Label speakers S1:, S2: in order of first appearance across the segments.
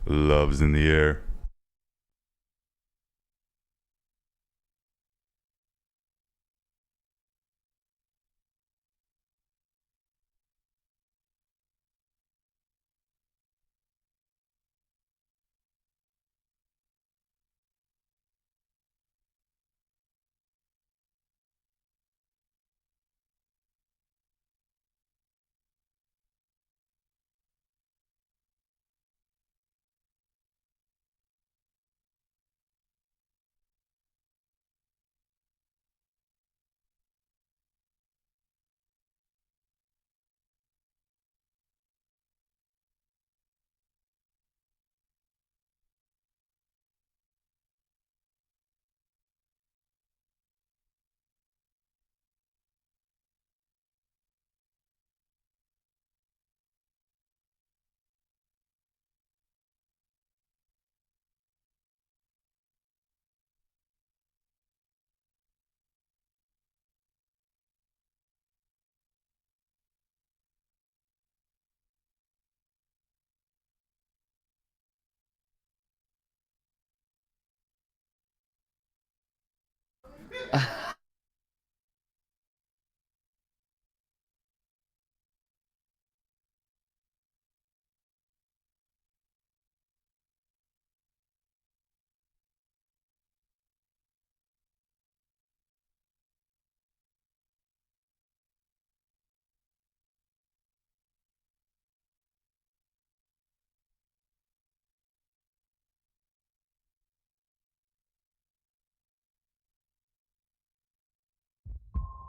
S1: Love's in the air.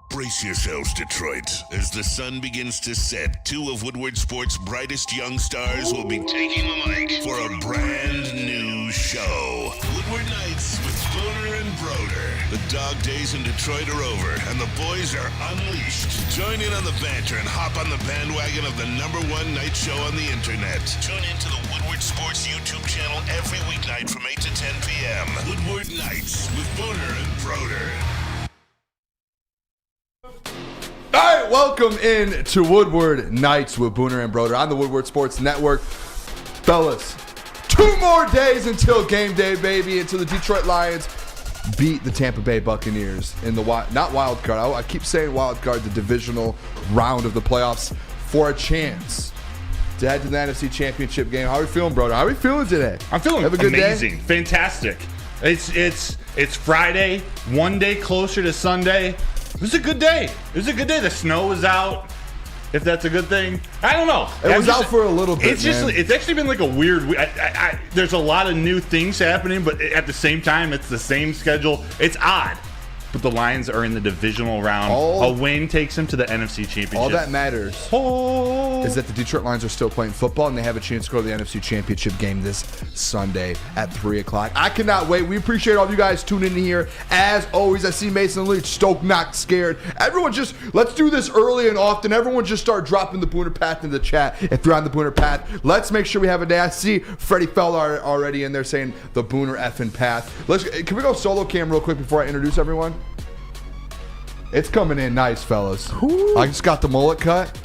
S2: Brace yourselves, Detroit. As the sun begins to set, two of Woodward Sports' brightest young stars will be taking the mic for a brand new show. Woodward Nights with Booner and Broder. The dog days in Detroit are over, and the boys are unleashed. Join in on the banter and hop on the bandwagon of the #1 night show on the internet. Tune in to the Woodward Sports YouTube channel every weeknight from 8 to 10 p.m. Woodward Nights with Booner and Broder.
S3: All right, welcome in to Woodward Nights with Booner and Broder on the Woodward Sports Network. Fellas, 2 more days until game day, baby, until the Detroit Lions beat the Tampa Bay Buccaneers in the not wild card. I keep saying wild card, the divisional round of the playoffs for a chance to head to the NFC Championship game. How are we feeling, Broder? How are we feeling today?
S1: I'm feeling
S3: Have a good
S1: amazing,
S3: day?
S1: fantastic. It's Friday, one day closer to Sunday. It was a good day. It was a good day. The snow was out. If that's a good thing, I don't know.
S3: It was out for a little bit.
S1: It's actually been like a weird. There's a lot of new things happening, but at the same time, it's the same schedule. It's odd. But the Lions are in the divisional round. A win takes them to the NFC Championship.
S3: All that matters is that the Detroit Lions are still playing football, and they have a chance to go to the NFC Championship game this Sunday at 3 o'clock. I cannot wait. We appreciate all of you guys tuning in here. As always, I see Mason Leach, stoked, not scared. Everyone just, let's do this early and often. Everyone just start dropping the Booner Path in the chat. If you're on the Booner Path, let's make sure we have a day. I see Freddie Feller already in there saying the Booner effing Path. Can we go solo cam real quick before I introduce everyone? It's coming in nice, fellas. Ooh. I just got the mullet cut.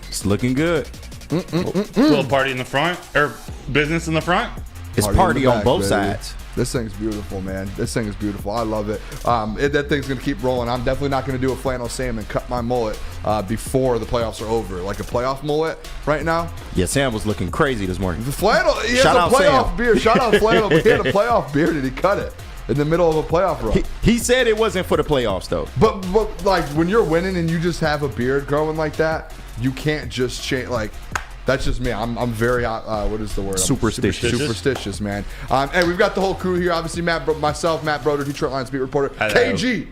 S4: It's looking good.
S1: Little party in the front, or business in the front.
S4: It's party on both sides.
S3: This thing's beautiful, man. This thing is beautiful. I love it. That thing's going to keep rolling. I'm definitely not going to do a flannel Sam and cut my mullet before the playoffs are over. Like a playoff mullet right now.
S4: Yeah, Sam was looking crazy this morning.
S3: The flannel, he has a playoff beard. Shout out Flannel, but he had a playoff beard and he cut it in the middle of a playoff run.
S4: He said it wasn't for the playoffs, though.
S3: But like when you're winning and you just have a beard growing like that, you can't just change. Like, that's just me. I'm very what is the word? Superstitious, man. And we've got the whole crew here. Obviously, myself, Matt Broder, Detroit Lions beat reporter.
S1: Hello.
S3: KG,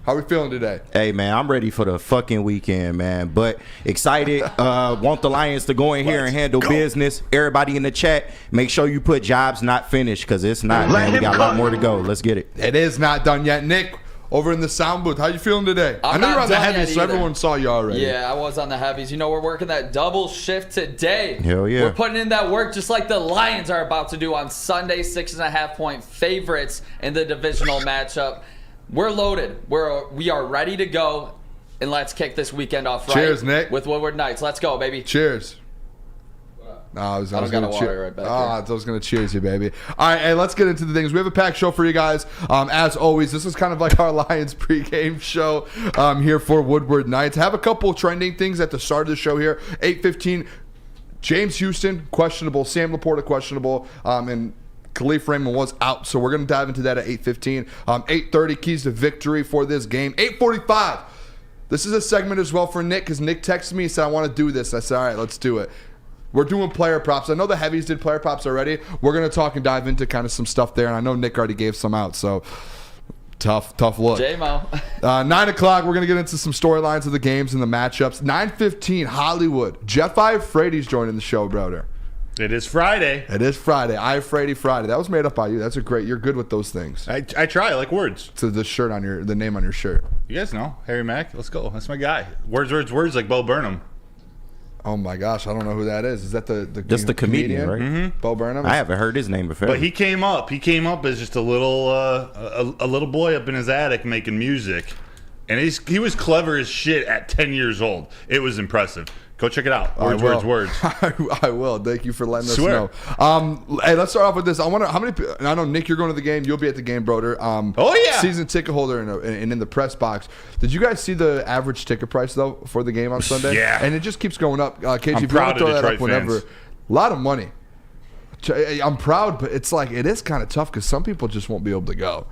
S3: how are we feeling today?
S4: Hey, man, I'm ready for the fucking weekend, man. But excited. Want the Lions to go in here and handle business. Everybody in the chat, make sure you put jobs not finished, because it's not, man. We got a lot more to go. Let's get it.
S3: It is not done yet. Nick, over in the sound booth, how you feeling today? I know you're on the heavies, so everyone saw you already.
S5: Yeah, I was on the heavies. You know, we're working that double shift today.
S4: Hell yeah.
S5: We're putting in that work just like the Lions are about to do on Sunday, 6.5-point favorites in the divisional matchup. We're loaded. We are ready to go, and let's kick this weekend off right.
S3: Cheers, Nick.
S5: With Woodward Nights. Let's go, baby.
S3: Cheers. No, I was
S5: got
S3: going
S5: a
S3: to
S5: water right back here.
S3: I was going to cheers you, baby. All right, hey, let's get into the things. We have a packed show for you guys. As always, this is kind of like our Lions pregame show here for Woodward Nights. Have a couple trending things at the start of the show here. 8:15, James Houston, questionable. Sam Laporta, questionable. And Khalif Raymond was out, so we're going to dive into that at 8:15. 8:30, keys to victory for this game. 8:45. This is a segment as well for Nick, because Nick texted me and said, I want to do this. I said, all right, let's do it. We're doing player props. I know the heavies did player props already. We're going to talk and dive into kind of some stuff there, and I know Nick already gave some out, so tough look.
S5: J-Mo.
S3: 9 o'clock, we're going to get into some storylines of the games and the matchups. 9:15, Hollywood. Jeff Iafrady's joining the show, brother.
S1: It is Friday.
S3: It is Friday. Iafrady Friday. That was made up by you. That's a great. You're good with those things.
S1: I try. I like words.
S3: To the shirt on the name on your shirt.
S1: You guys know Harry Mack. Let's go. That's my guy. Words like Bo Burnham.
S3: Oh my gosh, I don't know who that is. Is that the
S4: That's the comedian, right?
S1: Mm-hmm.
S3: Bo Burnham?
S4: I haven't heard his name before.
S1: But he came up. He came up as just a little boy up in his attic making music, and he was clever as shit at 10 years old. It was impressive. Go check it out. Words.
S3: I will. Thank you for letting us
S1: Swear.
S3: know. Hey, let's start off with this. I wonder how many. I know Nick, you're going to the game. You'll be at the game, Broder.
S1: Oh yeah.
S3: Season ticket holder and in the press box. Did you guys see the average ticket price though for the game on Sunday?
S1: Yeah.
S3: And it just keeps going up. KG,
S1: I'm
S3: if you want
S1: proud
S3: to throw
S1: of
S3: that up
S1: Detroit
S3: whenever.
S1: fans.
S3: A lot of money. I'm proud, but it's like it is kind of tough because some people just won't be able to go.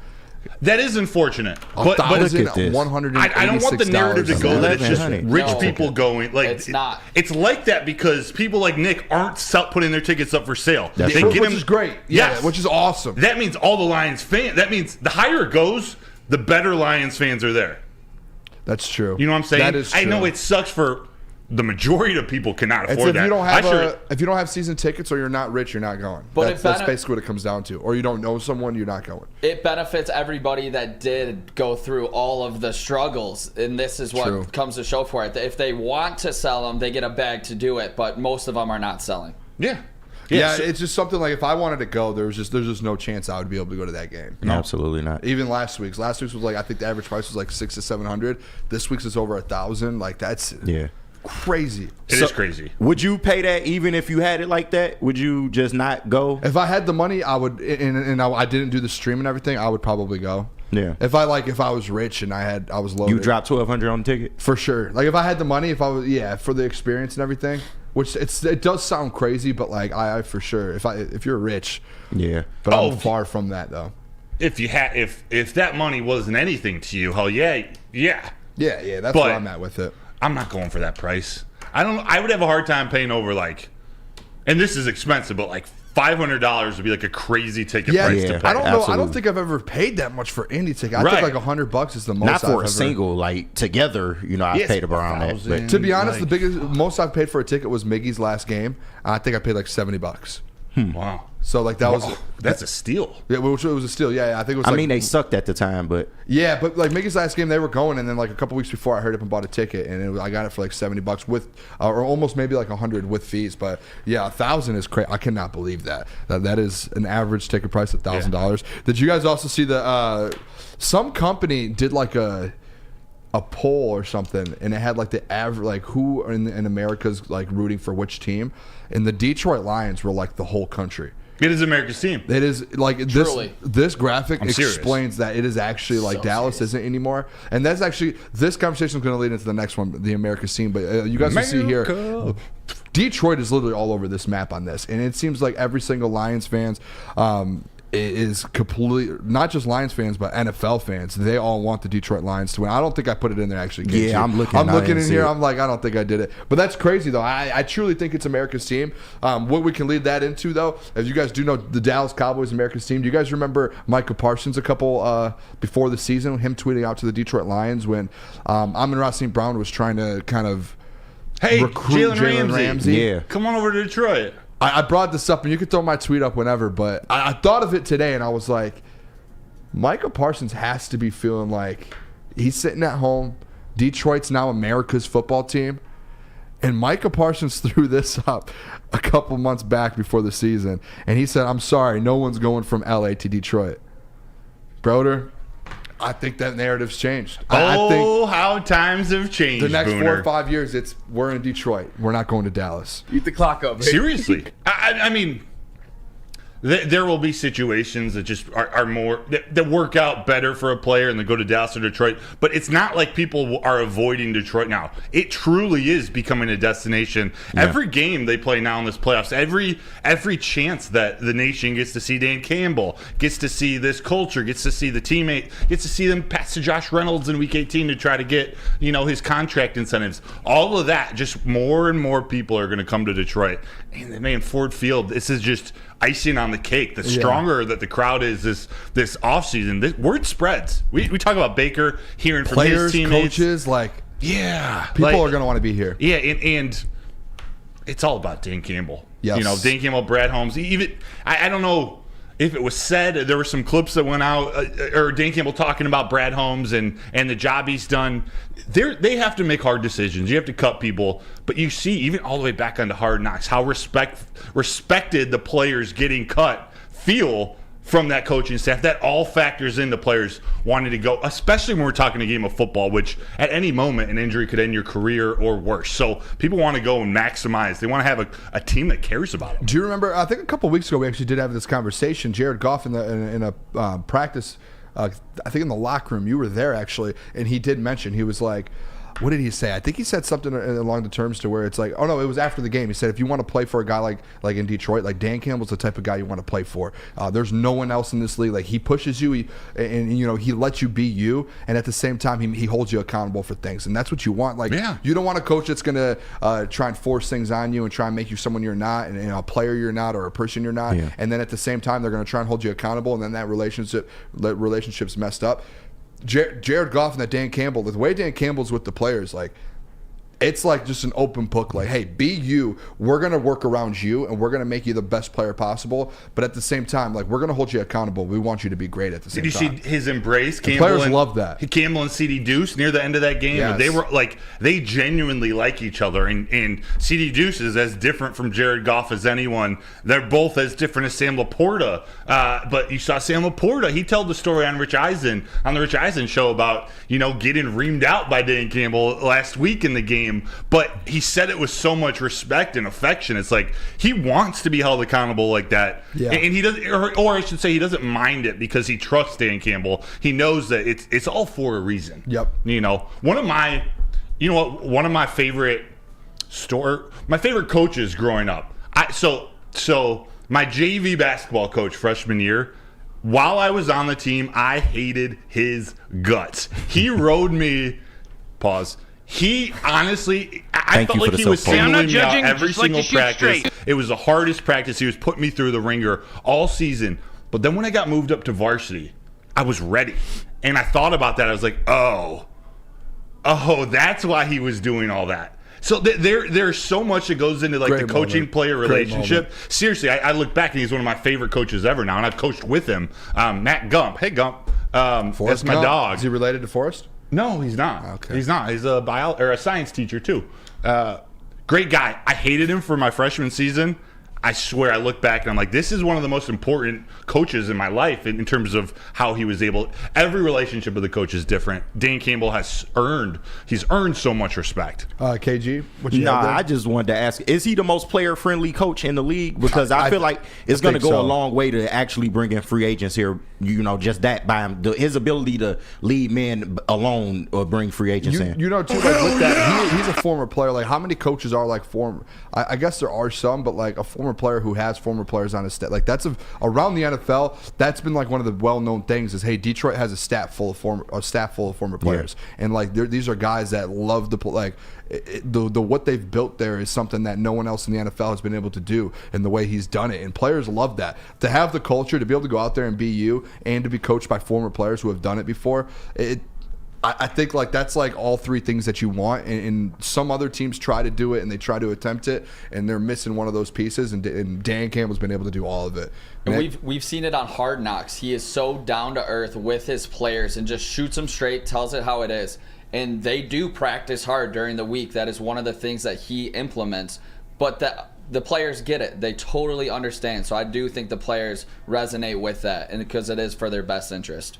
S1: That is unfortunate. But
S4: look at this.
S1: I don't want the narrative to go that it's just rich
S5: No.
S1: people going. Like
S5: It's not.
S1: It's like that because people like Nick aren't putting their tickets up for sale.
S4: That's
S1: They
S4: true.
S1: get
S3: Which
S1: them-
S3: is great. Yeah,
S1: Yes.
S3: which is awesome.
S1: That means all the Lions fans. That means the higher it goes, the better Lions fans are there.
S3: That's true.
S1: You know what I'm saying?
S3: That is true.
S1: I know it sucks for the majority of people cannot
S3: It's
S1: afford
S3: if
S1: that.
S3: you don't have if you don't have season tickets or you're not rich, you're not going.
S5: But
S3: That's basically what it comes down to. Or you don't know someone, you're not going.
S5: It benefits everybody that did go through all of the struggles, and this is what
S3: True.
S5: comes to show for it. If they want to sell them, they get a bag to do it, but most of them are not selling.
S1: Yeah.
S3: Yeah,
S1: so-
S3: it's just something like if I wanted to go, there's just no chance I would be able to go to that game.
S4: No, absolutely not.
S3: Even last week's was like I think the average price was like $600 to $700. This week's is over $1,000. Like that's crazy.
S1: It is crazy.
S4: Would you pay that even if you had it like that? Would you just not go?
S3: If I had the money, I would. And I didn't do the stream and everything, I would probably go.
S4: Yeah.
S3: If I was rich and I was loaded.
S4: You dropped $1,200 on the ticket?
S3: For sure. Like if I had the money, for the experience and everything, which it does sound crazy, but like I for sure if you're rich,
S4: Yeah.
S3: but I'm far from that though.
S1: If you had if that money wasn't anything to you, hell yeah.
S3: Yeah, that's
S1: But-
S3: where I'm at with it.
S1: I'm not going for that price. I would have a hard time paying over like, and this is expensive, but like $500 would be like a crazy ticket price to pay.
S3: I don't know. I
S4: Absolutely.
S3: don't think I've ever paid that much for any ticket. I
S1: Right.
S3: think like $100 is the most.
S4: Not for
S3: I've
S4: a
S3: ever,
S4: single, like together, I
S1: Yes,
S4: paid around that.
S1: 1,000.
S4: But
S3: To be honest,
S1: Like-
S3: the most I've paid for a ticket was Miggy's last game. I think I paid like $70.
S1: Wow.
S3: So like that was
S1: That's a steal.
S3: yeah, which it was a steal. Yeah, I think it was.
S4: I
S3: like,
S4: mean, they sucked at the time, but
S3: yeah, but like Miggy's last game, they were going, and then like a couple weeks before, I hurried up and bought a ticket, and I got it for like $70 with, or almost maybe like $100 with fees. But yeah, $1,000 is crazy. I cannot believe that. That is an average ticket price of $1,000. Did you guys also see the some company did like a poll or something, and it had like the average, like who in America's like rooting for which team, and the Detroit Lions were like the whole country.
S1: It is America's team.
S3: It is like
S5: Truly.
S3: this graphic
S1: I'm serious.
S3: explains that it is actually like
S5: So
S3: Dallas
S5: serious.
S3: isn't anymore, and that's actually this conversation is going to lead into the next one, the America's team. But you guys will see here,
S1: America.
S3: Detroit is literally all over this map on this, and it seems like every single Lions fans is completely not just Lions fans but NFL fans. They all want the Detroit Lions to win. I don't think I put it in there actually.
S4: Yeah,
S3: KG.
S4: I'm looking.
S3: I'm
S4: I
S3: looking
S4: didn't
S3: in
S4: see
S3: here.
S4: it.
S3: I'm like, I don't think I did it, but that's crazy though. I truly think it's America's team. What we can lead that into though, as you guys do know, the Dallas Cowboys America's team. Do you guys remember Micah Parsons a couple before the season, him tweeting out to the Detroit Lions when Amon-Ra St. Brown was trying to kind of
S1: Hey,
S3: recruit
S1: Jalen Ramsey.
S4: Yeah.
S1: Come on over to Detroit.
S3: I brought this up, and you can throw my tweet up whenever, but I thought of it today, and I was like, Micah Parsons has to be feeling like he's sitting at home. Detroit's now America's football team. And Micah Parsons threw this up a couple months back before the season, and he said, I'm sorry, no one's going from L.A. to Detroit. Broder, I think that narrative's changed.
S1: Oh,
S3: I think
S1: how times have changed.
S3: the next
S1: Booner.
S3: 4 or 5 years, we're in Detroit. We're not going to Dallas.
S6: Eat the clock up. Baby.
S1: Seriously, I mean, there will be situations that just are more that work out better for a player and they go to Dallas or Detroit. But it's not like people are avoiding Detroit now. It truly is becoming a destination. Yeah. Every game they play now in this playoffs, every chance that the nation gets to see Dan Campbell, gets to see this culture, gets to see the teammate, gets to see them pass to Josh Reynolds in Week 18 to try to get his contract incentives. All of that, just more and more people are going to come to Detroit. And man, Ford Field, this is just icing on the cake. The stronger that the crowd is this offseason, word spreads. We talk about Baker hearing from
S3: players,
S1: his teammates,
S3: coaches, people are going to want to be here.
S1: Yeah, and it's all about Dan Campbell.
S3: Yes.
S1: Dan Campbell, Brad Holmes. Even I don't know if it was said, there were some clips that went out, or Dan Campbell talking about Brad Holmes and the job he's done. They have to make hard decisions. You have to cut people. But you see, even all the way back onto Hard Knocks, how respected the players getting cut feel from that coaching staff. That all factors into players wanting to go, especially when we're talking a game of football, which at any moment an injury could end your career or worse. So people want to go and maximize. They want to have a team that cares about them.
S3: Do you remember, I think a couple of weeks ago we actually did have this conversation. Jared Goff in a practice, I think in the locker room, you were there actually, and he did mention, he was like, what did he say? I think he said something along the terms to where it's like, oh no, it was after the game. He said, if you want to play for a guy like in Detroit, like Dan Campbell's the type of guy you want to play for. There's no one else in this league. Like he pushes you, he lets you be you, and at the same time he holds you accountable for things, and that's what you want. Like you don't want a coach that's gonna try and force things on you and try and make you someone you're not, and a player you're not, or a person you're not, and then at the same time they're gonna try and hold you accountable, and then that relationship's messed up. Jared Goff and that Dan Campbell, the way Dan Campbell's with the players, like it's like just an open book. Like, hey, be you. We're gonna work around you, and we're gonna make you the best player possible. But at the same time, like we're gonna hold you accountable. We want you to be great at the same time.
S1: Did you see his embrace?
S3: Players love that.
S1: Campbell and CD Deuce near the end of that game.
S3: Yes.
S1: They were like, they genuinely like each other. And CD Deuce is as different from Jared Goff as anyone. They're both as different as Sam Laporta. But you saw Sam Laporta. He told the story on the Rich Eisen show about getting reamed out by Dan Campbell last week in the game. But he said it with so much respect and affection. It's like he wants to be held accountable like that. Yeah. And he doesn't, or I should say, he doesn't mind it because he trusts Dan Campbell. He knows that it's all for a reason.
S3: Yep.
S1: One of my favorite coaches growing up. So my JV basketball coach freshman year, while I was on the team, I hated his guts. He rode me. Pause. He honestly, I felt like he was singling me out every single practice. It was the hardest practice. He was putting me through the ringer all season. But then when I got moved up to varsity, I was ready. And I thought about that. I was like, oh, that's why he was doing all that. So there's so much that goes into the coaching-player relationship. Seriously, I look back and he's one of my favorite coaches ever now, and I've coached with him. Matt Gump. Hey, Gump. That's my dog.
S3: Is he related to Forrest?
S1: No, he's not.
S3: Okay.
S1: He's not. He's a science teacher too. Great guy. I hated him for my freshman season. I swear, I look back and I'm like, this is one of the most important coaches in my life in terms of how he was able. Every relationship with the coach is different. Dan Campbell he's earned so much respect.
S3: KG, what you have there?
S4: I just wanted to ask, is he the most player-friendly coach in the league? Because I feel like it's going to go a long way to actually bring in free agents here. Just that by him, his ability to lead men alone or bring free agents in.
S3: Too, like with that, he's a former player. Like, how many coaches are like former? I guess there are some, but like a former player who has former players on his staff. Like around the NFL, that's been like one of the well-known things is, hey, Detroit has a staff full of former players, and like these are guys that love to play. Like what they've built there is something that no one else in the NFL has been able to do, and the way he's done it, and players love that. To have the culture, to be able to go out there and be you, and to be coached by former players who have done it before, I think like that's like all three things that you want, and some other teams try to do it and they try to attempt it, and they're missing one of those pieces, and Dan Campbell's been able to do all of it.
S5: And we've seen it on Hard Knocks. He is so down to earth with his players and just shoots them straight, tells it how it is. And they do practice hard during the week. That is one of the things that he implements. But the players get it. They totally understand. So I do think the players resonate with that, and because it is for their best interest.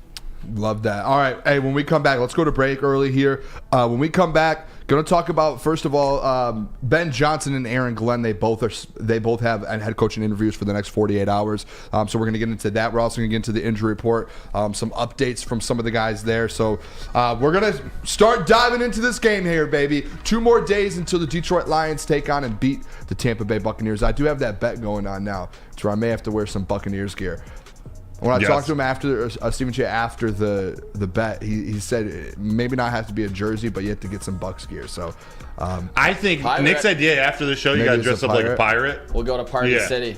S3: Love that. All right. Hey, when we come back, let's go to break early here. When we come back, going to talk about, first of all, Ben Johnson and Aaron Glenn. They both have head coaching interviews for the next 48 hours. So we're going to get into that. We're also going to get into the injury report, some updates from some of the guys there. So we're going to start diving into this game here, baby. 2 more days until the Detroit Lions take on and beat the Tampa Bay Buccaneers. I do have that bet going on now, so I may have to wear some Buccaneers gear. When I talked to him after Stephen Che after the bet, he said maybe not have to be a jersey, but you have to get some Bucs gear. So
S1: I think
S5: Pirate.
S1: Nick's idea after the show, you got to dress up like a pirate.
S5: We'll go to Party City.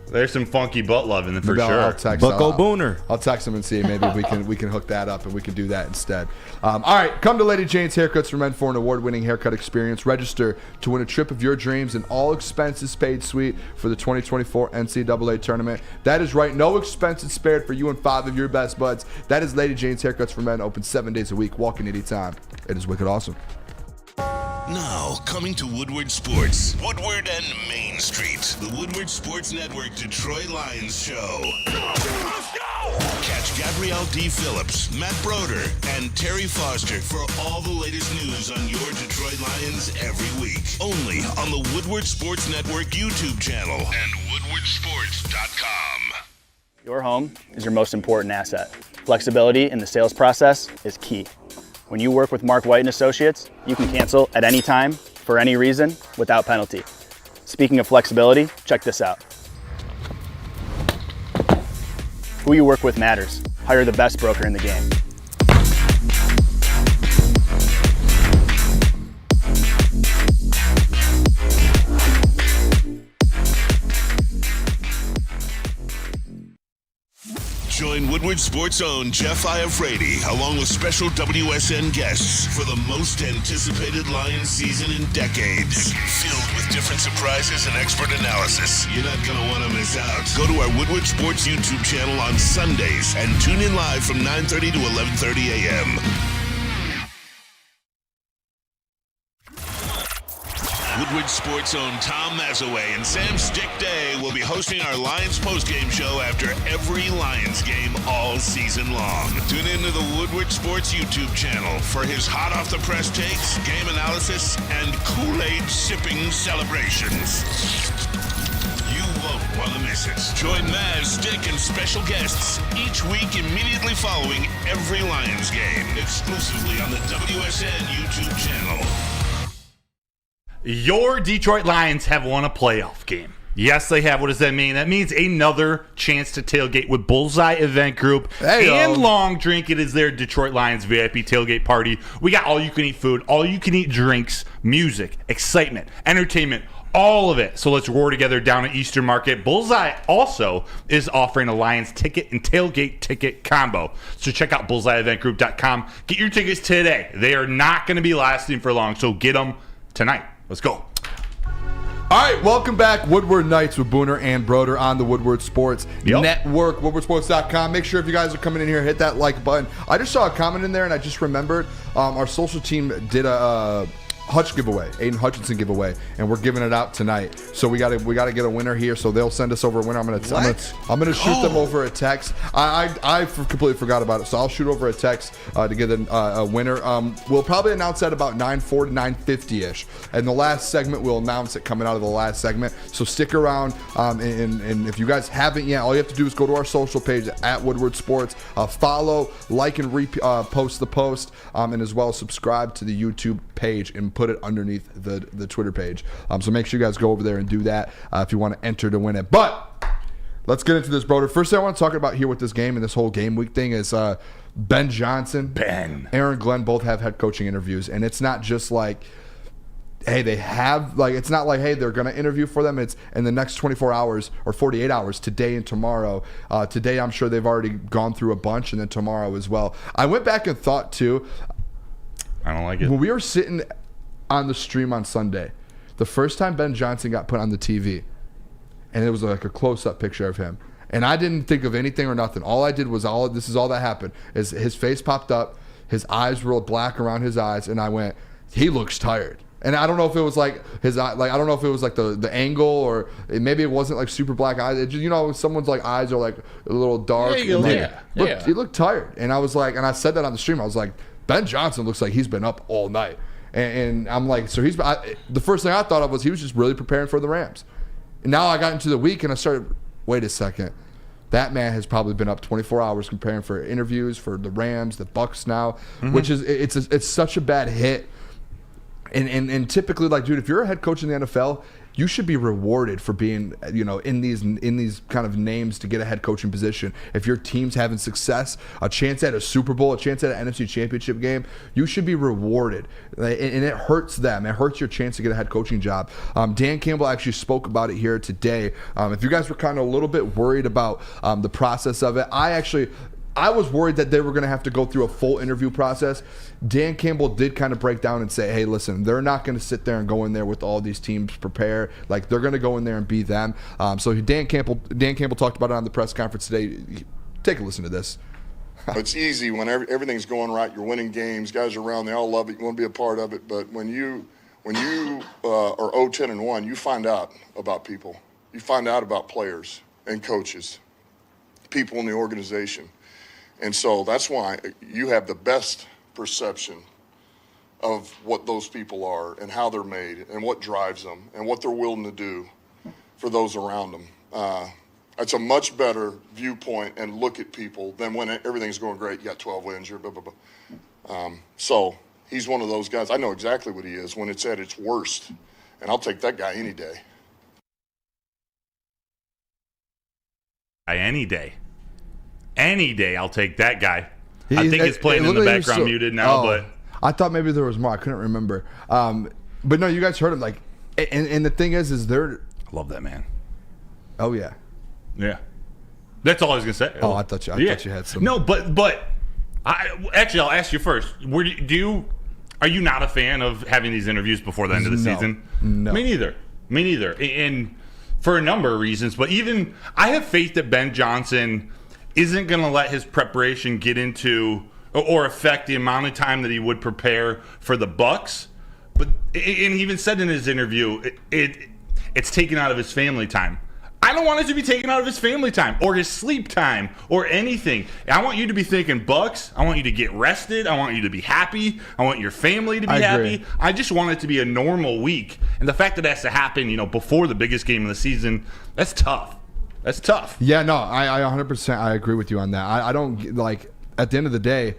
S1: There's some funky butt loving for
S3: maybe
S1: sure.
S3: I'll text
S4: Bucko Booner.
S3: I'll text him and see maybe we can hook that up and we can do that instead. All right, come to Lady Jane's Haircuts for Men for an award-winning haircut experience. Register to win a trip of your dreams and all expenses paid suite for the 2024 NCAA tournament. That is right, no expenses spared for you and 5 of your best buds. That is Lady Jane's Haircuts for Men, open 7 days a week, walk-in anytime. It is wicked awesome.
S2: Now, coming to Woodward Sports, Woodward and Main Street, the Woodward Sports Network Detroit Lions show. Let's go! Catch Gabrielle D. Phillips, Matt Broder, and Terry Foster for all the latest news on your Detroit Lions every week. Only on the Woodward Sports Network YouTube channel and woodwardsports.com.
S6: Your home is your most important asset. Flexibility in the sales process is key. When you work with Mark White and Associates, you can cancel at any time, for any reason, without penalty. Speaking of flexibility, check this out. Who you work with matters. Hire the best broker in the game.
S2: Join Woodward Sports' own Jeff Iafrate along with special WSN guests for the most anticipated Lions season in decades. Filled with different surprises and expert analysis. You're not going to want to miss out. Go to our Woodward Sports YouTube channel on Sundays and tune in live from 9:30 to 11:30 a.m. Woodward Sports' own Tom Mazaway and Sam Stick Day will be hosting our Lions postgame show after every Lions game all season long. Tune into the Woodward Sports YouTube channel for his hot off the press takes, game analysis, and Kool-Aid sipping celebrations. You won't want to miss it. Join Maz, Stick, and special guests each week immediately following every Lions game, exclusively on the WSN YouTube channel.
S1: Your Detroit Lions have won a playoff game. Yes, they have. What does that mean? That means another chance to tailgate with Bullseye Event Group and Long Drink. It is their Detroit Lions VIP tailgate party. We got all-you-can-eat food, all-you-can-eat drinks, music, excitement, entertainment, all of it. So let's roar together down at Eastern Market. Bullseye also is offering a Lions ticket and tailgate ticket combo. So check out bullseyeeventgroup.com. Get your tickets today. They are not going to be lasting for long, so get them tonight. Let's go.
S3: All right, welcome back. Woodward Nights with Booner and Broder on the Woodward Sports Network, woodwardsports.com. Make sure if you guys are coming in here, hit that like button. I just saw a comment in there, and I just remembered our social team did a Hutch giveaway, Aidan Hutchinson giveaway, and we're giving it out tonight. So we gotta get a winner here. So they'll send us over a winner. I'm gonna shoot them over a text. I completely forgot about it, so I'll shoot over a text to get a winner. We'll probably announce that about 9:40, 9:50 ish, and the last segment we'll announce it coming out of the last segment. So stick around, and if you guys haven't yet, all you have to do is go to our social page at Woodward Sports, follow, like, and post the post, and as well as subscribe to the YouTube page and put it underneath the Twitter page. So make sure you guys go over there and do that if you want to enter to win it. But let's get into this, Broder. First thing I want to talk about here with this game and this whole game week thing is Ben Johnson, Aaron Glenn both have head coaching interviews, and it's not just like, hey, they have, like, it's not like, hey, they're going to interview for them. It's in the next 24 hours or 48 hours, today and tomorrow. Today, I'm sure they've already gone through a bunch, and then tomorrow as well. I went back and thought, too.
S1: I don't like it.
S3: When we were sitting on the stream on Sunday, the first time Ben Johnson got put on the TV, and it was like a close-up picture of him, and I didn't think of anything or nothing. All I did was this is all that happened, is his face popped up, his eyes were black around his eyes, and I went, he looks tired. And I don't know if it was like his eye, like I don't know if it was like the angle or maybe it wasn't like super black eyes. It just, someone's like eyes are like a little dark.
S1: There you go.
S3: Like, he looked tired, and I was like, and I said that on the stream. I was like, Ben Johnson looks like he's been up all night, and I'm like, so the first thing I thought of was he was just really preparing for the Rams. And now I got into the week and I started, wait a second. That man has probably been up 24 hours preparing for interviews for the Rams, the Bucs now, which is it's such a bad hit. And typically, like, dude, if you're a head coach in the NFL, you should be rewarded for being, in these kind of names to get a head coaching position. If your team's having success, a chance at a Super Bowl, a chance at an NFC Championship game, you should be rewarded. And it hurts them. It hurts your chance to get a head coaching job. Dan Campbell actually spoke about it here today. If you guys were kind of a little bit worried about the process of it, I was worried that they were going to have to go through a full interview process. Dan Campbell did kind of break down and say, hey, listen, they're not going to sit there and go in there with all these teams prepare. Like, they're going to go in there and be them. So Dan Campbell talked about it on the press conference today. Take a listen to this.
S7: It's easy when everything's going right. You're winning games. Guys are around. They all love it. You want to be a part of it. But when you are 0-10-1, you find out about people. You find out about players and coaches, people in the organization. And so that's why you have the best perception of what those people are and how they're made and what drives them and what they're willing to do for those around them. It's a much better viewpoint and look at people than when everything's going great. You got 12 wins, you're blah, blah, blah. So he's one of those guys. I know exactly what he is when it's at its worst, and I'll take that guy any day.
S1: Any day. Any day, I'll take that guy. I think it's playing in the background muted now, but
S3: I thought maybe there was more. I couldn't remember. But no, you guys heard him. Like, and the thing is they're.
S1: I love that man.
S3: Oh yeah.
S1: Yeah. That's all I was gonna say.
S3: Oh, I thought you had some.
S1: No, but actually, I'll ask you first. Are you not a fan of having these interviews before the end of the season?
S3: No.
S1: Me neither. And for a number of reasons, but even I have faith that Ben Johnson isn't going to let his preparation get into or affect the amount of time that he would prepare for the Bucs. But and he even said in his interview, it's taken out of his family time. I don't want it to be taken out of his family time or his sleep time or anything. I want you to be thinking Bucs. I want you to get rested. I want you to be happy. I want your family to be happy. I just want it to be a normal week. And the fact that that's to happen, before the biggest game of the season, that's tough. That's tough.
S3: Yeah, no, I 100% I agree with you on that. I don't like at the end of the day,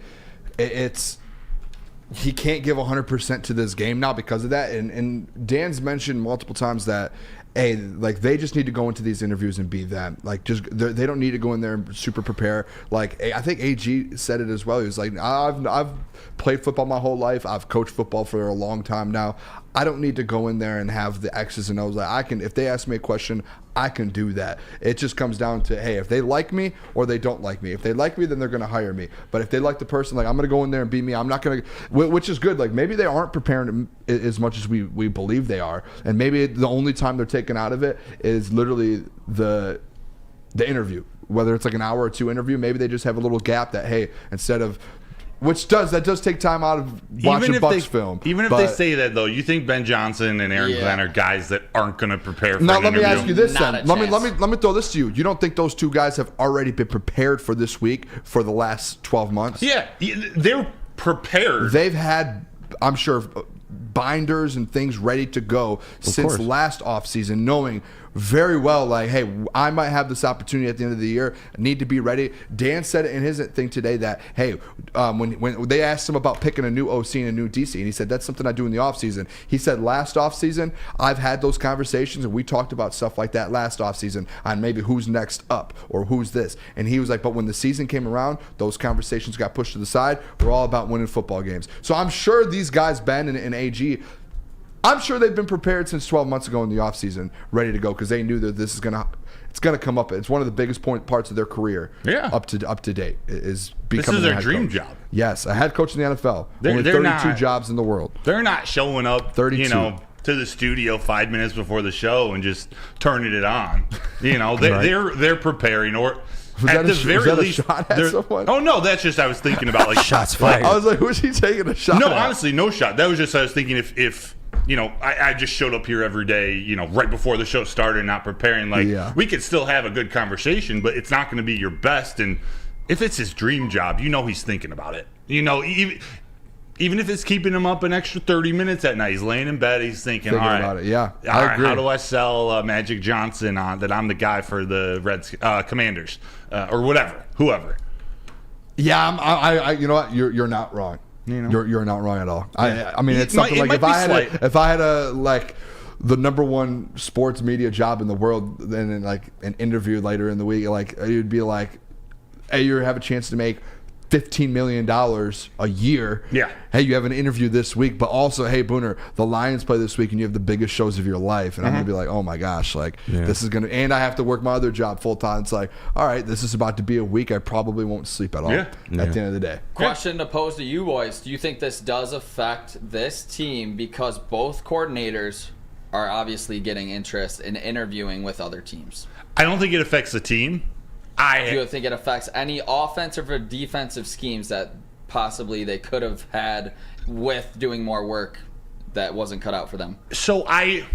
S3: he can't give 100% to this game now because of that. And Dan's mentioned multiple times that like they just need to go into these interviews and be them. Like they don't need to go in there and super prepare. Like I think AG said it as well. He was like, I've played football my whole life. I've coached football for a long time now. I don't need to go in there and have the X's and O's. Like if they ask me a question, I can do that. It just comes down to, hey, if they like me or they don't like me. If they like me, then they're going to hire me. But if they like the person, like I'm going to go in there and be me. I'm not going to, which is good. Like maybe they aren't preparing as much as we believe they are. And maybe the only time they're taken out of it is literally the interview. Whether it's like an hour or two interview, maybe they just have a little gap that, hey, instead of, that does take time out of watching Bucs film.
S1: Even if they say that, though, you think Ben Johnson and Aaron Glenn are guys that aren't going to prepare for
S3: now,
S1: an
S3: let
S1: interview?
S3: me ask you this
S5: Not
S3: then.
S5: a
S3: Let me throw this to you. You don't think those two guys have already been prepared for this week for the last 12 months?
S1: Yeah, they're prepared.
S3: They've had, I'm sure, binders and things ready to go since last offseason, knowing very well, like, hey, I might have this opportunity at the end of the year. I need to be ready. Dan said it in his thing today that, hey, when they asked him about picking a new OC and a new DC, and he said, that's something I do in the offseason. He said, last offseason, I've had those conversations, and we talked about stuff like that last offseason on maybe who's next up or who's this. And he was like, but when the season came around, those conversations got pushed to the side. We're all about winning football games. So I'm sure these guys, Ben and AG, I'm sure they've been prepared since 12 months ago in the offseason, ready to go, because they knew that this is it's gonna come up. It's one of the biggest parts of their career.
S1: Yeah.
S3: up to date is becoming.
S1: This is their
S3: a head
S1: dream
S3: coach.
S1: job.
S3: Yes, a head coach in the NFL. Only
S1: They're
S3: 32
S1: not,
S3: jobs in the world.
S1: They're not showing up,
S3: 32.
S1: to the studio 5 minutes before the show and just turning it on. They're preparing or. At the very least,
S3: shot at someone?
S1: Oh no, that's just I was thinking about like
S4: Shots fired.
S3: I was like, was he taking a shot?
S1: No,
S3: at?
S1: honestly, no shot. That was just I was thinking if I just showed up here every day, right before the show started, not preparing. We could still have a good conversation, but it's not going to be your best. And if it's his dream job, he's thinking about it. Even if it's keeping him up an extra 30 minutes at night, he's laying in bed, he's thinking all right,
S3: about it. Yeah,
S1: I agree. How do I sell Magic Johnson on that I'm the guy for the Commanders or whoever?
S3: Yeah, I you know what? You're not wrong. You're not wrong at all. I mean, it's something like if I had the number one sports media job in the world, then in an interview later in the week, you'd be like, hey, you have a chance to make $15 million a year.
S1: Yeah.
S3: Hey, you have an interview this week, but also, hey, Booner, the Lions play this week and you have the biggest shows of your life. And I'm going to be like, oh my gosh, this is going to, and I have to work my other job full time. It's like, all right, this is about to be a week I probably won't sleep at all at the end of the day.
S5: Question to pose to you boys. Do you think this does affect this team because both coordinators are obviously getting interest in interviewing with other teams?
S1: I don't think it affects the team.
S5: Do you think it affects any offensive or defensive schemes that possibly they could have had with doing more work that wasn't cut out for them?
S1: So outside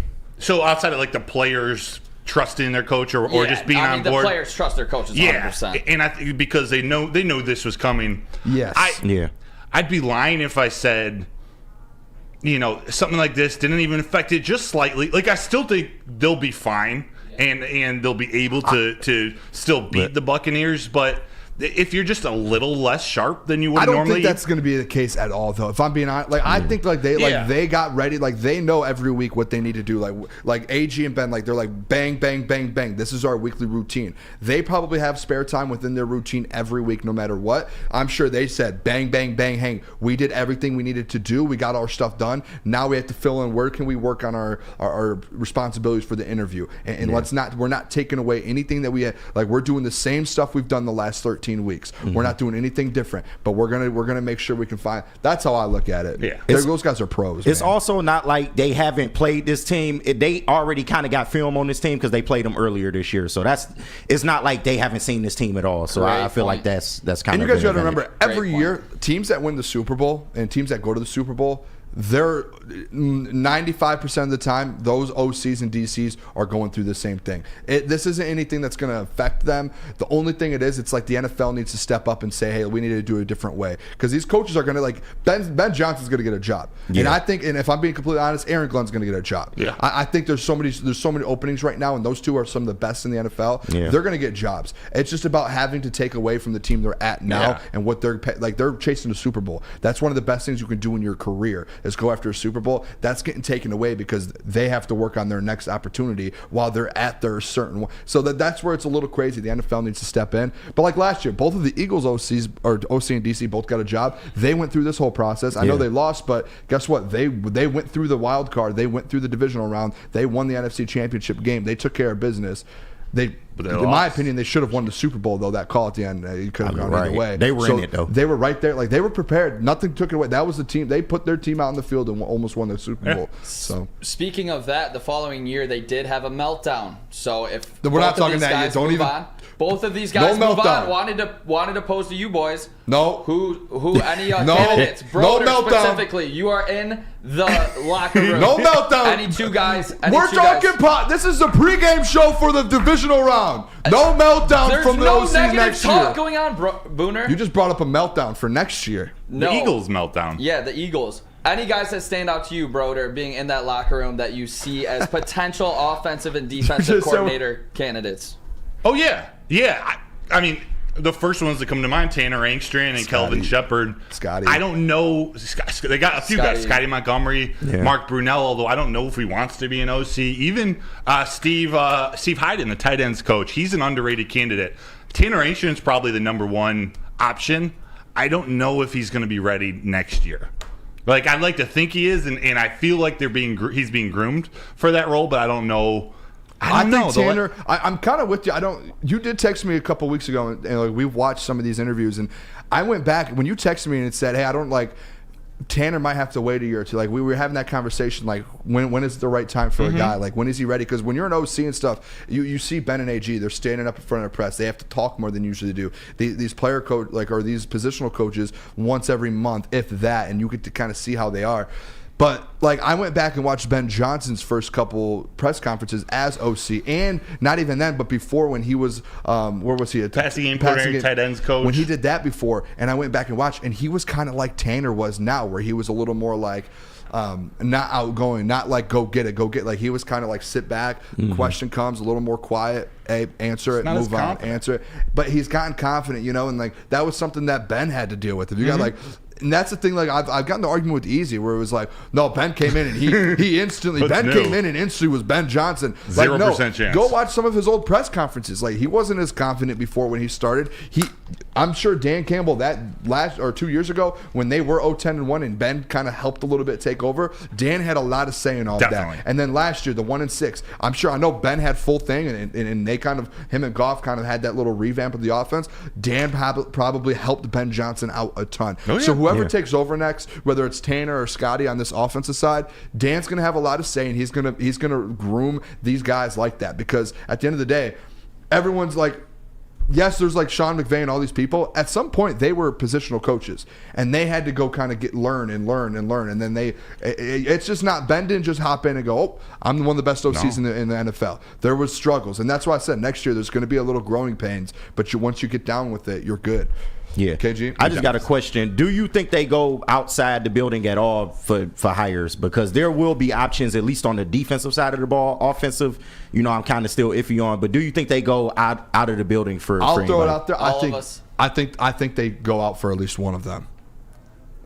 S1: of the players trusting their coach or just being on board,
S5: the players trust their coaches 100%.
S1: And I think because they know this was coming.
S3: Yes.
S1: I'd be lying if I said something like this didn't even affect it just slightly. I still think they'll be fine. And they'll be able to still beat the Buccaneers, but if you're just a little less sharp than you would normally,
S3: I don't think that's going to be the case at all, though. If I'm being honest, I think they got ready, they know every week what they need to do. Like AG and Ben, they're bang, bang, bang, bang. This is our weekly routine. They probably have spare time within their routine every week, no matter what. I'm sure they said bang, bang, bang, hang. We did everything we needed to do. We got our stuff done. Now we have to fill in where can we work on our responsibilities for the interview. And we're not taking away anything that we had. We're doing the same stuff we've done the last 13 weeks. We're not doing anything different, but we're gonna make sure we can find. That's how I look at it.
S1: Yeah,
S3: those guys are pros.
S4: It's
S3: man.
S4: Also not like they haven't played this team. They already kind of got film on this team because they played them earlier this year. So it's not like they haven't seen this team at all. So I feel like that's kind of.
S3: And you guys got to remember, every year teams that win the Super Bowl and teams that go to the Super Bowl, they're 95% of the time, those OCs and DCs are going through the same thing. This isn't anything that's going to affect them. The only thing it's like the NFL needs to step up and say, hey, we need to do it a different way. Because these coaches are going to, Ben Johnson's going to get a job. Yeah. And I think, and if I'm being completely honest, Aaron Glenn's going to get a job.
S1: Yeah.
S3: I think there's so many openings right now, and those two are some of the best in the NFL. Yeah. They're going to get jobs. It's just about having to take away from the team they're at now and what they're chasing the Super Bowl. That's one of the best things you can do in your career is go after a Super Bowl. That's getting taken away because they have to work on their next opportunity while they're at their certain one. So that's where it's a little crazy. The NFL needs to step in. But last year, both of the Eagles OCs, or OC and DC, both got a job. They went through this whole process. I know they lost, but guess what? They went through the wild card. They went through the divisional round. They won the NFC Championship game. They took care of business. In my opinion, they should have won the Super Bowl, though. That call at the end, you could have gone either way.
S4: They were in it, though.
S3: They were right there. They were prepared. Nothing took it away. That was the team. They put their team out in the field and almost won the Super Bowl. So,
S5: speaking of that, the following year, they did have a meltdown. So if
S3: we're not talking that yet. Don't even.
S5: Both of these guys move on. Wanted to pose to you boys.
S3: No.
S5: Who any candidates? Broder specifically. You are in the locker room.
S3: No meltdown.
S5: Any two guys.
S3: We're talking pot. This is the pregame show for the divisional round. No meltdown from the OCs next year. There's no negative talk
S5: going on, Booner.
S3: You just brought up a meltdown for next year.
S1: No. The Eagles meltdown.
S5: Yeah, the Eagles. Any guys that stand out to you, Broder, being in that locker room that you see as potential offensive and defensive coordinator candidates?
S1: Oh, yeah. Yeah. I mean, the first ones that come to mind, Tanner Angstrom and Kelvin Shepard.
S3: Scotty.
S1: I don't know. They got a few guys. Scotty Montgomery, Mark Brunell, although I don't know if he wants to be an OC. Even Steve Hyden, the tight ends coach, he's an underrated candidate. Tanner Angstrom is probably the number one option. I don't know if he's going to be ready next year. I'd like to think he is, and I feel like he's being groomed for that role, but I don't know. I think
S3: Tanner. I'm kind of with you. You did text me a couple weeks ago, and we watched some of these interviews, and I went back when you texted me and it said, "Hey, I don't like." Tanner might have to wait a year or two. We were having that conversation. When is the right time for a guy? When is he ready? Because when you're an OC and stuff, you see Ben and AG. They're standing up in front of the press. They have to talk more than usually do. These player coach or these positional coaches once every month, if that, and you get to kind of see how they are. But like I went back and watched Ben Johnson's first couple press conferences as OC, and not even then, but before when he was where was he?
S1: Passing game coordinator, tight ends coach.
S3: When he did that before, and I went back and watched, and he was kind of like Tanner was now, where he was a little more like not outgoing, not like go get it. Like he was kind of like sit back, question comes, a little more quiet, answer it, move on, answer it. But he's gotten confident, and like that was something that Ben had to deal with. If you got like. And that's the thing. Like I've gotten the argument with Easy, where it was like, no, Ben came in and he instantly came in and instantly was Ben Johnson. Like,
S1: 0% chance.
S3: Go watch some of his old press conferences. Like he wasn't as confident before when he started. I'm sure Dan Campbell that last or 2 years ago when they were 0-10-1 and Ben kind of helped a little bit take over. Dan had a lot of say in all that. And then last year the 1-6, I know Ben had full thing and they kind of him and Goff kind of had that little revamp of the offense. Dan probably helped Ben Johnson out a ton. Oh, yeah. So whoever takes over next, whether it's Tanner or Scotty on this offensive side, Dan's going to have a lot of say, and he's going to groom these guys like that, because at the end of the day, everyone's like, yes, there's like Sean McVay and all these people. At some point, they were positional coaches, and they had to go kind of learn, and then it's just not Ben didn't just hop in and go, oh, I'm one of the best OCs in the NFL. There was struggles, and that's why I said next year there's going to be a little growing pains, but once you get down with it, you're good.
S4: Yeah.
S3: KG?
S4: I just got a question. Do you think they go outside the building at all for hires? Because there will be options, at least on the defensive side of the ball. Offensive, I'm kind of still iffy on. But do you think they go out of the building for
S3: I'll throw
S4: anybody?
S3: it out there. I think they go out for at least one of them.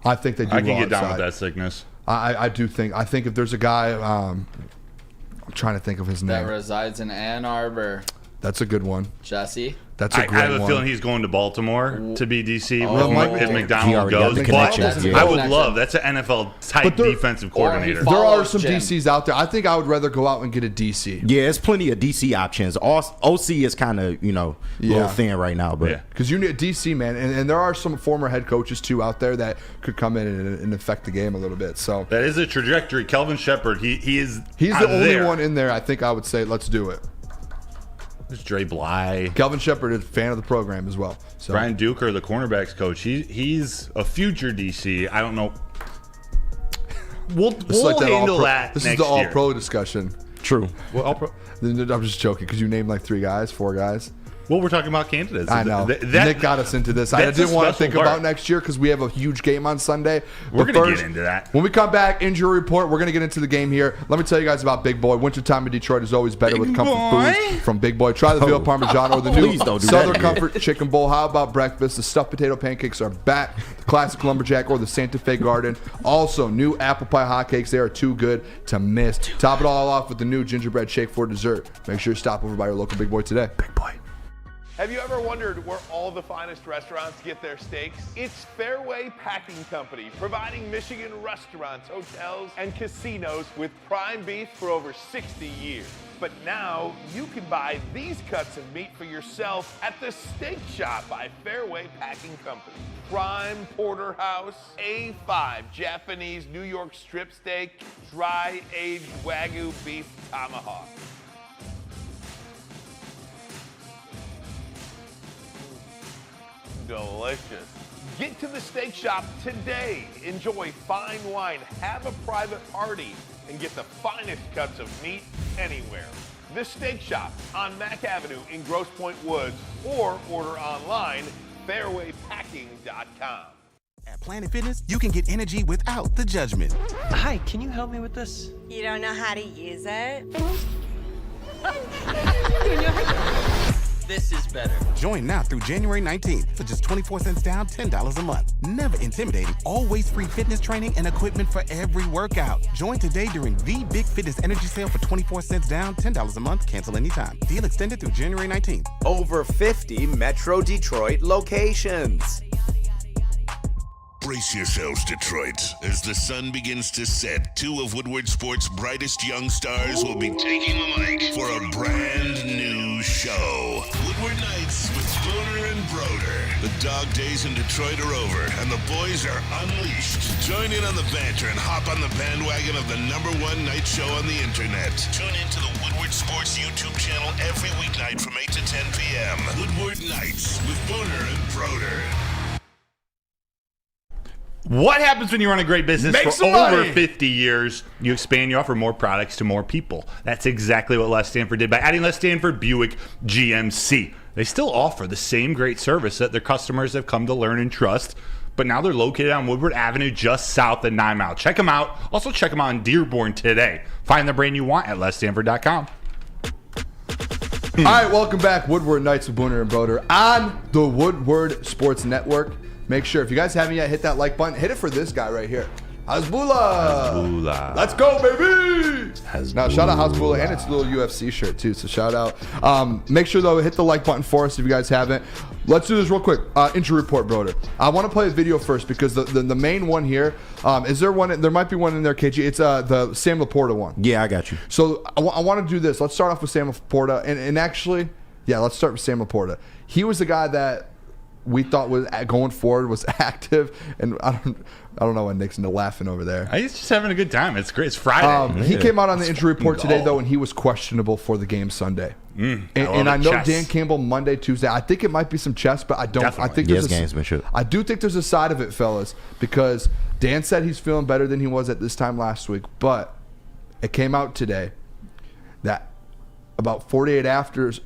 S3: I think they do.
S1: I can get down with that sickness.
S3: I do think. I think if there's a guy, I'm trying to think of his name.
S5: That resides in Ann Arbor.
S3: That's a good one.
S5: Jesse.
S3: That's a great one.
S1: I have a feeling he's going to Baltimore to be DC if
S3: He
S1: McDonald goes. But I would love that's an NFL type defensive coordinator.
S3: There are some DCs out there. I think I would rather go out and get a DC.
S4: Yeah, there's plenty of DC options. OC is kind of a little thin right now, but
S3: because you need a DC man, and there are some former head coaches too out there that could come in and affect the game a little bit. So
S1: that is a trajectory. Kelvin Shepard, he's
S3: the only one in there. I think I would say let's do it.
S1: There's Dre Bly.
S3: Kelvin Shepard is a fan of the program as well. So.
S1: Brian Duker, the cornerbacks coach, he's a future DC. I don't know. We'll handle that
S3: This
S1: next
S3: is the
S1: year.
S3: all-pro discussion.
S4: True.
S1: Well, all-pro.
S3: I'm just joking because you named like 4 guys.
S1: Well, we're talking about candidates.
S3: I know. Nick got us into this. I didn't want to think about next year because we have a huge game on Sunday.
S1: We're going to get into that.
S3: When we come back, injury report, we're going to get into the game here. Let me tell you guys about Big Boy. Wintertime in Detroit is always better with comfort foods from Big Boy. Try the veal parmigiano or the new Southern Comfort Chicken Bowl. How about breakfast? The stuffed potato pancakes are back. The classic lumberjack or the Santa Fe Garden. Also, new apple pie hotcakes. They are too good to miss. Top it all off with the new gingerbread shake for dessert. Make sure you stop over by your local Big Boy today. Big Boy.
S8: Have you ever wondered where all the finest restaurants get their steaks? It's Fairway Packing Company, providing Michigan restaurants, hotels, and casinos with prime beef for over 60 years. But now you can buy these cuts of meat for yourself at the Steak Shop by Fairway Packing Company. Prime porterhouse, A5 Japanese New York strip steak, dry aged Wagyu beef tomahawk. Delicious. Get to the Steak Shop today. Enjoy fine wine, have a private party, and get the finest cuts of meat anywhere. The Steak Shop on Mack Avenue in Grosse Pointe Woods, or order online, fairwaypacking.com.
S9: At Planet Fitness, you can get energy without the judgment.
S10: Hi, can you help me with this?
S11: You don't know how to use it?
S10: This is better.
S9: Join now through January 19th for just 24 cents down, $10 a month. Never intimidating, always free fitness training and equipment for every workout. Join today during the Big Fitness Energy Sale for 24 cents down, $10 a month. Cancel anytime. Deal extended through January 19th.
S12: Over 50 Metro Detroit locations.
S2: Brace yourselves, Detroit. As the sun begins to set, 2 of Woodward Sports' brightest young stars will be taking the mic for a brand new show. Woodward Nights with Booner and Broder. The dog days in Detroit are over, and the boys are unleashed. Join in on the banter and hop on the bandwagon of the #1 night show on the internet. Tune into the Woodward Sports YouTube channel every weeknight from 8 to 10 p.m. Woodward Nights with Booner and Broder.
S1: What happens when you run a great business
S3: Make
S1: for
S3: some
S1: over
S3: money.
S1: 50 years? You expand, you offer more products to more people. That's exactly what Les Stanford did by adding Les Stanford Buick GMC. They still offer the same great service that their customers have come to learn and trust, but now they're located on Woodward Avenue just south of 9 Mile. Check them out. Also check them out in Dearborn today. Find the brand you want at lesstanford.com.
S3: All right, welcome back. Woodward Nights with Booner and Broder on the Woodward Sports Network. Make sure, if you guys haven't yet, hit that like button. Hit it for this guy right here. Hasbullah. Let's go, baby. Now, shout out Hasbullah, and it's a little UFC shirt, too, so shout out. Make sure, though, hit the like button for us if you guys haven't. Let's do this real quick. Injury report, Broder. I want to play a video first because the main one here, is there one? There might be one in there, KG. It's the Sam Laporta one.
S4: Yeah, I got you.
S3: So I want to do this. Let's start off with Sam Laporta. And actually, yeah, let's start with Sam Laporta. He was the guy that we thought was going forward was active, and I don't know why Nick's laughing over there.
S1: He's just having a good time. It's great. It's Friday.
S3: He came out on the injury report today, though, and he was questionable for the game Sunday. And I know
S1: chest.
S3: Dan Campbell Monday, Tuesday. I think it might be some chest, but I don't.
S1: Definitely.
S3: I think
S4: Yes,
S3: there's
S4: game's been shook.
S3: I do think there's a side of it, fellas, because Dan said he's feeling better than he was at this time last week, but it came out today that about 48 hours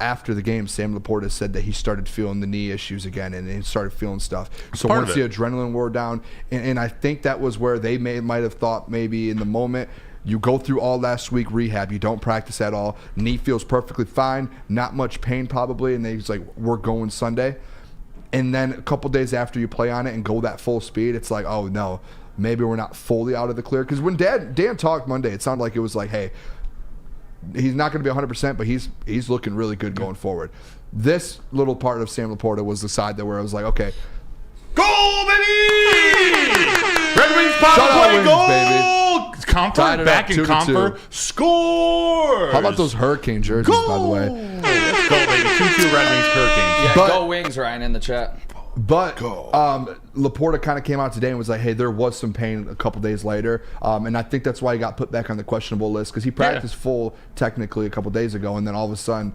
S3: after the game, Sam Laporta said that he started feeling the knee issues again, and he started feeling stuff. So
S1: Part
S3: once
S1: of
S3: the
S1: it.
S3: adrenaline wore down, and I think that was where they might have thought maybe in the moment, you go through all last week rehab, you don't practice at all, knee feels perfectly fine, not much pain probably, and he's like, we're going Sunday. And then a couple days after you play on it and go that full speed, it's like, oh no, maybe we're not fully out of the clear. Because when Dan talked Monday, it sounded like it was like, hey, he's not going to be 100%, but he's looking really good going forward. This little part of Sam Laporta was the side that where I was like, okay,
S1: Goal, baby! Red Wings
S3: Shout out
S1: power play
S3: Wings,
S1: goal!
S3: baby.
S1: Comfort,
S3: Tied it
S1: back
S3: up,
S1: in
S3: 2-2.
S1: Comfort. Score!
S3: how about those Hurricane jerseys, by the way?
S1: Let's go, baby. 2-2 Red Wings Hurricanes.
S5: Yeah,
S3: But-
S5: go Wings, Ryan, in the chat.
S3: But Laporta kind of came out today and was like, hey, there was some pain a couple days later. And I think that's why he got put back on the questionable list, because he practiced full technically a couple days ago, and then all of a sudden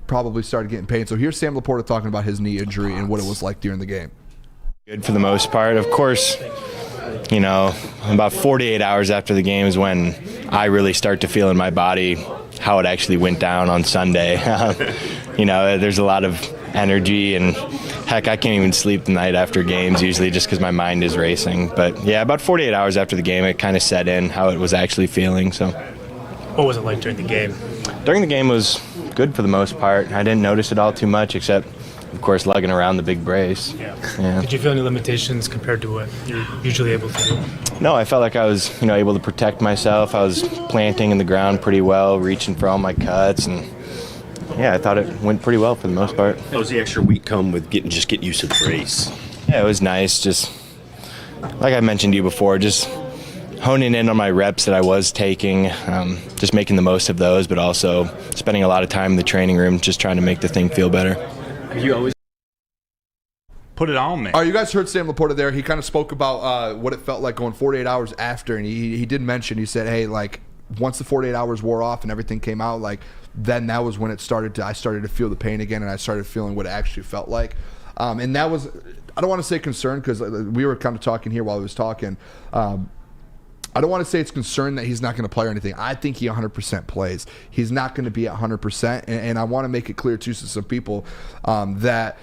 S3: probably started getting pain. So here's Sam Laporta talking about his knee injury and what it was like during the game.
S13: Good for the most part. Of course, you know, about 48 hours after the game is when I really start to feel in my body how it actually went down on Sunday. You know, there's a lot of energy, and heck, I can't even sleep the night after games usually just because my mind is racing. But yeah, about 48 hours after the game, it kind of set in how it was actually feeling. So,
S10: What was it like during the game?
S13: during the game was good for the most part. I didn't notice it all too much, except, of course, lugging around the big brace. Yeah.
S10: Did you feel any limitations compared to what you're usually able to do?
S13: No, I felt like I was, able to protect myself. I was planting in the ground pretty well, reaching for all my cuts, and yeah, I thought it went pretty well for the most part.
S14: How does the extra week come with getting used to the brace?
S13: Yeah, it was nice. Just like I mentioned to you before, just honing in on my reps that I was taking, just making the most of those, but also spending a lot of time in the training room, just trying to make the thing feel better.
S14: You always
S1: Put it on me.
S3: All right, you guys heard Sam Laporta there. He kind of spoke about what it felt like going 48 hours after, and he did mention, he said, hey, like, once the 48 hours wore off and everything came out, like, then that was when I started to feel the pain again, and I started feeling what it actually felt like. And that was, I don't want to say concern, because we were kind of talking here while I was talking. I don't want to say it's concern that he's not going to play or anything. I think he 100% plays. He's not going to be at 100%, and I want to make it clear, too, to some people that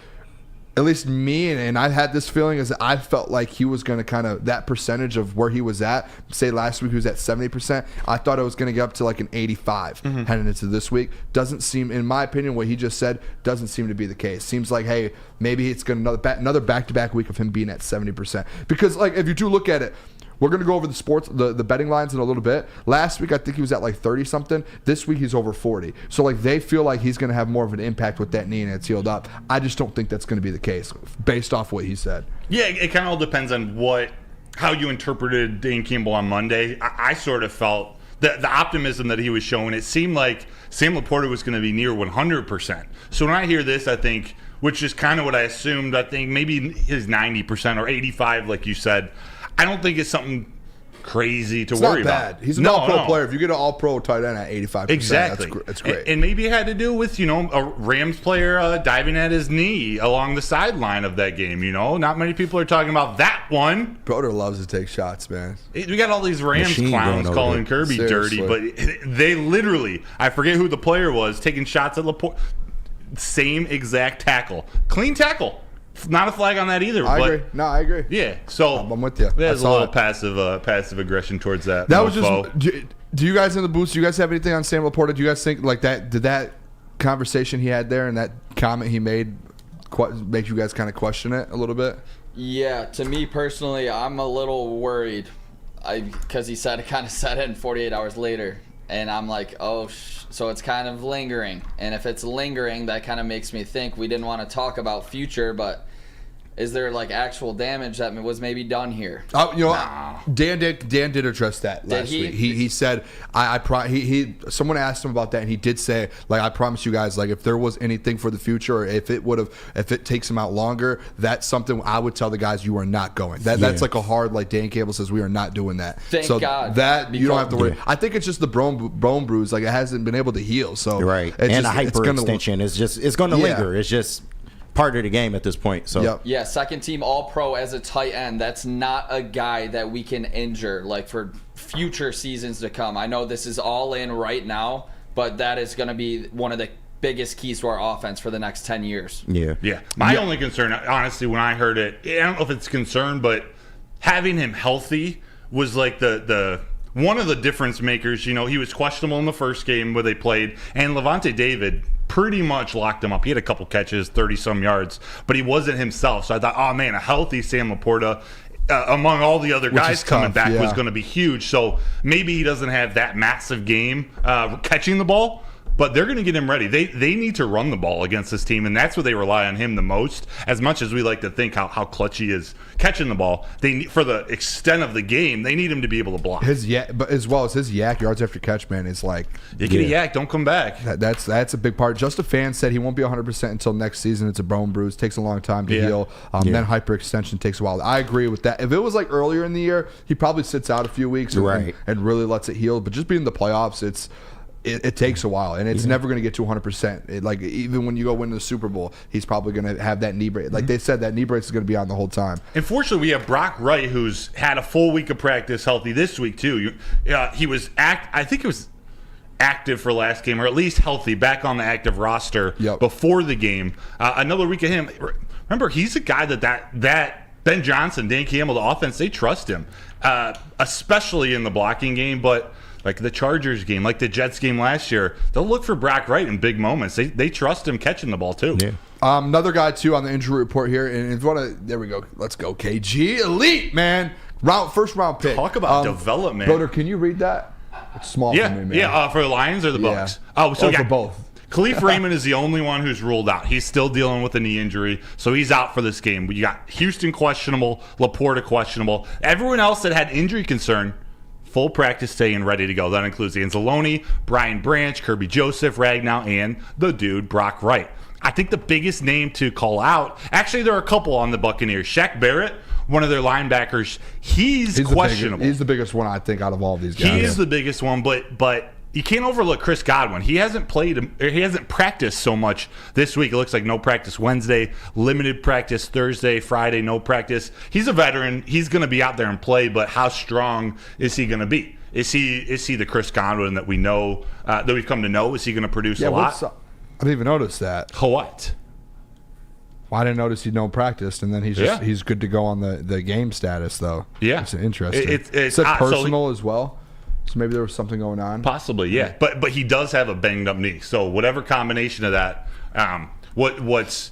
S3: at least me, and I had this feeling, is that I felt like he was going to kind of, that percentage of where he was at, say last week he was at 70%, I thought it was going to get up to like an 85 heading into this week. Doesn't seem, in my opinion, what he just said doesn't seem to be the case. Seems like, hey, maybe it's going to another back-to-back week of him being at 70%. Because, like, if you do look at it, we're going to go over the betting lines in a little bit. Last week, I think he was at like 30-something. This week, he's over 40. So, like, they feel like he's going to have more of an impact with that knee and it's healed up. I just don't think that's going to be the case based off what he said.
S1: Yeah, it kind of all depends on how you interpreted Dan Campbell on Monday. I sort of felt the optimism that he was showing. It seemed like Sam Laporta was going to be near 100%. So when I hear this, I think, which is kind of what I assumed, I think maybe his 90% or 85, like you said. I don't think it's something crazy to
S3: It's
S1: worry
S3: not bad.
S1: about.
S3: He's an all-pro player. If you get an all-pro tight end at 85%,
S1: exactly,
S3: that's great.
S1: And maybe it had to do with, a Rams player diving at his knee along the sideline of that game. Not many people are talking about that one.
S3: Broder loves to take shots, man.
S1: We got all these Rams clowns calling Kirby dirty, but they literally, I forget who the player was, taking shots at Laporte. Same exact tackle. Clean tackle. Not a flag on that either.
S3: I agree. No, I agree.
S1: Yeah, so
S3: I'm with you.
S1: There's a little passive aggression towards that.
S3: That was just. Do you guys in the booth? Do you guys have anything on Sam Laporta? Do you guys think like that? Did that conversation he had there and that comment he made make you guys kind of question it a little bit?
S5: Yeah, to me personally, I'm a little worried because he kind of said it, and 48 hours later, and I'm like, so it's kind of lingering. And if it's lingering, that kind of makes me think we didn't want to talk about future, but is there like actual damage that was maybe done here?
S3: Dan did address that last week. He said someone asked him about that, and he did say, like, I promise you guys, like, if there was anything for the future, or if it takes him out longer, that's something I would tell the guys, you are not going. That's like a hard, like Dan Campbell says, we are not doing that.
S5: Thank God.
S3: That you don't have to worry. I think it's just the bone bruise, like it hasn't been able to heal. So
S4: right, and a hyperextension it's going to linger. It's just part of the game at this point. So
S5: yeah, second team All-Pro as a tight end. That's not a guy that we can injure like for future seasons to come. I know this is all in right now, but that is going to be one of the biggest keys to our offense for the next 10 years.
S1: Yeah. My only concern, honestly, when I heard it, I don't know if it's concern, but having him healthy was like the one of the difference makers. He was questionable in the first game where they played, and Levante David pretty much locked him up. He had a couple catches, 30-some yards, but he wasn't himself. So I thought, oh, man, a healthy Sam Laporta among all the other guys coming back was going to be huge. So maybe he doesn't have that massive game catching the ball, but they're going to get him ready. They need to run the ball against this team, and that's what they rely on him the most. As much as we like to think how clutch he is catching the ball, for the extent of the game, they need him to be able to block.
S3: But as well as his yak yards after catch, man, is like
S1: you get a yak, don't come back.
S3: That's a big part. Just a fan said he won't be 100% until next season. It's a bone bruise, takes a long time to heal. Then hyperextension takes a while. I agree with that. If it was like earlier in the year, he probably sits out a few weeks and really lets it heal. But just being in the playoffs, it takes a while, and it's never going to get to 100%. Like even when you go win the Super Bowl, he's probably going to have that knee brace. Like they said, that knee brace is going to be on the whole time.
S1: Unfortunately, we have Brock Wright, who's had a full week of practice, healthy this week too. He was I think it was active for last game, or at least healthy, back on the active roster before the game. Another week of him. Remember, he's a guy that Ben Johnson, Dan Campbell, the offense, they trust him, especially in the blocking game, but like the Chargers game, like the Jets game last year, they'll look for Brock Wright in big moments. They trust him catching the ball too.
S4: Yeah.
S3: Another guy too on the injury report here, and if you want to, there we go. Let's go, KG Elite, man. First round pick.
S1: Talk about development.
S3: Broder, can you read that? It's small for me, man.
S1: Yeah, for the Lions or the Bucs? Oh, so
S3: for both.
S1: Khalif Raymond is the only one who's ruled out. He's still dealing with a knee injury, so he's out for this game. You got Houston questionable, Laporta questionable. Everyone else that had injury concern, full practice day and ready to go. That includes Anzalone, Brian Branch, Kirby Joseph, Ragnow, and the dude, Brock Wright. I think the biggest name to call out, actually there are a couple on the Buccaneers. Shaq Barrett, one of their linebackers, he's questionable.
S3: He's the biggest one, I think, out of all of these guys.
S1: He is the biggest one, but you can't overlook Chris Godwin. He hasn't practiced so much this week. It looks like no practice Wednesday, limited practice Thursday, Friday, no practice. He's a veteran. He's going to be out there and play, but how strong is he going to be? Is he the Chris Godwin that we know, that we've come to know? Is he going to produce a lot?
S3: I didn't even notice that.
S1: What?
S3: Well, I didn't notice he'd no practice, and then he's good to go on the game status though.
S1: Yeah,
S3: it's interesting.
S1: It's
S3: personal as well. So maybe there was something going on.
S1: Possibly, yeah. But he does have a banged up knee. So whatever combination of that, what's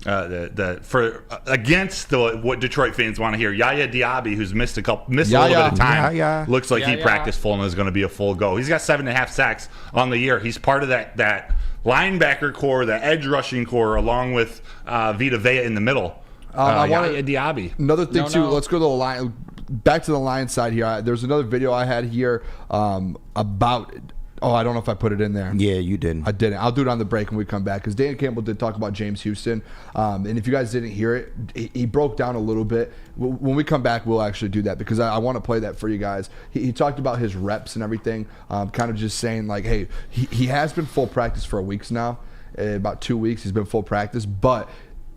S1: against what Detroit fans want to hear. Yaya Diaby, who's missed a little bit of time, looks like he practiced full and is going to be a full go. He's got 7.5 sacks on the year. He's part of that linebacker core, that edge rushing core, along with Vita Vea in the middle. Yaya Diaby.
S3: Another thing too. Let's go to the line. Back to the Lions side here. There's another video I had here about Oh, I don't know if I put it in there.
S4: Yeah, you didn't.
S3: I didn't. I'll do it on the break when we come back because Dan Campbell did talk about James Houston. And if you guys didn't hear it, he broke down a little bit. When we come back, we'll actually do that because I want to play that for you guys. He talked about his reps and everything, kind of just saying like, hey, he has been full practice for weeks now. About 2 weeks he's been full practice, but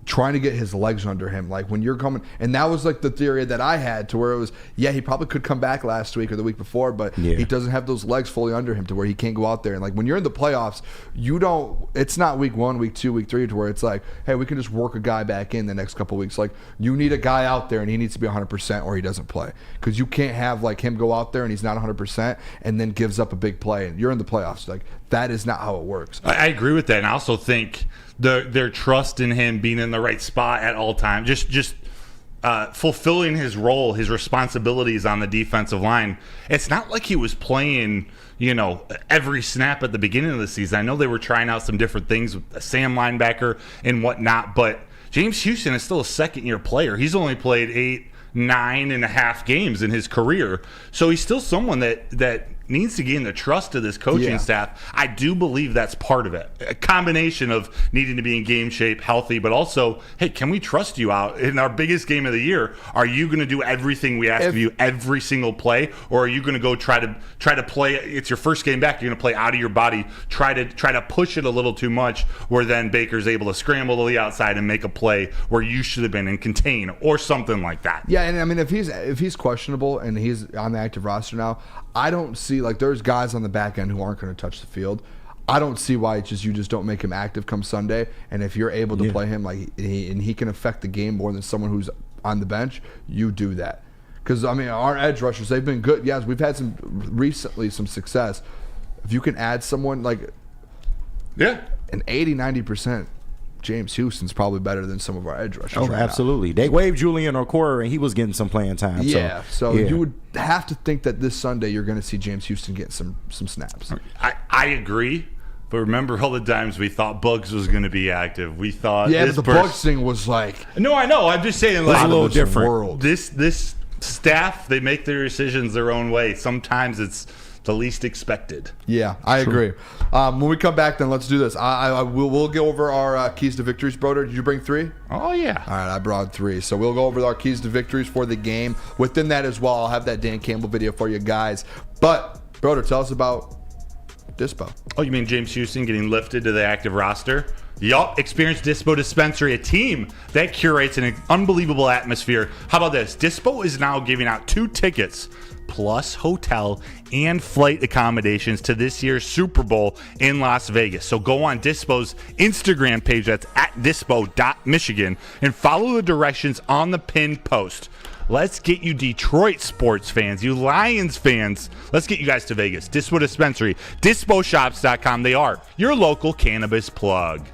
S3: trying to get his legs under him, like when you're coming, and that was like the theory that I had to where it was, yeah, he probably could come back last week or the week before, but he doesn't have those legs fully under him to where he can't go out there. And like when you're in the playoffs, it's not week 1, week 2, week 3 to where it's like, hey, we can just work a guy back in the next couple weeks. Like you need a guy out there and he needs to be 100% or he doesn't play, because you can't have like him go out there and he's not 100% and then gives up a big play and you're in the playoffs. Like that is not how it works.
S1: I agree with that, and I also think their trust in him being in the right spot at all times, just fulfilling his role, his responsibilities on the defensive line. It's not like he was playing, every snap at the beginning of the season. I know they were trying out some different things with a Sam linebacker and whatnot, but James Houston is still a second-year player. He's only played 9.5 games in his career, so he's still someone that needs to gain the trust of this coaching staff. I do believe that's part of it. A combination of needing to be in game shape, healthy, but also, hey, can we trust you out in our biggest game of the year? Are you going to do everything we ask of you every single play, or are you going to go try to play? It's your first game back. You're going to play out of your body, try to push it a little too much, where then Baker's able to scramble to the outside and make a play where you should have been and contain, or something like that.
S3: Yeah, and I mean, if he's questionable and he's on the active roster now, I don't see, like, there's guys on the back end who aren't going to touch the field. I don't see why you just don't make him active come Sunday. And if you're able to play him, like, and he can affect the game more than someone who's on the bench, you do that. Because, I mean, our edge rushers, they've been good. Yes, we've had some success. If you can add someone like an 80-90%, James Houston's probably better than some of our edge rushers.
S4: Oh,
S3: right
S4: absolutely.
S3: Now.
S4: They waived Julian Okoye, and he was getting some playing time.
S3: Yeah, so you would have to think that this Sunday you're going to see James Houston get some snaps.
S1: I agree, but remember all the times we thought Bugs was going to be active. We thought
S3: but the Bugs thing was like...
S1: No, I know. I'm just saying, like,
S4: a little different.
S1: This staff, they make their decisions their own way. Sometimes it's the least expected.
S3: Yeah, I agree. When we come back, then let's do this. We'll go over our keys to victories, Broder. Did you bring 3?
S1: Oh, yeah.
S3: All right, I brought 3. So we'll go over our keys to victories for the game. Within that as well, I'll have that Dan Campbell video for you guys. But, Broder, tell us about Dispo.
S1: Oh, you mean James Houston getting lifted to the active roster? Yup, Experience Dispo Dispensary, a team that curates an unbelievable atmosphere. How about this? Dispo is now giving out 2 tickets plus hotel and flight accommodations to this year's Super Bowl in Las Vegas. So go on Dispo's Instagram page, that's at dispo.michigan, and follow the directions on the pinned post. Let's get you Detroit sports fans, you Lions fans. Let's get you guys to Vegas. Dispo Dispensary, disposhops.com. They are your local cannabis plug.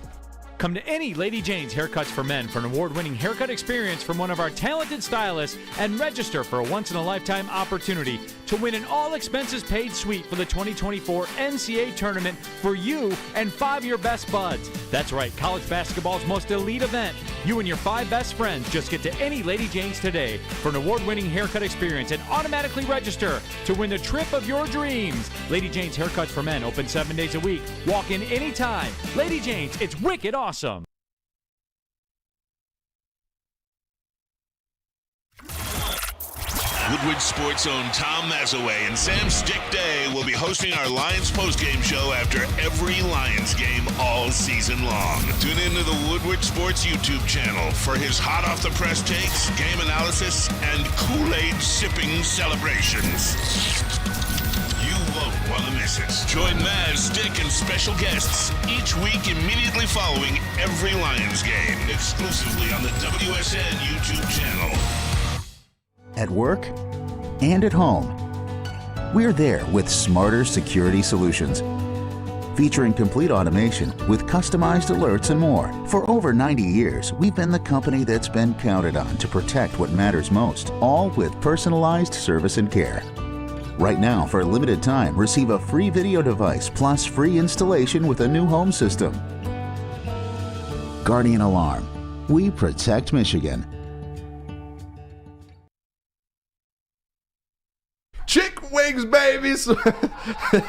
S15: Come to any Lady Jane's Haircuts for Men for an award-winning haircut experience from one of our talented stylists and register for a once-in-a-lifetime opportunity to win an all-expenses-paid suite for the 2024 NCAA tournament for you and 5 of your best buds. That's right, college basketball's most elite event. You and your 5 best friends just get to any Lady Jane's today for an award-winning haircut experience and automatically register to win the trip of your dreams. Lady Jane's Haircuts for Men, open 7 days a week. Walk in anytime. Lady Jane's, it's wicked awesome.
S2: Woodward Sports' own Tom Mazaway and Sam Stick Day will be hosting our Lions postgame show after every Lions game all season long. Tune into the Woodward Sports YouTube channel for his hot-off-the-press takes, game analysis, and Kool-Aid sipping celebrations. You won't want to miss it. Join Maz, Stick, and special guests each week immediately following every Lions game, exclusively on the WSN YouTube channel.
S16: At work and at home, we're there with smarter security solutions. Featuring complete automation with customized alerts and more. For over 90 years, we've been the company that's been counted on to protect what matters most, all with personalized service and care. Right now, for a limited time, receive a free video device plus free installation with a new home system. Guardian Alarm. We protect Michigan.
S3: Chick wings, baby.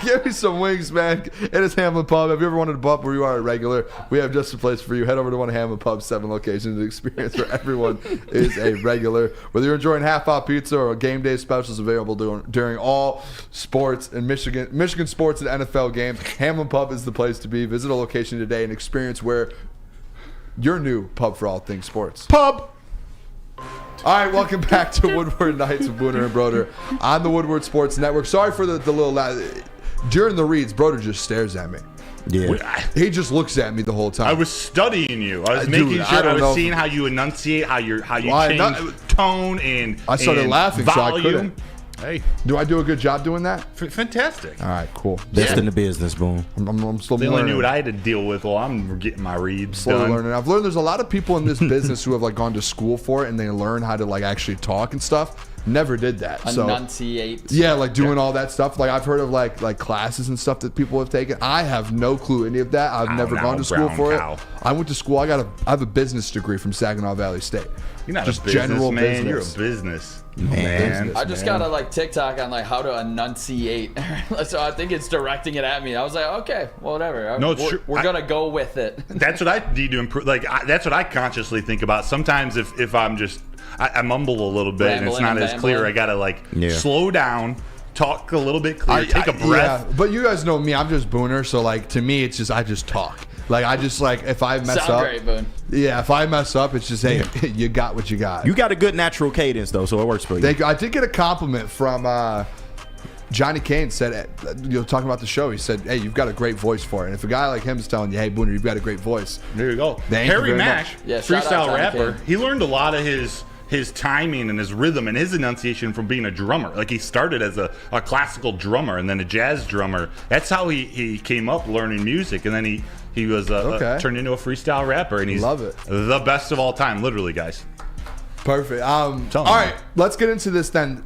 S3: Give me some wings, man. It is Hamlin Pub. Have you ever wanted a pub where you are a regular? We have just a place for you. Head over to one of Hamlin Pub's 7 locations. The experience where everyone is a regular. Whether you're enjoying half-off pizza or game day specials available during all sports in Michigan sports and NFL games, Hamlin Pub is the place to be. Visit a location today and experience where your new pub for all things sports.
S1: Pub!
S3: All right, welcome back to Woodward Nights with Booner and Broder on the Woodward Sports Network. Sorry for the little during the reads, Broder just stares at me.
S4: Yeah.
S3: He just looks at me the whole time.
S1: I was studying you. I was making sure. I was seeing how you enunciate, how you change tone and
S3: I started laughing,
S1: volume.
S3: so I couldn't.
S1: Hey,
S3: do I do a good job doing that?
S1: Fantastic.
S3: All right, cool.
S4: Best in the business, Boom.
S3: I'm still
S1: they only
S3: learning.
S1: knew what I had to deal with while I'm getting my reads
S3: Slowly
S1: done.
S3: learning. I've learned there's a lot of people in this business who have like gone to school for it and they learn how to like actually talk and stuff. Never did that.
S5: Enunciate.
S3: So, yeah, like doing all that stuff. Like I've heard of like classes and stuff that people have taken. I have no clue any of that. I've never gone to school for it. I went to school. I have a business degree from Saginaw Valley State.
S1: You're not
S3: just
S1: a business
S3: general
S1: man.
S3: business.
S1: You're a business
S3: man.
S5: I just got a like TikTok on like how to enunciate. So I think it's directing it at me. I was like, okay, well, whatever.
S1: No, it's true.
S5: We're gonna go with it.
S1: That's what I need to improve. Like that's what I consciously think about. Sometimes if I'm just I mumble a little bit and it's not as clear. I gotta slow down, talk a little bit clear, take a breath.
S3: Yeah, but you guys know me. I'm just Booner. So like to me, it's just I just talk. Like I just like if I mess
S5: Sound
S3: up.
S5: great, Boone.
S3: Yeah, if I mess up, it's just hey, you got what you got.
S4: You got a good natural cadence though, so it works for you.
S3: Thank you. I did get a compliment from Johnny Kane. Said talking about the show. He said, "Hey, you've got a great voice for it." And if a guy like him is telling you, "Hey, Booner, you've got a great voice,"
S1: there you go. Harry Mash, freestyle rapper. He learned a lot of his timing and his rhythm and his enunciation from being a drummer. Like he started as a classical drummer and then a jazz drummer. That's how he came up learning music, and then he was turned into a freestyle rapper, and he's the best of all time, literally, guys.
S3: Perfect. All right, let's get into this then.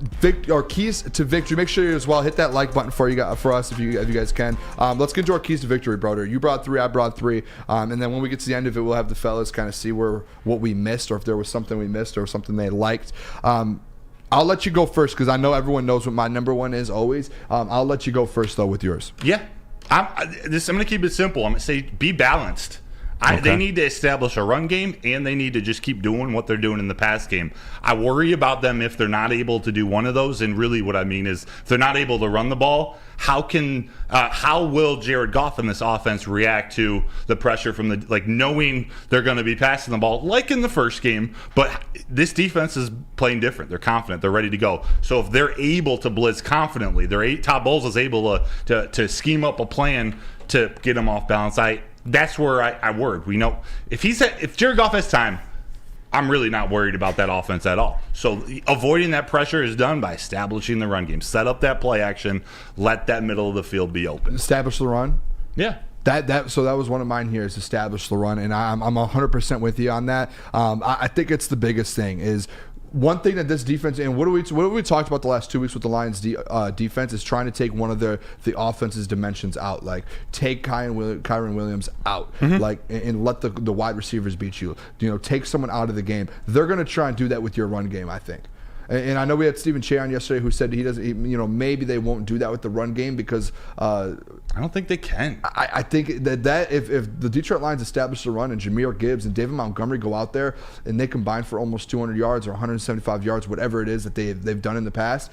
S3: Our keys to victory. Make sure you as well hit that like button for us if you guys can. Let's get into our keys to victory, Broder. You brought 3, I brought 3, and then when we get to the end of it, we'll have the fellas kind of see what we missed, or if there was something we missed or something they liked. I'll let you go first because I know everyone knows what my number one is always. I'll let you go first though with yours.
S1: Yeah, I'm going to keep it simple. I'm going to say be balanced. They need to establish a run game, and they need to just keep doing what they're doing in the pass game. I worry about them if they're not able to do one of those, and really what I mean is if they're not able to run the ball, how will Jared Goff in this offense react to the pressure from knowing they're going to be passing the ball like in the first game, but this defense is playing different. They're confident. They're ready to go. So if they're able to blitz confidently, Todd Bowles is able to scheme up a plan to get them off balance. That's where I worried. We know if Jared Goff has time, I'm really not worried about that offense at all. So avoiding that pressure is done by establishing the run game. Set up that play action. Let that middle of the field be open.
S3: Establish the run?
S1: Yeah.
S3: So that was one of mine here is establish the run, and I'm 100% with you on that. I think it's the biggest thing is one thing that this defense, and what we talked about the last 2 weeks with the Lions defense is trying to take one of the offense's dimensions out, like take Kyren Williams out, and let the wide receivers beat you. Take someone out of the game. They're going to try and do that with your run game, I think. And I know we had Stephen Che on yesterday who said he doesn't, maybe they won't do that with the run game because
S1: I don't think they can.
S3: I think that if the Detroit Lions establish the run and Jahmyr Gibbs and David Montgomery go out there and they combine for almost 200 yards or 175 yards, whatever it is that they've done in the past,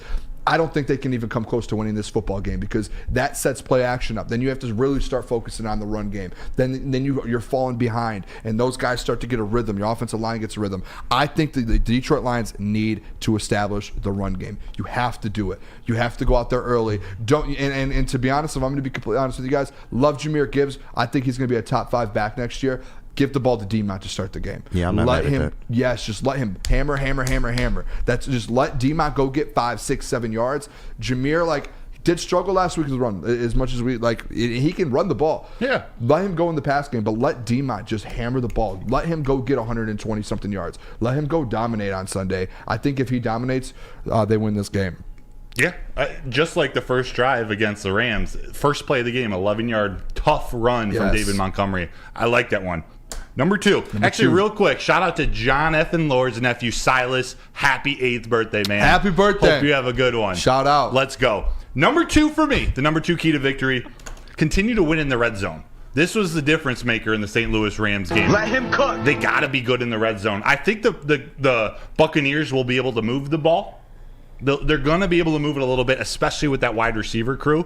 S3: I don't think they can even come close to winning this football game because that sets play action up. Then you have to really start focusing on the run game. Then you're falling behind, and those guys start to get a rhythm. Your offensive line gets a rhythm. I think the Detroit Lions need to establish the run game. You have to do it. You have to go out there early. And to be honest, if I'm going to be completely honest with you guys, love Jahmyr Gibbs. I think he's going to be a top 5 back next year. Give the ball to D-Mont to start the game.
S4: Yeah, I'm not mad at that.
S3: Yes, just let him hammer. That's just let D-Mont go get 5, 6, 7 yards. Jahmyr did struggle last week with the run as much as he can run the ball.
S1: Yeah.
S3: Let him go in the pass game, but let D-Mont just hammer the ball. Let him go get 120 something yards. Let him go dominate on Sunday. I think if he dominates, they win this game.
S1: Yeah, just like the first drive against the Rams, first play of the game, 11-yard tough run from David Montgomery. I like that one. Number two. Real quick, shout out to John F. Lord's nephew, Silas. Happy 8th birthday, man.
S3: Happy birthday.
S1: Hope you have a good one.
S3: Shout out.
S1: Let's go. Number two for me, the number 2 key to victory, continue to win in the red zone. This was the difference maker in the St. Louis Rams game.
S8: Let him cook.
S1: They got to be good in the red zone. I think the Buccaneers will be able to move the ball. They're going to be able to move it a little bit, especially with that wide receiver crew.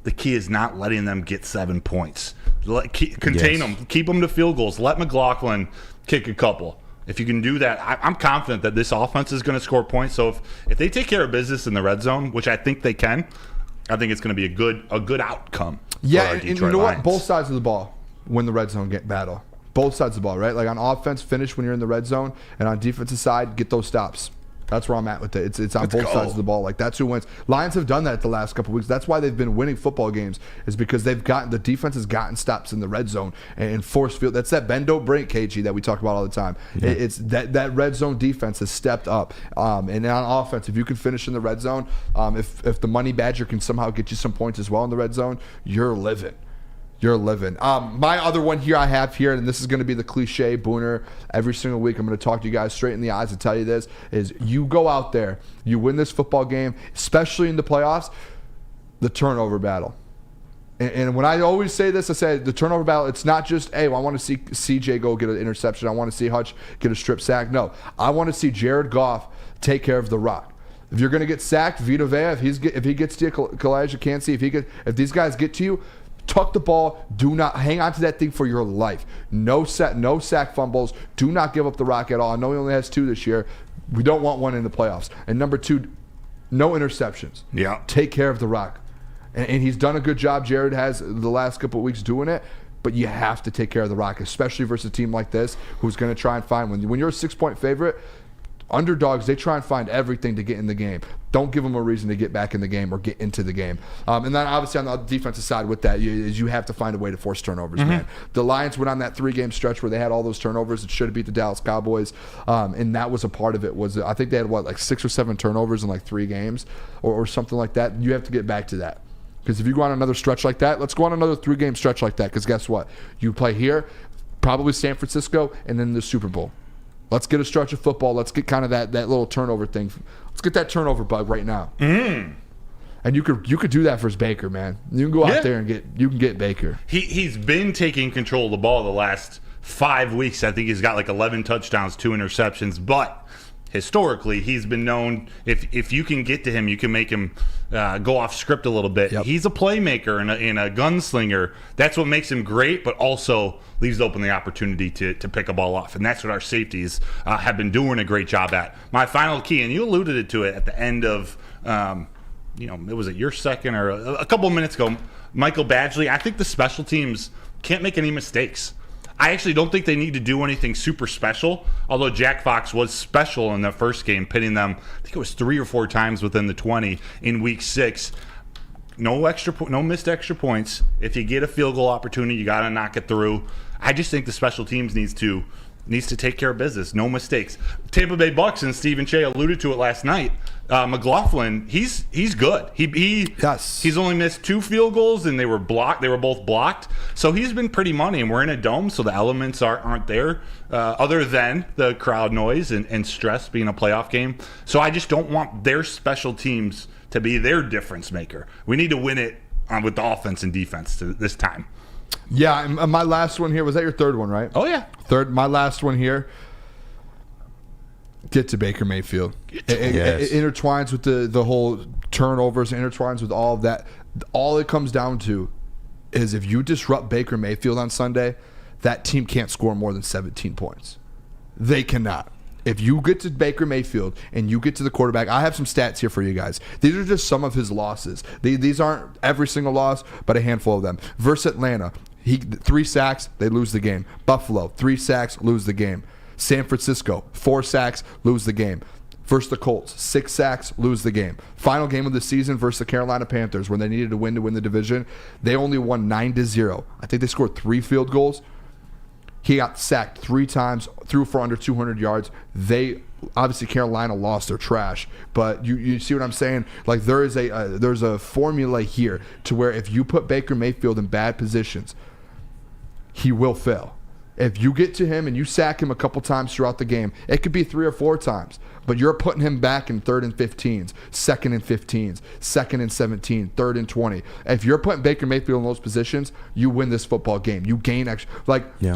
S1: The key is not letting them get 7 points. Contain them. Keep them to field goals. Let McLaughlin kick a couple. If you can do that, I'm confident that this offense is going to score points. So if they take care of business in the red zone, which I think they can, I think it's going to be a good outcome.
S3: Yeah, and you know what? Both sides of the ball win the red zone battle. Both sides of the ball, right? Like on offense, finish when you're in the red zone, and on defensive side, get those stops. That's where I'm at with it. It's on both sides of the ball. Like that's who wins. Lions have done that the last couple of weeks. That's why they've been winning football games, is because the defense has gotten stops in the red zone and forced field. That's that bend don't break, KG, that we talk about all the time. Yeah. It's that red zone defense has stepped up. And on offense, if you can finish in the red zone, if the money badger can somehow get you some points as well in the red zone, you're living. You're living. My other one here I have here, and this is going to be the cliche Booner every single week. I'm going to talk to you guys straight in the eyes and tell you this, is you go out there, you win this football game, especially in the playoffs, the turnover battle. And when I always say this, I say the turnover battle, it's not just, hey, well, I want to see CJ go get an interception. I want to see Hutch get a strip sack. No, I want to see Jared Goff take care of the rock. If you're going to get sacked, Vita Vea, if he gets to you, Kalijah Kancey, if these guys get to you, tuck the ball. Do not hang on to that thing for your life. No sack fumbles. Do not give up the rock at all. I know he only has 2 this year. We don't want one in the playoffs. And number 2, no interceptions.
S1: Yeah.
S3: Take care of the rock. And he's done a good job. Jared has the last couple of weeks doing it. But you have to take care of the rock, especially versus a team like this who's going to try and find when you're a 6-point favorite. Underdogs, they try and find everything to get in the game. Don't give them a reason to get back in the game or get into the game. And then obviously on the defensive side with that, you have to find a way to force turnovers, man. The Lions went on that 3-game stretch where they had all those turnovers. It should have beat the Dallas Cowboys. And that was a part of it. I think they had, like 6 or 7 turnovers in like 3 games or something like that. You have to get back to that. Because if you go on another stretch like that, let's go on another 3-game stretch like that. Because guess what? You play here, probably San Francisco, and then the Super Bowl. Let's get a stretch of football. Let's get kind of that little turnover thing. Let's get that turnover bug right now. And you could do that versus Baker, man. You can go out there and get Baker.
S1: He's been taking control of the ball the last 5 weeks. I think he's got like 11 touchdowns, 2 interceptions. But historically, he's been known, if you can get to him, you can make him go off script a little bit. Yep. He's a playmaker and a gunslinger. That's what makes him great, but also leaves open the opportunity to pick a ball off. And that's what our safeties have been doing a great job at. My final key, and you alluded to it at the end of, it was your second or a couple of minutes ago, Michael Badgley. I think the special teams can't make any mistakes. I actually don't think they need to do anything super special, although Jack Fox was special in the first game, pitting them, I think it was 3 or 4 times within the 20 in week 6. No missed extra points. If you get a field goal opportunity, you got to knock it through. I just think the special teams needs to take care of business. No mistakes. Tampa Bay Bucs, and Stephen Shea alluded to it last night. McLaughlin, he's good. He's only missed 2 field goals, and they were blocked. They were both blocked. So he's been pretty money, and we're in a dome, so the elements aren't there, other than the crowd noise and stress being a playoff game. So I just don't want their special teams to be their difference maker. We need to win it with the offense and defense this time.
S3: Yeah, and my last one here, was that your third one, right?
S1: Oh, yeah.
S3: My last one here. Get to Baker Mayfield. It intertwines with the whole turnovers, intertwines with all of that. All it comes down to is if you disrupt Baker Mayfield on Sunday, that team can't score more than 17 points. They cannot. If you get to Baker Mayfield and you get to the quarterback, I have some stats here for you guys. These are just some of his losses. These aren't every single loss, but a handful of them. Versus Atlanta, 3 sacks, they lose the game. Buffalo, 3 sacks, lose the game. San Francisco, 4 sacks, lose the game. Versus the Colts, 6 sacks, lose the game. Final game of the season versus the Carolina Panthers, when they needed to win the division, they only won 9-0. I think they scored 3 field goals. He got sacked 3 times, threw for under 200 yards. Obviously Carolina lost their trash, but you see what I'm saying? Like there's a formula here to where if you put Baker Mayfield in bad positions, he will fail. If you get to him and you sack him a couple times throughout the game, it could be 3 or 4 times, but you're putting him back in 3rd and 15s, 2nd and 15s, 2nd and 17, 3rd and 20. If you're putting Baker Mayfield in those positions, you win this football game. You gain extra.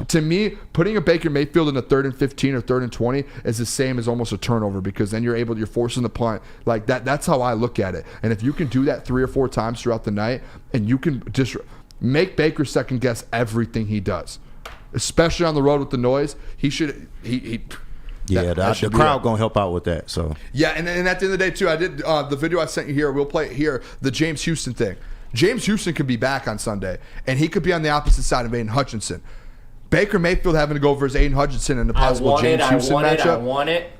S3: To me, putting a Baker Mayfield in the 3rd and 15 or 3rd and 20 is the same as almost a turnover, because then you're forcing the punt. Like that's how I look at it. And if you can do that 3 or 4 times throughout the night, and you can just make Baker second guess everything he does, especially on the road with the noise, the
S4: crowd gonna help out with that. So
S3: yeah, and at the end of the day too, I did the video I sent you here. We'll play it here. The James Houston thing. James Houston could be back on Sunday, and he could be on the opposite side of Aidan Hutchinson. Baker Mayfield having to go versus Aidan Hutchinson in a possible James Houston matchup.
S17: I want it.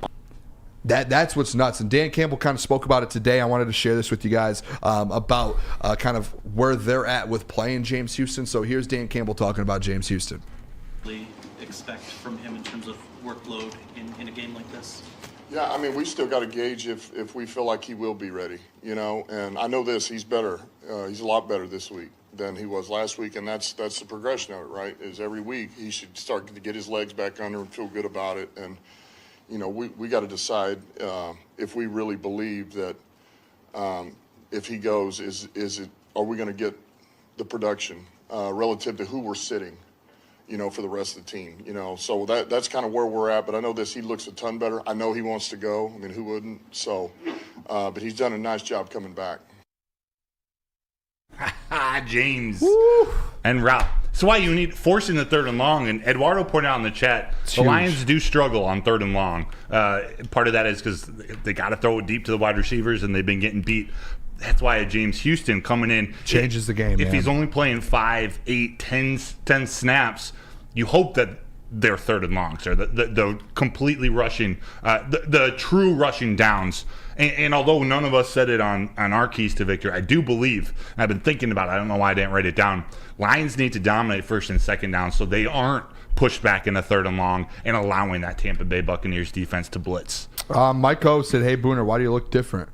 S3: That's what's nuts. And Dan Campbell kind of spoke about it today. I wanted to share this with you guys about kind of where they're at with playing James Houston. So here's Dan Campbell talking about James Houston.
S18: Expect from him in terms of workload in a game like this?
S7: Yeah, I mean, we still got to gauge if we feel like he will be ready, and I know he's better. He's a lot better this week than he was last week, and that's the progression of it, right? Is every week he should start to get his legs back under and feel good about it. And, we got to decide if we really believe that if he goes, are we going to get the production relative to who we're sitting, for the rest of the team, so that's kind of where we're at. But I know he looks a ton better. I know he wants to go. I mean, who wouldn't? So, but he's done a nice job coming back.
S1: James. And route. That's why you need forcing the 3rd and long. And Eduardo pointed out in the chat, the Lions do struggle on 3rd and long. Part of that is because they got to throw it deep to the wide receivers, and they've been getting beat. That's why a James Houston coming in
S3: changes the game.
S1: If he's only playing 5, 8, 10 snaps, you hope that they're 3rd and longs, or the completely rushing, the true rushing downs. And although none of us said it on our keys to victory, I do believe, and I've been thinking about it, I don't know why I didn't write it down, Lions need to dominate 1st and 2nd down so they aren't pushed back in the 3rd and long and allowing that Tampa Bay Buccaneers defense to blitz.
S3: Mike O said, "Hey Booner, why do you look different?"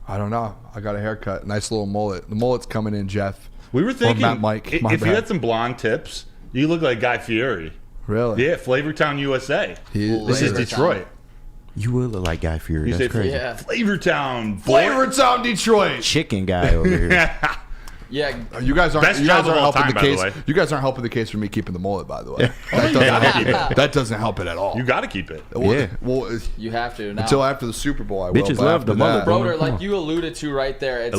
S3: I don't know. I got a haircut. Nice little mullet. The mullet's coming in, Jeff.
S1: We were thinking,
S3: Mike,
S1: if you had some blonde tips, you look like Guy Fieri.
S3: Really?
S1: Yeah, Flavortown, USA. This is Detroit.
S4: You would look like Guy Fieri. That's crazy.
S5: Yeah.
S1: Flavortown,
S3: Detroit.
S4: Chicken guy over here.
S5: Yeah,
S3: you guys aren't helping the case.
S1: By the way.
S3: You guys aren't helping the case for me keeping the mullet, by the way. That doesn't help it at all.
S1: You got to keep it.
S3: Well,
S5: you have to now.
S3: Until after the Super Bowl, I will.
S4: Bitches love the mullet.
S5: Broder, like you alluded to right there, it's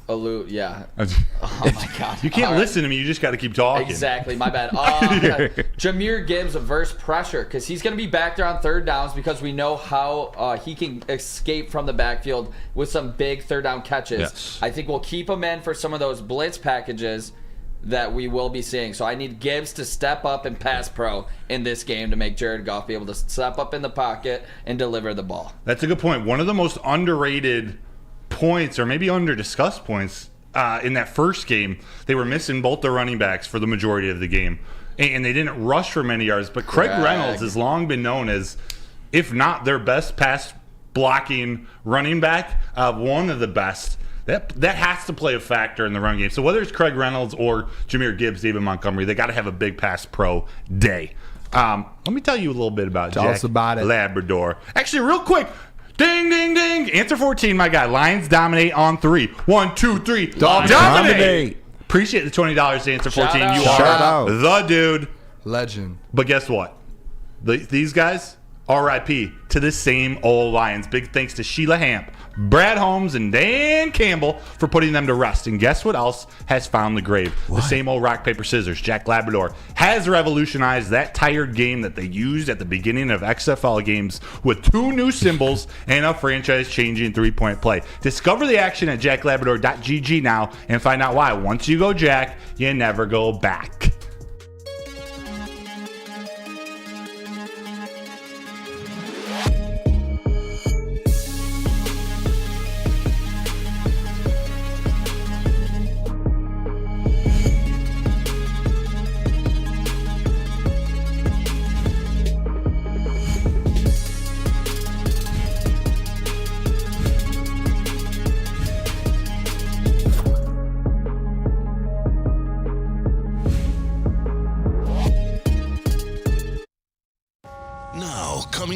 S5: Allude, yeah. Oh my God.
S1: You can't listen to me. You just got to keep talking.
S5: Exactly. My bad. Jahmyr Gibbs versus pressure, because he's going to be back there on 3rd downs, because we know how he can escape from the backfield with some big 3rd down catches.
S1: Yes.
S5: I think we'll keep him in for some of those blitz packages that we will be seeing. So I need Gibbs to step up and pass pro in this game to make Jared Goff be able to step up in the pocket and deliver the ball.
S1: That's a good point. One of the most underrated points, or maybe under-discussed points, in that first game, they were missing both the running backs for the majority of the game, and they didn't rush for many yards. But Craig Reynolds has long been known as, if not their best pass blocking running back, one of the best. That has to play a factor in the run game. So whether it's Craig Reynolds or Jahmyr Gibbs, David Montgomery, they got to have a big pass pro day. Let me tell you a little bit about Jack Labrador. Actually, real quick. Ding, ding, ding. Answer 14, my guy. Lions dominate on 3. 1, 2, 3. Dominate. Appreciate the $20 to answer 14. You are the dude.
S3: Legend.
S1: But guess what? These guys, RIP to the same old Lions. Big thanks to Sheila Hamp, Brad Holmes, and Dan Campbell for putting them to rest. And guess what else has found the grave? What? The same old rock, paper, scissors. Jack Labrador has revolutionized that tired game that they used at the beginning of XFL games with 2 new symbols and a franchise-changing 3-point play. Discover the action at jacklabrador.gg now and find out why. Once you go Jack, you never go back.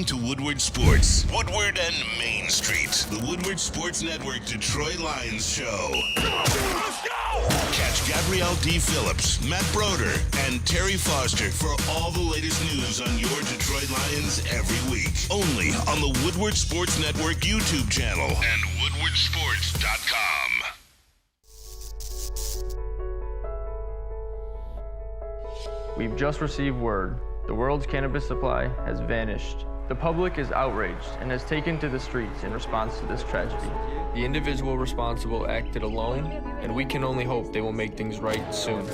S2: Welcome to Woodward Sports. Woodward and Main Street. The Woodward Sports Network Detroit Lions Show. Let's go! Catch Gabrielle D. Phillips, Matt Broder, and Terry Foster for all the latest news on your Detroit Lions every week. Only on the Woodward Sports Network YouTube channel and woodwardsports.com.
S17: We've just received word. The world's cannabis supply has vanished. The public is outraged and has taken to the streets in response to this tragedy. The individual responsible acted alone, and we can only hope they will make things right soon.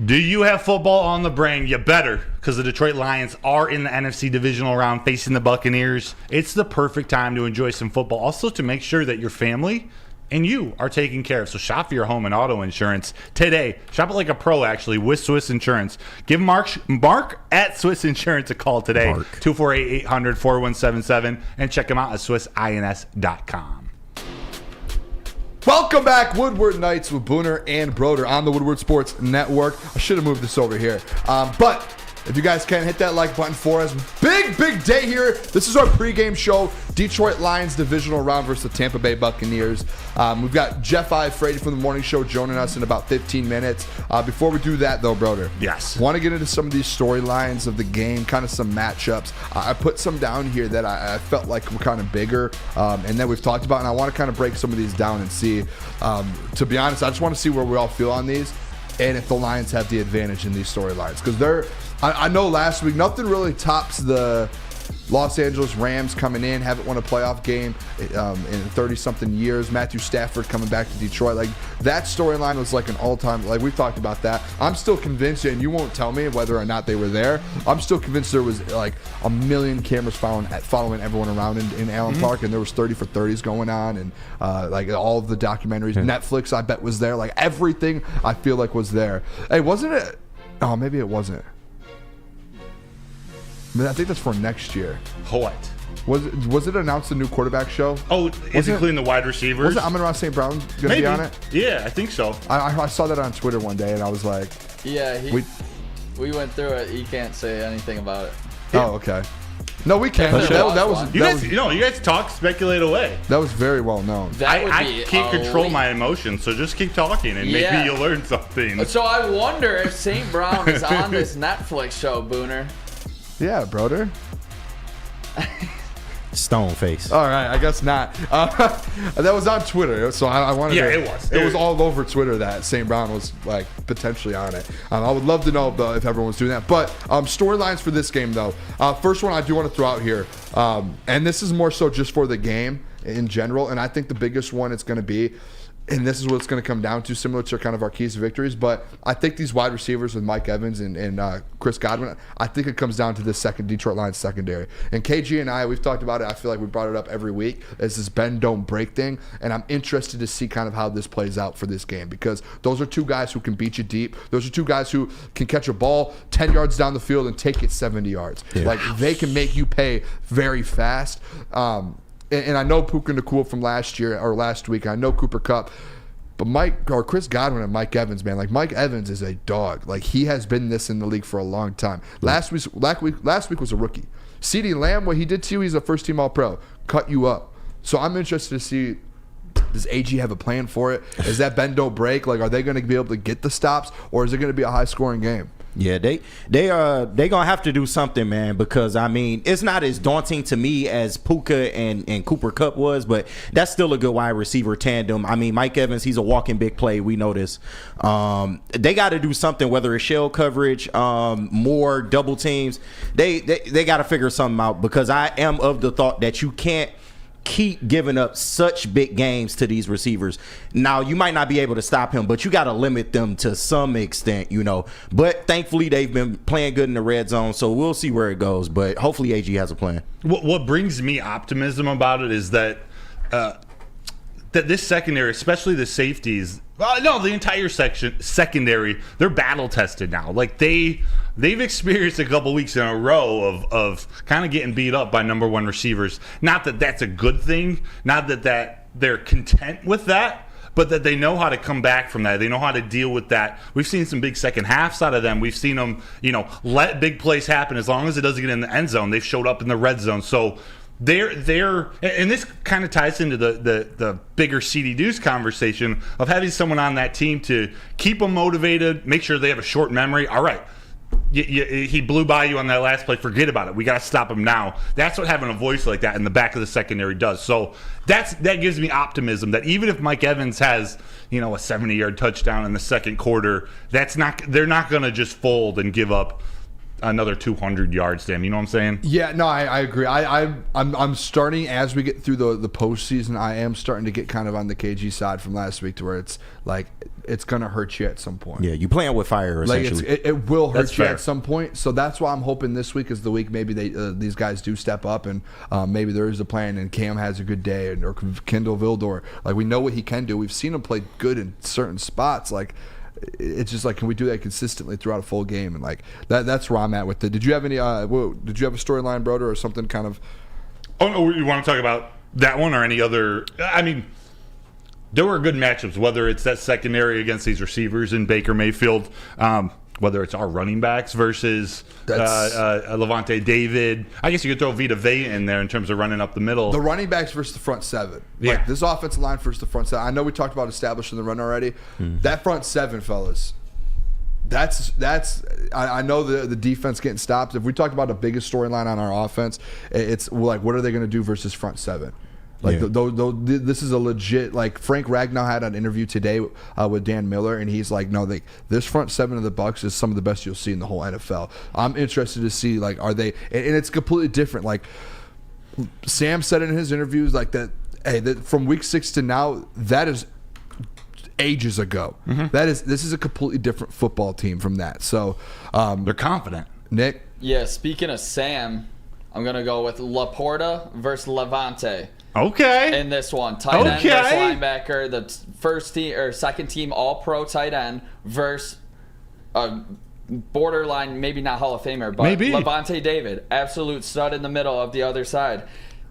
S1: Do you have football on the brain? You better, because the Detroit Lions are in the NFC Divisional Round facing the Buccaneers. It's the perfect time to enjoy some football. Also, to make sure that your family and you are taken care of. So shop for your home and auto insurance today. Shop it like a pro, actually, with Swiss Insurance. Give Mark at Swiss Insurance a call today, 248-800-4177, and check them out at SwissINS.com.
S3: Welcome back, Woodward Nights with Booner and Broder on the Woodward Sports Network. I should have moved this over here. But if you guys can, hit that like button for us. Big day here. This is our pregame show. Detroit Lions Divisional Round versus the Tampa Bay Buccaneers. We've got Jeff Frady from the morning show joining us in about 15 minutes. Before we do that, though, Broder.
S1: Yes.
S3: Want to get into some of these storylines of the game, kind of some matchups. I put some down here that I felt like were kind of bigger and that we've talked about, and I want to kind of break some of these down and see. To be honest, I just want to see where we all feel on these and if the Lions have the advantage in these storylines. Because I know last week, nothing really tops the Los Angeles Rams coming in, haven't won a playoff game in 30-something years. Matthew Stafford coming back to Detroit. Like, that storyline was like an all-time, like, we've talked about that. I'm still convinced, and you won't tell me whether or not they were there. I'm still convinced there was like a million cameras following everyone around in Allen Park, and there was 30 for 30s going on, and like all of the documentaries. Netflix, I bet, was there. Like, everything I feel like was there. Hey, wasn't it? Oh, maybe it wasn't. I think that's for next year.
S1: What?
S3: Was it announced the new quarterback show?
S1: Oh, is it including the wide receivers?
S3: Was it Amon-Ra St. Brown going to be on it?
S1: Yeah, I think so.
S3: I saw that on Twitter one day, and I was like...
S5: Yeah, we went through it. You can't say anything about it.
S3: Oh, okay. No, we can't. You
S1: guys talk, speculate away.
S3: That was very well known.
S1: I can't control my emotions, so just keep talking, and maybe you'll learn something.
S5: So I wonder if St. Brown is on this Netflix show, Booner.
S3: Yeah, Broder.
S4: Stone face.
S3: All right, I guess not. That was on Twitter, so I wanted to...
S1: Yeah, it was.
S3: It was all over Twitter that St. Brown was like potentially on it. I would love to know if everyone was doing that. But storylines for this game, though. First one I do want to throw out here, and this is more so just for the game in general, and I think the biggest one it's going to be, and this is what it's going to come down to, similar to kind of our keys to victories. But I think these wide receivers with Mike Evans and Chris Godwin, I think it comes down to this Detroit Lions secondary. And KG and I, we've talked about it. I feel like we brought it up every week as this bend, don't break thing. And I'm interested to see kind of how this plays out for this game, because those are two guys who can beat you deep. Those are two guys who can catch a ball 10 yards down the field and take it 70 yards. Yeah. Like, they can make you pay very fast. And I know Puka Nacua from last week. I know Cooper Kupp. But Chris Godwin and Mike Evans, man, like, Mike Evans is a dog. Like, he has been this in the league for a long time. Last week was a rookie. CeeDee Lamb, what he did to you, he's a first-team All-Pro. Cut you up. So I'm interested to see, does AG have a plan for it? Is that bend, don't break? Like, are they going to be able to get the stops, or is it going to be a high-scoring game?
S4: Yeah, they gonna have to do something, man, because I mean, it's not as daunting to me as Puka and Cooper Kupp was, but that's still a good wide receiver tandem. I mean, Mike Evans, he's a walking big play. We know this. They got to do something, whether it's shell coverage, more double teams. They got to figure something out, because I am of the thought that you can't keep giving up such big games to these receivers. Now, you might not be able to stop him, but you got to limit them to some extent, you know. But thankfully, they've been playing good in the red zone, so we'll see where it goes. But hopefully, AG has a plan.
S1: What brings me optimism about it is that that this secondary, especially the safeties, the entire secondary, they're battle tested now. Like they've experienced a couple weeks in a row of kind of getting beat up by number one receivers. Not that that's a good thing. Not that they're content with that, but that they know how to come back from that. They know how to deal with that. We've seen some big second halves out of them. We've seen them, let big plays happen as long as it doesn't get in the end zone. They've showed up in the red zone. So they're and this kind of ties into the bigger CD Deuce conversation of having someone on that team to keep them motivated, make sure they have a short memory. All right, he blew by you on that last play. Forget about it. We got to stop him now. That's what having a voice like that in the back of the secondary does. So that gives me optimism that even if Mike Evans has a 70-yard touchdown in the second quarter, they're not going to just fold and give up another 200 yards to him. You know what I'm saying?
S3: Yeah, no, I agree. I'm starting, as we get through the postseason, I am starting to get kind of on the KG side from last week to where it's like it's going to hurt you at some point.
S4: Yeah, you playing with fire, essentially.
S3: Like it will hurt
S1: That's
S3: you
S1: fair.
S3: at some point. So that's why I'm hoping this week is the week maybe these guys do step up and maybe there is a plan and Cam has a good day or Kendall Vildor. Like we know what he can do. We've seen him play good in certain spots. Like it's just like, can we do that consistently throughout a full game? And like that's where I'm at with it. Did you have any? Did you have a storyline, Broder, or something kind of?
S1: Oh no, you want to talk about that one or any other? I mean, there were good matchups. Whether it's that secondary against these receivers in Baker Mayfield, whether it's our running backs versus Levante David. I guess you could throw Vita Vea in there in terms of running up the middle.
S3: The running backs versus the front seven.
S1: Yeah.
S3: Like this offensive line versus the front seven. I know we talked about establishing the run already.
S4: Mm-hmm.
S3: That front seven, fellas. I know the defense getting stopped. If we talked about the biggest storyline on our offense, it's like, what are they going to do versus front seven? Like this is a legit, like Frank Ragnow had an interview today with Dan Miller, and he's like, no, this front seven of the Bucs is some of the best you'll see in the whole NFL. I'm interested to see, like, are they, and it's completely different. Like Sam said in his interviews, like that from week 6 to now, that is ages ago.
S1: Mm-hmm.
S3: This is a completely different football team from that. So
S1: they're confident.
S3: Nick?
S5: Yeah, speaking of Sam, I'm going to go with Laporta versus Levante.
S1: Okay.
S5: In this one, tight end versus linebacker, the first team or second team All-Pro tight end versus borderline, maybe not Hall of Famer, but
S1: maybe
S5: Levante David, absolute stud in the middle of the other side.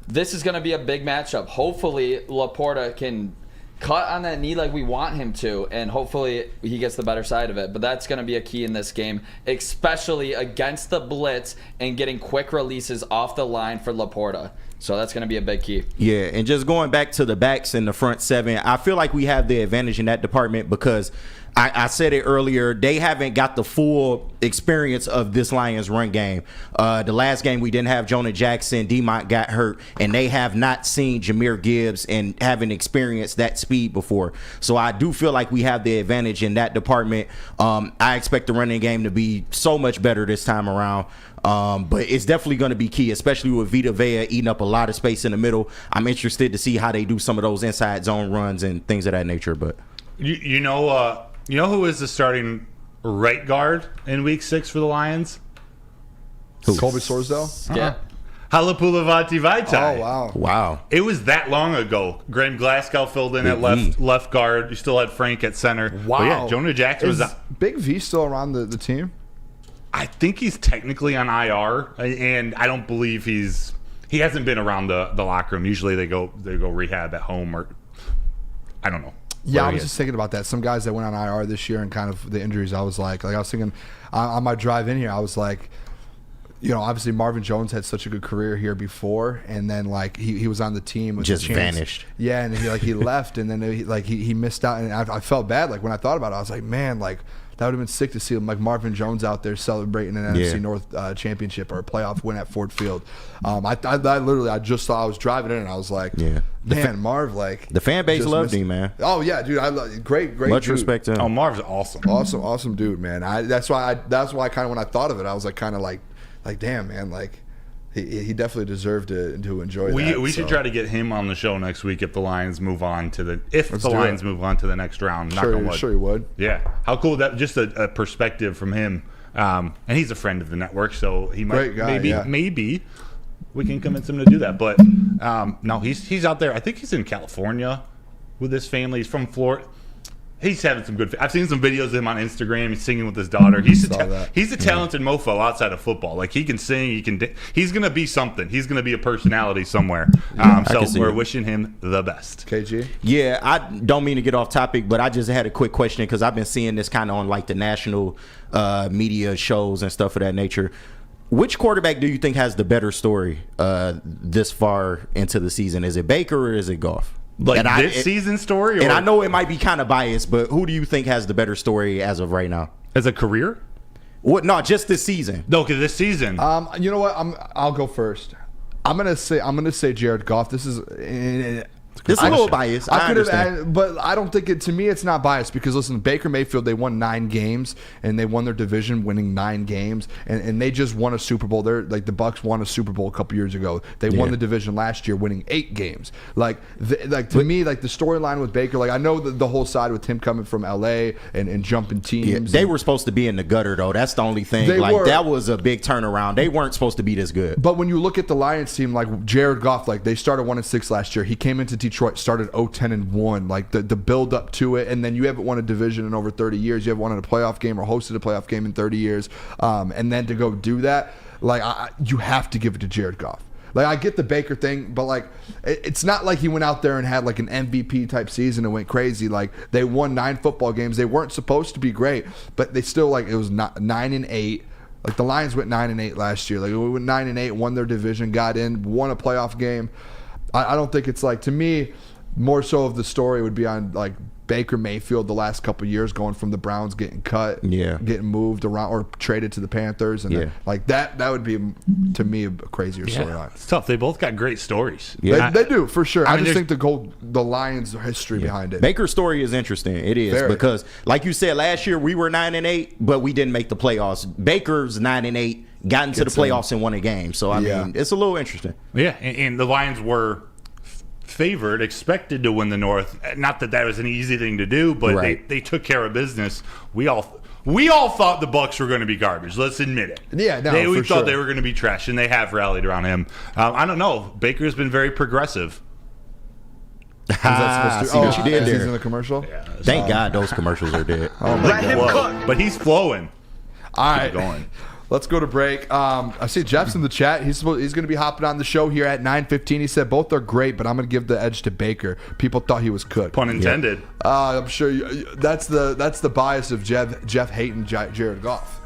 S5: This is going to be a big matchup. Hopefully, Laporta can cut on that knee like we want him to, and hopefully he gets the better side of it. But that's going to be a key in this game, especially against the blitz and getting quick releases off the line for Laporta. So that's going to be a big key.
S4: Yeah, and just going back to the backs in the front seven, I feel like we have the advantage in that department because I said it earlier, they haven't got the full experience of this Lions run game. The last game we didn't have Jonah Jackson, DeMont got hurt, and they have not seen Jahmyr Gibbs and haven't experienced that speed before. So I do feel like we have the advantage in that department. I expect the running game to be so much better this time around. But it's definitely going to be key, especially with Vita Vea eating up a lot of space in the middle. I'm interested to see how they do some of those inside zone runs and things of that nature. But
S1: you know who is the starting right guard in Week 6 for the Lions?
S3: Who? Colby Sorsdale?
S5: Yeah.
S1: Halapoulivaati Vaitai.
S3: Oh,
S4: wow.
S1: It was that long ago. Graham Glasgow filled in at left guard. You still had Frank at center.
S3: Wow.
S1: But yeah, Jonah Jackson was
S3: Big V still around the team?
S1: I think he's technically on IR, and I don't believe he hasn't been around the locker room. Usually they go rehab at home, or I don't know.
S3: Yeah, I was just thinking about that. Some guys that went on IR this year and kind of the injuries, I was thinking on my drive in here, I was like, obviously Marvin Jones had such a good career here before, and then like he was on the team with
S4: just vanished.
S3: Yeah, and he left, and then he missed out, and I felt bad. Like when I thought about it, I was like, man, like that would have been sick to see like Marvin Jones out there celebrating an NFC North championship or a playoff win at Ford Field. I just saw, I was driving in and I was like, man, Marv, like
S4: the fan base loved him, man.
S3: Oh yeah, dude, great,
S4: much
S3: dude.
S4: respect to him.
S1: Oh, Marv's awesome,
S3: dude, man. That's why kind of when I thought of it, I was like kind of like damn, man, like he definitely deserved to enjoy that.
S1: We should try to get him on the show next week if the Lions move on to the next round.
S3: Sure he would.
S1: Yeah, how cool that, just a perspective from him, and he's a friend of the network, so he might maybe we can convince him to do that. But no, he's out there. I think he's in California with his family. He's from Florida. He's having some good. I've seen some videos of him on Instagram. He's singing with his daughter. He's a talented mofo outside of football. Like, he can sing. He's gonna be something. He's gonna be a personality somewhere. So we're wishing him the best.
S3: KG.
S4: Yeah, I don't mean to get off topic, but I just had a quick question because I've been seeing this kind of on like the national media shows and stuff of that nature. Which quarterback do you think has the better story this far into the season? Is it Baker or is it Goff?
S1: Like this season story?
S4: And I know it might be kind of biased, but who do you think has the better story as of right now?
S1: As a career?
S4: What? No, just this season.
S1: No, because this season.
S3: You know what? I'll go first. I'm gonna say Jared Goff. This is
S4: This is a little biased. I understand.
S3: But I don't think to me, it's not biased because, listen, Baker Mayfield, they won 9 games and they won their division winning 9 games. And they just won a Super Bowl. They're like the Bucs won a Super Bowl a couple years ago. They won the division last year winning 8 games. To me, the storyline with Baker, I know the whole side with him coming from LA and jumping teams.
S4: Yeah, they were supposed to be in the gutter, though. That's the only thing. That was a big turnaround. They weren't supposed to be this good.
S3: But when you look at the Lions team, like Jared Goff, they started 1-6 last year. He came into Detroit, started 0-10-1. The build up to it, and then you haven't won a division in over 30 years. You haven't won a playoff game or hosted a playoff game in 30 years. And then to go do that, you have to give it to Jared Goff. I get the Baker thing, but it's not like he went out there and had an MVP type season and went crazy. They won 9 football games. They weren't supposed to be great, but they still it was 9-8. The Lions went 9-8 last year. We went 9-8, won their division, got in, won a playoff game. I don't think it's to me, more so of the story would be on Baker Mayfield the last couple of years, going from the Browns getting cut, getting moved around or traded to the Panthers, and then, that would be to me a crazier storyline.
S1: It's tough. They both got great stories.
S3: Yeah. They do for sure. I just think the Lions' history behind it.
S4: Baker's story is interesting. It is because, like you said, last year we were 9-8, but we didn't make the playoffs. Baker's 9-8, got into the playoffs and won a game. So I mean, it's a little interesting.
S1: Yeah, and the Lions were favored, expected to win the North. Not that was an easy thing to do, but they took care of business. We all thought the Bucs were going to be garbage. Let's admit it.
S3: Yeah,
S1: we thought they were going to be trash, and they have rallied around him. I don't know. Baker's been very progressive.
S3: See what you did there in the commercial?
S1: Yeah,
S4: Thank God those commercials are dead.
S1: Let him cook. But he's flowing.
S3: All right.
S1: Keep going.
S3: Let's go to break. I see Jeff's in the chat. He's going to be hopping on the show here at 9:15. He said both are great, but I'm going to give the edge to Baker. People thought he was cooked.
S1: Pun intended.
S3: I'm sure that's the bias of Jeff hating Jared Goff.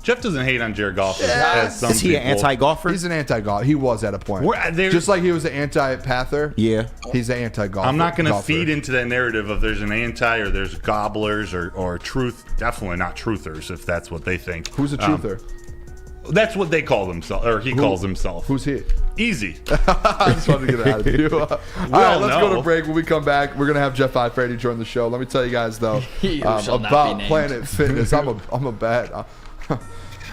S1: Jeff doesn't hate on Jared Goff.
S4: Is he an anti-golfer?
S3: He's an anti-golf. He was at a point. Just like he was an anti-pather.
S4: Yeah.
S3: He's an anti-golfer.
S1: I'm not going to feed into that narrative of there's an anti or there's gobblers or truth. Definitely not truthers if that's what they think.
S3: Who's a truther?
S1: That's what they call themselves, or he calls himself.
S3: Who's he?
S1: Easy.
S3: I just wanted to get it out of you. All right, let's go to break. When we come back, we're going to have Jeff Ifrady join the show. Let me tell you guys, though, about Planet Fitness. I'm a bad...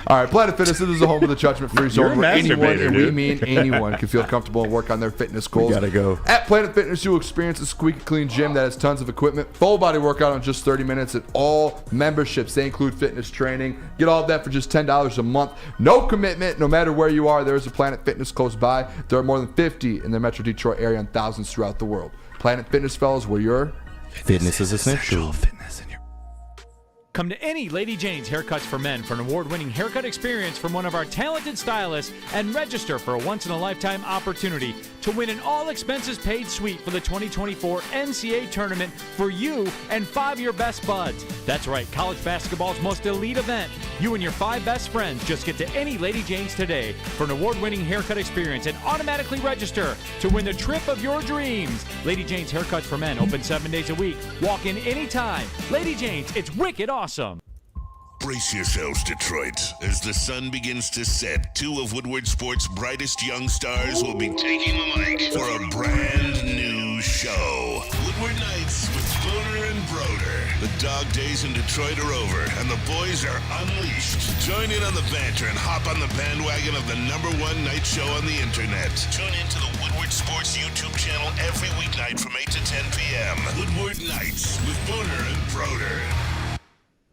S3: All right, Planet Fitness, this is the home of the judgment-free zone where anyone, and we mean anyone, can feel comfortable and work on their fitness goals.
S4: Gotta go.
S3: At Planet Fitness, you'll experience a squeaky clean gym that has tons of equipment, full body workout in just 30 minutes, and all memberships. They include fitness training. Get all of that for just $10 a month. No commitment, no matter where you are. There is a Planet Fitness close by. There are more than 50 in the Metro Detroit area and thousands throughout the world. Planet Fitness, fellas, where your
S4: fitness is essential.
S15: Come to any Lady Jane's Haircuts for Men for an award-winning haircut experience from one of our talented stylists and register for a once-in-a-lifetime opportunity to win an all-expenses-paid suite for the 2024 NCAA tournament for you and 5 of your best buds. That's right, college basketball's most elite event. You and your 5 best friends just get to any Lady Jane's today for an award-winning haircut experience and automatically register to win the trip of your dreams. Lady Jane's Haircuts for Men open 7 days a week. Walk in anytime. Lady Jane's, it's wicked awesome.
S2: Brace yourselves, Detroit. As the sun begins to set, 2 of Woodward Sports' brightest young stars will be taking the mic for a brand new show. Woodward Nights with Booner and Broder. The dog days in Detroit are over, and the boys are unleashed. Join in on the banter and hop on the bandwagon of the #1 night show on the internet. Tune in to the Woodward Sports YouTube channel every weeknight from 8 to 10 p.m. Woodward Nights with Booner and Broder.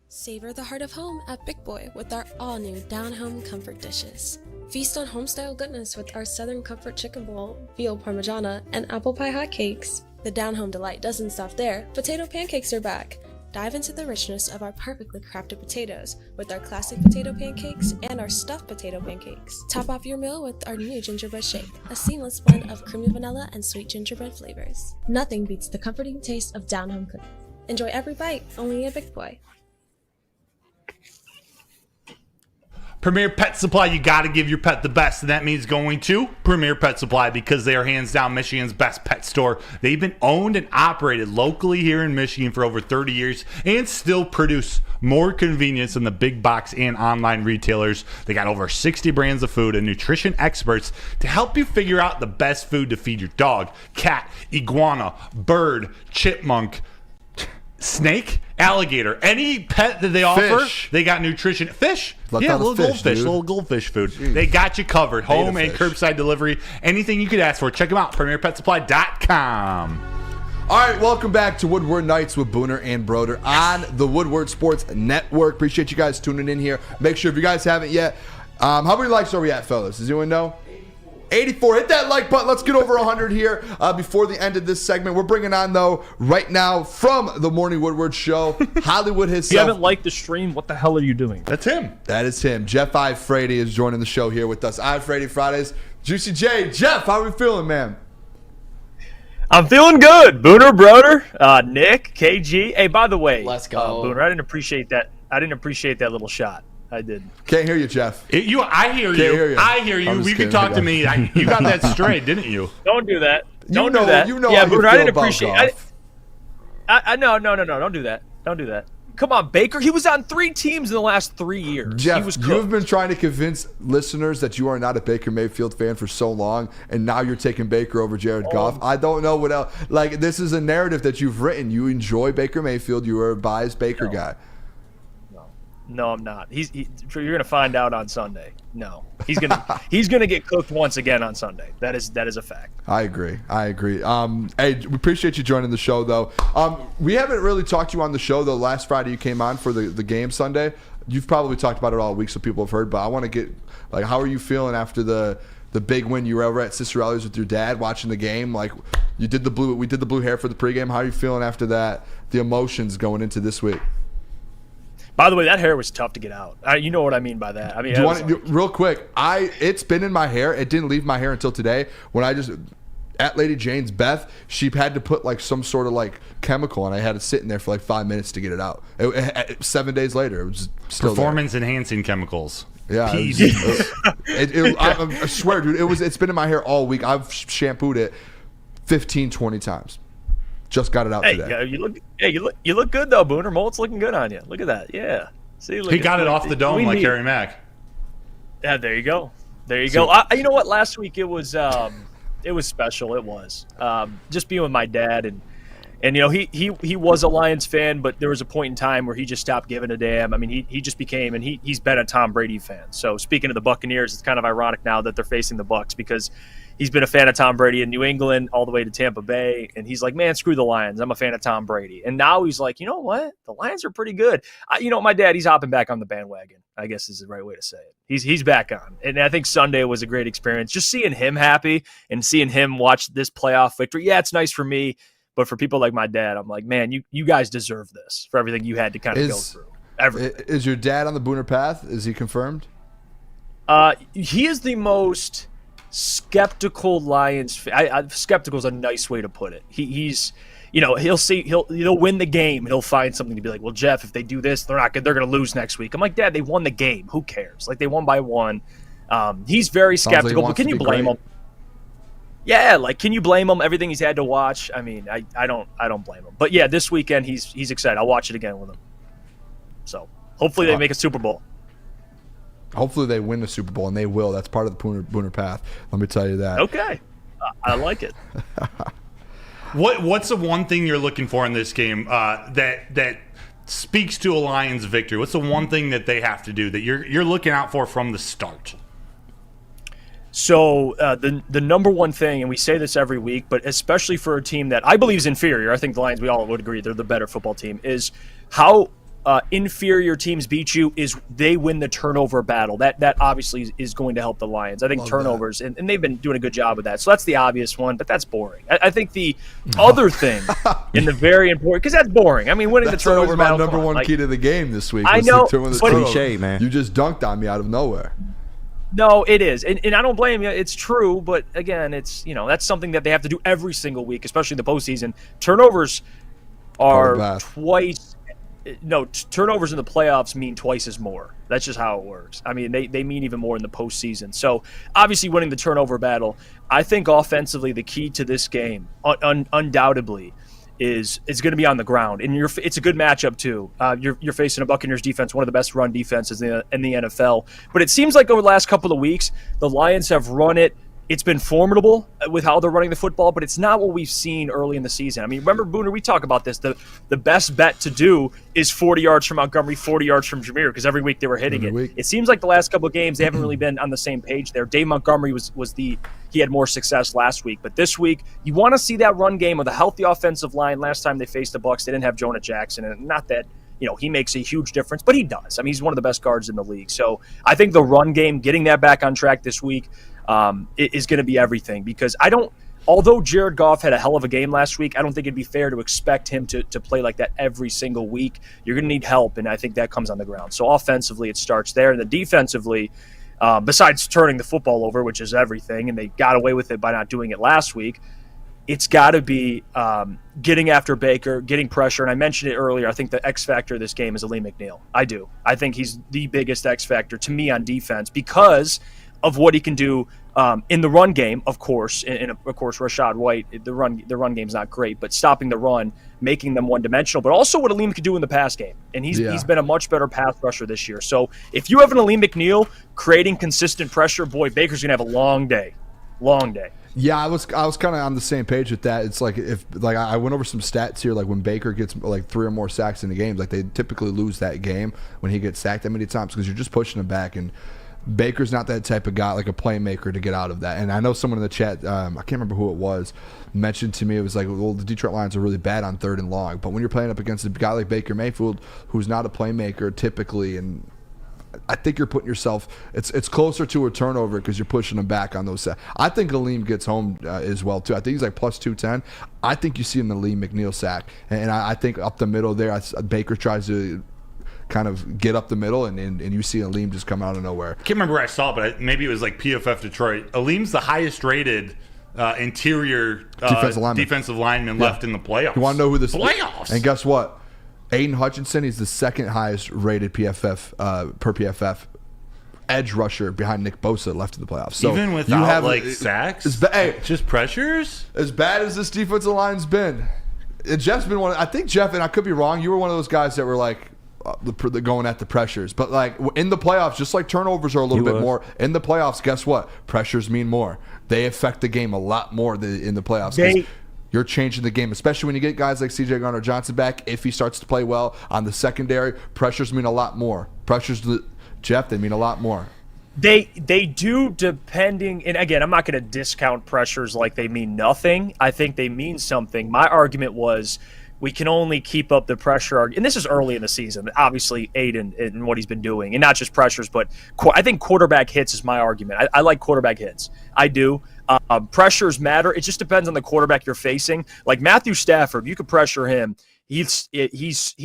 S19: Savor the heart of home at Big Boy with our all-new down-home comfort dishes. Feast on home-style goodness with our Southern Comfort Chicken Bowl, veal parmigiana, and apple pie hotcakes. The down-home delight doesn't stop there. Potato pancakes are back. Dive into the richness of our perfectly crafted potatoes with our classic potato pancakes and our stuffed potato pancakes. Top off your meal with our new gingerbread shake, a seamless blend of creamy vanilla and sweet gingerbread flavors. Nothing beats the comforting taste of down-home cookies. Enjoy every bite, only at Big Boy.
S1: Premier Pet Supply, you got to give your pet the best, and that means going to Premier Pet Supply because they are hands down Michigan's best pet store. They've been owned and operated locally here in Michigan for over 30 years and still produce more convenience than the big box and online retailers. They got over 60 brands of food and nutrition experts to help you figure out the best food to feed your dog, cat, iguana, bird, chipmunk, snake, alligator, any pet that they offer,
S3: Fish.
S1: they got nutrition. Fish?
S3: Let
S1: Yeah,
S3: out a
S1: little
S3: fish,
S1: goldfish,
S3: dude.
S1: little goldfish food.
S3: Jeez.
S1: They got you covered. Home
S3: Ate a
S1: and
S3: fish.
S1: curbside delivery. Anything you could ask for. Check them out, PremierPetSupply.com.
S3: All right, welcome back to Woodward Nights with Booner and Broder on the Woodward Sports Network. Appreciate you guys tuning in here. Make sure if you guys haven't yet, how many likes are we at, fellas? Does anyone know? 84. Hit that like button. Let's get over 100 here before the end of this segment. We're bringing on, though, right now from the Morning Woodward Show, Hollywood
S20: If you
S3: himself.
S20: haven't liked the stream, what the hell are you doing?
S1: That's him.
S3: That is him. Jeff I. Frady is joining the show here with us. I. Frady Fridays. Juicy J. Jeff, how are we feeling, man?
S20: I'm feeling good. Booner Broder, Nick, KG. Hey, by the way,
S5: Let's go.
S20: Booner. I didn't appreciate that. I didn't appreciate that little shot. I did.
S3: Can't hear you, Jeff.
S1: I hear
S3: Can't
S1: you.
S3: hear you.
S1: I hear you.
S3: I'm just
S1: You can
S3: kidding.
S1: talk to me. You got that straight, didn't you?
S20: Don't do that. Don't
S3: know-
S20: do that.
S3: you know
S20: yeah,
S3: how you
S20: Booner. I
S3: feel
S20: didn't
S3: about
S20: appreciate.
S3: Goff.
S20: I no. Don't do that. Don't do that. Come on, Baker. He was on 3 teams in the last 3 years.
S3: Jeff,
S20: he was
S3: you
S20: cooked.
S3: have been trying to convince listeners that you are not a Baker Mayfield fan for so long, and now you're taking Baker over Jared Goff. I don't know what else. Like, this is a narrative that you've written. You enjoy Baker Mayfield. You are a biased Baker guy.
S20: No, I'm not. You're gonna find out on Sunday. No, he's gonna get cooked once again on Sunday. That is a fact.
S3: I agree. Hey, we appreciate you joining the show, though. We haven't really talked to you on the show, though. Last Friday you came on for the game Sunday. You've probably talked about it all week, so people have heard. But I want to get, like, how are you feeling after the big win? You were over at Sister Ellie's with your dad watching the game. Like, we did the blue hair for the pregame. How are you feeling after that? The emotions going into this week.
S20: By the way, that hair was tough to get out. You know what I mean by that. I mean,
S3: Real quick, it's been in my hair. It didn't leave my hair until today when I just at Lady Jane's Beth. She had to put like some sort of like chemical, and I had to sit in there for like 5 minutes to get it out. 7 days later, it was still
S1: Performance enhancing chemicals.
S3: there. Yeah, I swear, dude, it's been in my hair all week. I've shampooed it 15, 20 times. Just got it out today.
S20: You look good though, Booner. Mullet's looking good on you. Look at that. Yeah. See,
S1: He got it off the dome like Harry Mack.
S20: Yeah, there you go. There you go. You know what? Last week it was special. It was just being with my dad and you know he was a Lions fan, but there was a point in time where he just stopped giving a damn. I mean, he just became, and he's been a Tom Brady fan. So speaking of the Buccaneers, it's kind of ironic now that they're facing the Bucs because he's been a fan of Tom Brady in New England all the way to Tampa Bay, and he's like, man, screw the Lions. I'm a fan of Tom Brady. And now he's like, you know what? The Lions are pretty good. You know, my dad, he's hopping back on the bandwagon, I guess is the right way to say it. He's back on. And I think Sunday was a great experience. Just seeing him happy and seeing him watch this playoff victory. Yeah, it's nice for me, but for people like my dad, I'm like, man, you guys deserve this for everything you had to kind of go through. Everything.
S3: Is your dad on the Booner path? Is he confirmed?
S20: He is the most skeptical Lions fan. Skeptical is a nice way to put it. He's, you know, he'll win the game and he'll find something to be like, well, Jeff, if they do this, they're not good. They're going to lose next week. I'm like, Dad, they won the game. Who cares? Like, they won by 1. He's very skeptical, but can you blame him? Yeah, like, can you blame him? Everything he's had to watch. I mean, I don't blame him. But yeah, this weekend he's excited. I'll watch it again with him. So hopefully they make a Super Bowl.
S3: Hopefully they win the Super Bowl, and they will. That's part of the Booner path. Let me tell you that.
S20: Okay, I like it.
S1: What's the one thing you're looking for in this game that speaks to a Lions victory? What's the one thing that they have to do that you're looking out for from the start?
S20: So the number one thing, and we say this every week, but especially for a team that I believe is inferior, I think the Lions, we all would agree they're the better football team, is how inferior teams beat you is they win the turnover battle. That obviously is going to help the Lions. I think turnovers, and they've been doing a good job with that. So that's the obvious one, but that's boring. I think the other thing and the very important, because that's boring. I mean, winning the turnover battle.
S3: That's my number one key to the game this week.
S20: I know,
S3: but
S4: cliche, man.
S3: You just dunked on me out of nowhere.
S20: No, it is, and I don't blame you. It's true, but again, it's that's something that they have to do every single week, especially the postseason. Turnovers are twice. No, turnovers in the playoffs mean twice as more. That's just how it works. I mean, they mean even more in the postseason. So obviously, winning the turnover battle, I think offensively the key to this game, undoubtedly, is going to be on the ground, and it's a good matchup too. You're facing a Buccaneers defense, one of the best run defenses in the NFL. But it seems like over the last couple of weeks, the Lions have run it. It's been formidable with how they're running the football, but it's not what we've seen early in the season. I mean, remember, Booner, we talk about this. The best bet to do is 40 yards from Montgomery, 40 yards from Jameer, because every week they were hitting it. It seems like the last couple of games, they haven't really been on the same page there. Dave Montgomery he had more success last week. But this week, you want to see that run game with a healthy offensive line. Last time they faced the Bucs, they didn't have Jonah Jackson, and not that he makes a huge difference, but he does. I mean, he's one of the best guards in the league. So I think the run game, getting that back on track this week, is going to be everything, because although Jared Goff had a hell of a game last week, I don't think it'd be fair to expect him to play like that every single week. You're going to need help, and I think that comes on the ground. So offensively, it starts there. And then defensively, besides turning the football over, which is everything, and they got away with it by not doing it last week, it's got to be getting after Baker, getting pressure. And I mentioned it earlier. I think the X factor of this game is Aleem McNeil. I do. I think he's the biggest X factor to me on defense because of what he can do in the run game, of course. And of course, Rashad White, the run game's not great, but stopping the run, making them one-dimensional, but also what Aleem could do in the pass game. And he's been a much better pass rusher this year. So if you have an Aleem McNeil creating consistent pressure, boy, Baker's going to have a long day. Long day.
S3: Yeah, I was kind of on the same page with that. It's like I went over some stats here, like when Baker gets like 3 or more sacks in the games, like they typically lose that game when he gets sacked that many times because you're just pushing him back, and Baker's not that type of guy, like a playmaker, to get out of that. And I know someone in the chat, I can't remember who it was, mentioned to me, it was like, well, the Detroit Lions are really bad on 3rd and long, but when you're playing up against a guy like Baker Mayfield, who's not a playmaker typically, and I think you're putting yourself, it's closer to a turnover because you're pushing him back on those sacks. I think Aleem gets home as well too. I think he's like plus 210. I think you see an Aleem McNeil sack, and I think up the middle there, Baker tries to kind of get up the middle, and you see Aleem just come out of nowhere.
S1: I can't remember where I saw it, but maybe it was like PFF Detroit. Aleem's the highest rated interior defensive lineman left in the playoffs.
S3: You want to know who this
S1: playoffs?
S3: And guess what? Aidan Hutchinson, he's the 2nd highest rated PFF per PFF edge rusher behind Nick Bosa left in the playoffs. So
S1: even without sacks, just pressures.
S3: As bad as this defensive line's been, and Jeff's been one. I think Jeff, and I could be wrong, you were one of those guys that were like going at the pressures, but like in the playoffs, just like turnovers are a little bit more in the playoffs. Guess what? Pressures mean more. They affect the game a lot more in the playoffs. You're changing the game, especially when you get guys like C.J. Gardner-Johnson back. If he starts to play well on the secondary, pressures mean a lot more. Jeff, they mean a lot more.
S20: They do, depending, and again, I'm not going to discount pressures like they mean nothing. I think they mean something. My argument was we can only keep up the pressure, and this is early in the season, obviously Aidan and what he's been doing, and not just pressures, but I think quarterback hits is my argument. I like quarterback hits. I do. Pressures matter. It just depends on the quarterback you're facing. Like Matthew Stafford, you could pressure him. He's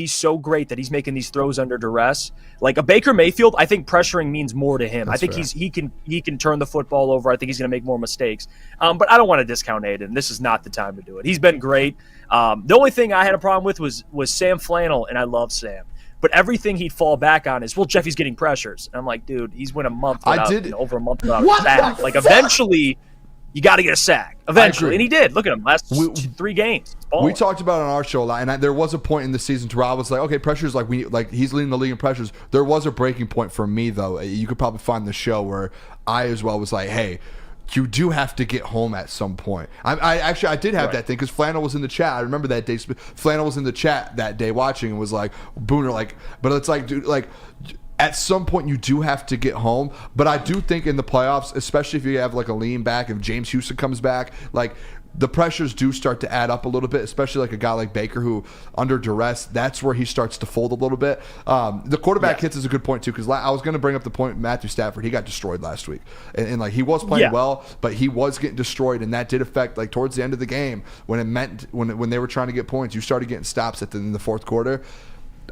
S20: so great that he's making these throws under duress. Like a Baker Mayfield, I think pressuring means more to him. I think he can turn the football over. I think he's going to make more mistakes. But I don't want to discount Aidan. This is not the time to do it. He's been great. The only thing I had a problem with was Sam Flannel, and I love Sam. But everything he'd fall back on is, well, Jeffy's getting pressures. And I'm like, dude, he's went a month without, over a month without a sack. Like eventually, you got to get a sack eventually, and he did. Look at him last 3 games.
S3: We talked about it on our show a lot, and there was a point in the season to where I was like, okay, pressures, like he's leading the league in pressures. There was a breaking point for me though. You could probably find the show where I as well was like, hey, you do have to get home at some point. I did have that thing because Flannel was in the chat. I remember that day. Flannel was in the chat that day watching and was like, Booner, like, but it's like, dude, like, at some point you do have to get home. But I do think in the playoffs, especially if you have like a lean back, if James Houston comes back, like the pressures do start to add up a little bit, especially like a guy like Baker who under duress, that's where he starts to fold a little bit. The quarterback hits is a good point too, because I was going to bring up the point Matthew Stafford, he got destroyed last week. And like he was playing well, but he was getting destroyed, and that did affect like towards the end of the game when it meant when they were trying to get points, you started getting stops in the fourth quarter.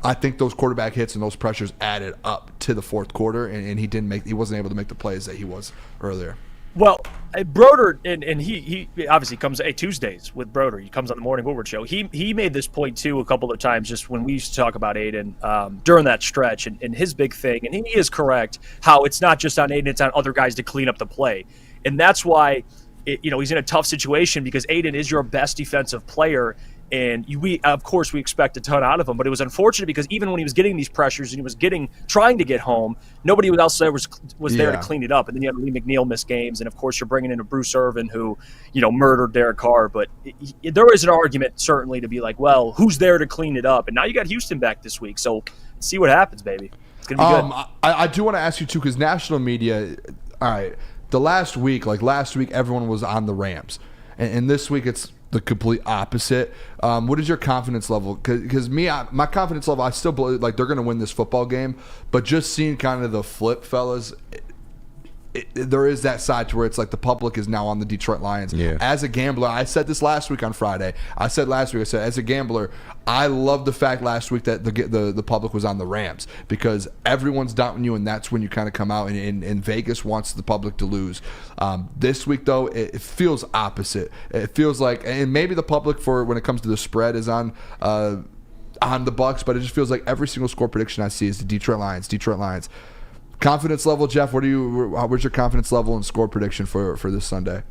S3: I think those quarterback hits and those pressures added up to the fourth quarter, and he wasn't able to make the plays that he was earlier.
S20: Well, Broder, and he obviously comes Tuesdays with Broder. He comes on the Morning Woodward show. He made this point too a couple of times just when we used to talk about Aidan during that stretch, and his big thing, and he is correct, how it's not just on Aidan, it's on other guys to clean up the play. And that's why he's in a tough situation, because Aidan is your best defensive player. And we expect a ton out of him, but it was unfortunate because even when he was getting these pressures and he was trying to get home, nobody else there was there to clean it up. And then you had Lee McNeil miss games, and of course you're bringing in a Bruce Irvin who, murdered Derek Carr. But there is an argument certainly to be like, well, who's there to clean it up? And now you got Houston back this week, so see what happens, baby. It's gonna be good.
S3: I do want to ask you too, because national media, all right, last week everyone was on the Rams, and this week it's the complete opposite. What is your confidence level? Because my confidence level, I still believe like they're going to win this football game, but just seeing kind of the flip, fellas, there is that side to where it's like the public is now on the Detroit Lions.
S4: Yeah.
S3: As a gambler, I said this last week on Friday. I said as a gambler, I love the fact last week that the public was on the Rams, because everyone's doubting you, and that's when you kind of come out, and Vegas wants the public to lose. This week, though, it feels opposite. It feels like, and maybe the public for when it comes to the spread is on the Bucs, but it just feels like every single score prediction I see is the Detroit Lions. Confidence level, Jeff. Where's your confidence level and score prediction for this Sunday?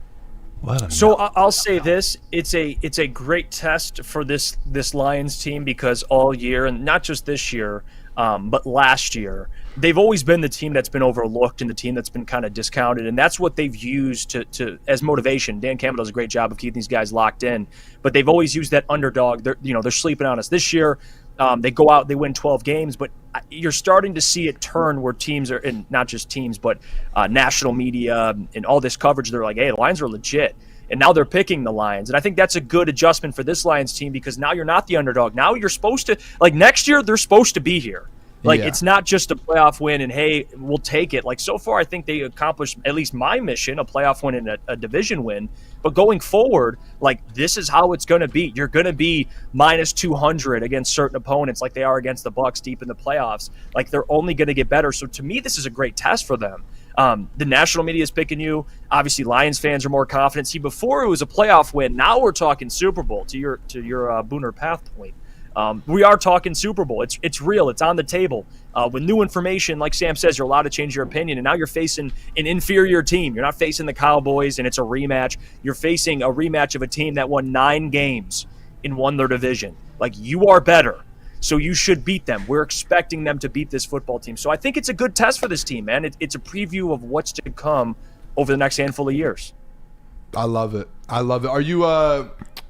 S20: So I'll say this: it's a great test for this Lions team, because all year, and not just this year, but last year, they've always been the team that's been overlooked and the team that's been kind of discounted, and that's what they've used to as motivation. Dan Campbell does a great job of keeping these guys locked in, but they've always used that underdog. They're sleeping on us this year. They go out, they win 12 games, but you're starting to see it turn where teams are, and not just teams, but national media and all this coverage, they're like, hey, the Lions are legit. And now they're picking the Lions. And I think that's a good adjustment for this Lions team, because now you're not the underdog. Now you're supposed to, like next year, they're supposed to be here. It's not just a playoff win and, hey, we'll take it. Like, so far, I think they accomplished at least my mission, a playoff win and a division win. But going forward, like, this is how it's going to be. You're going to be minus 200 against certain opponents like they are against the Bucs deep in the playoffs. Like, they're only going to get better. So, to me, this is a great test for them. The national media is picking you. Obviously, Lions fans are more confident. See, before it was a playoff win. Now we're talking Super Bowl, to your Booner Path point. We are talking Super Bowl. It's real. It's on the table. With new information, like Sam says, you're allowed to change your opinion. And now you're facing an inferior team. You're not facing the Cowboys, and it's a rematch. You're facing a rematch of a team that won 9 games and won their division. Like, you are better, so you should beat them. We're expecting them to beat this football team. So I think it's a good test for this team, man. It's a preview of what's to come over the next handful of years.
S3: I love it. Are you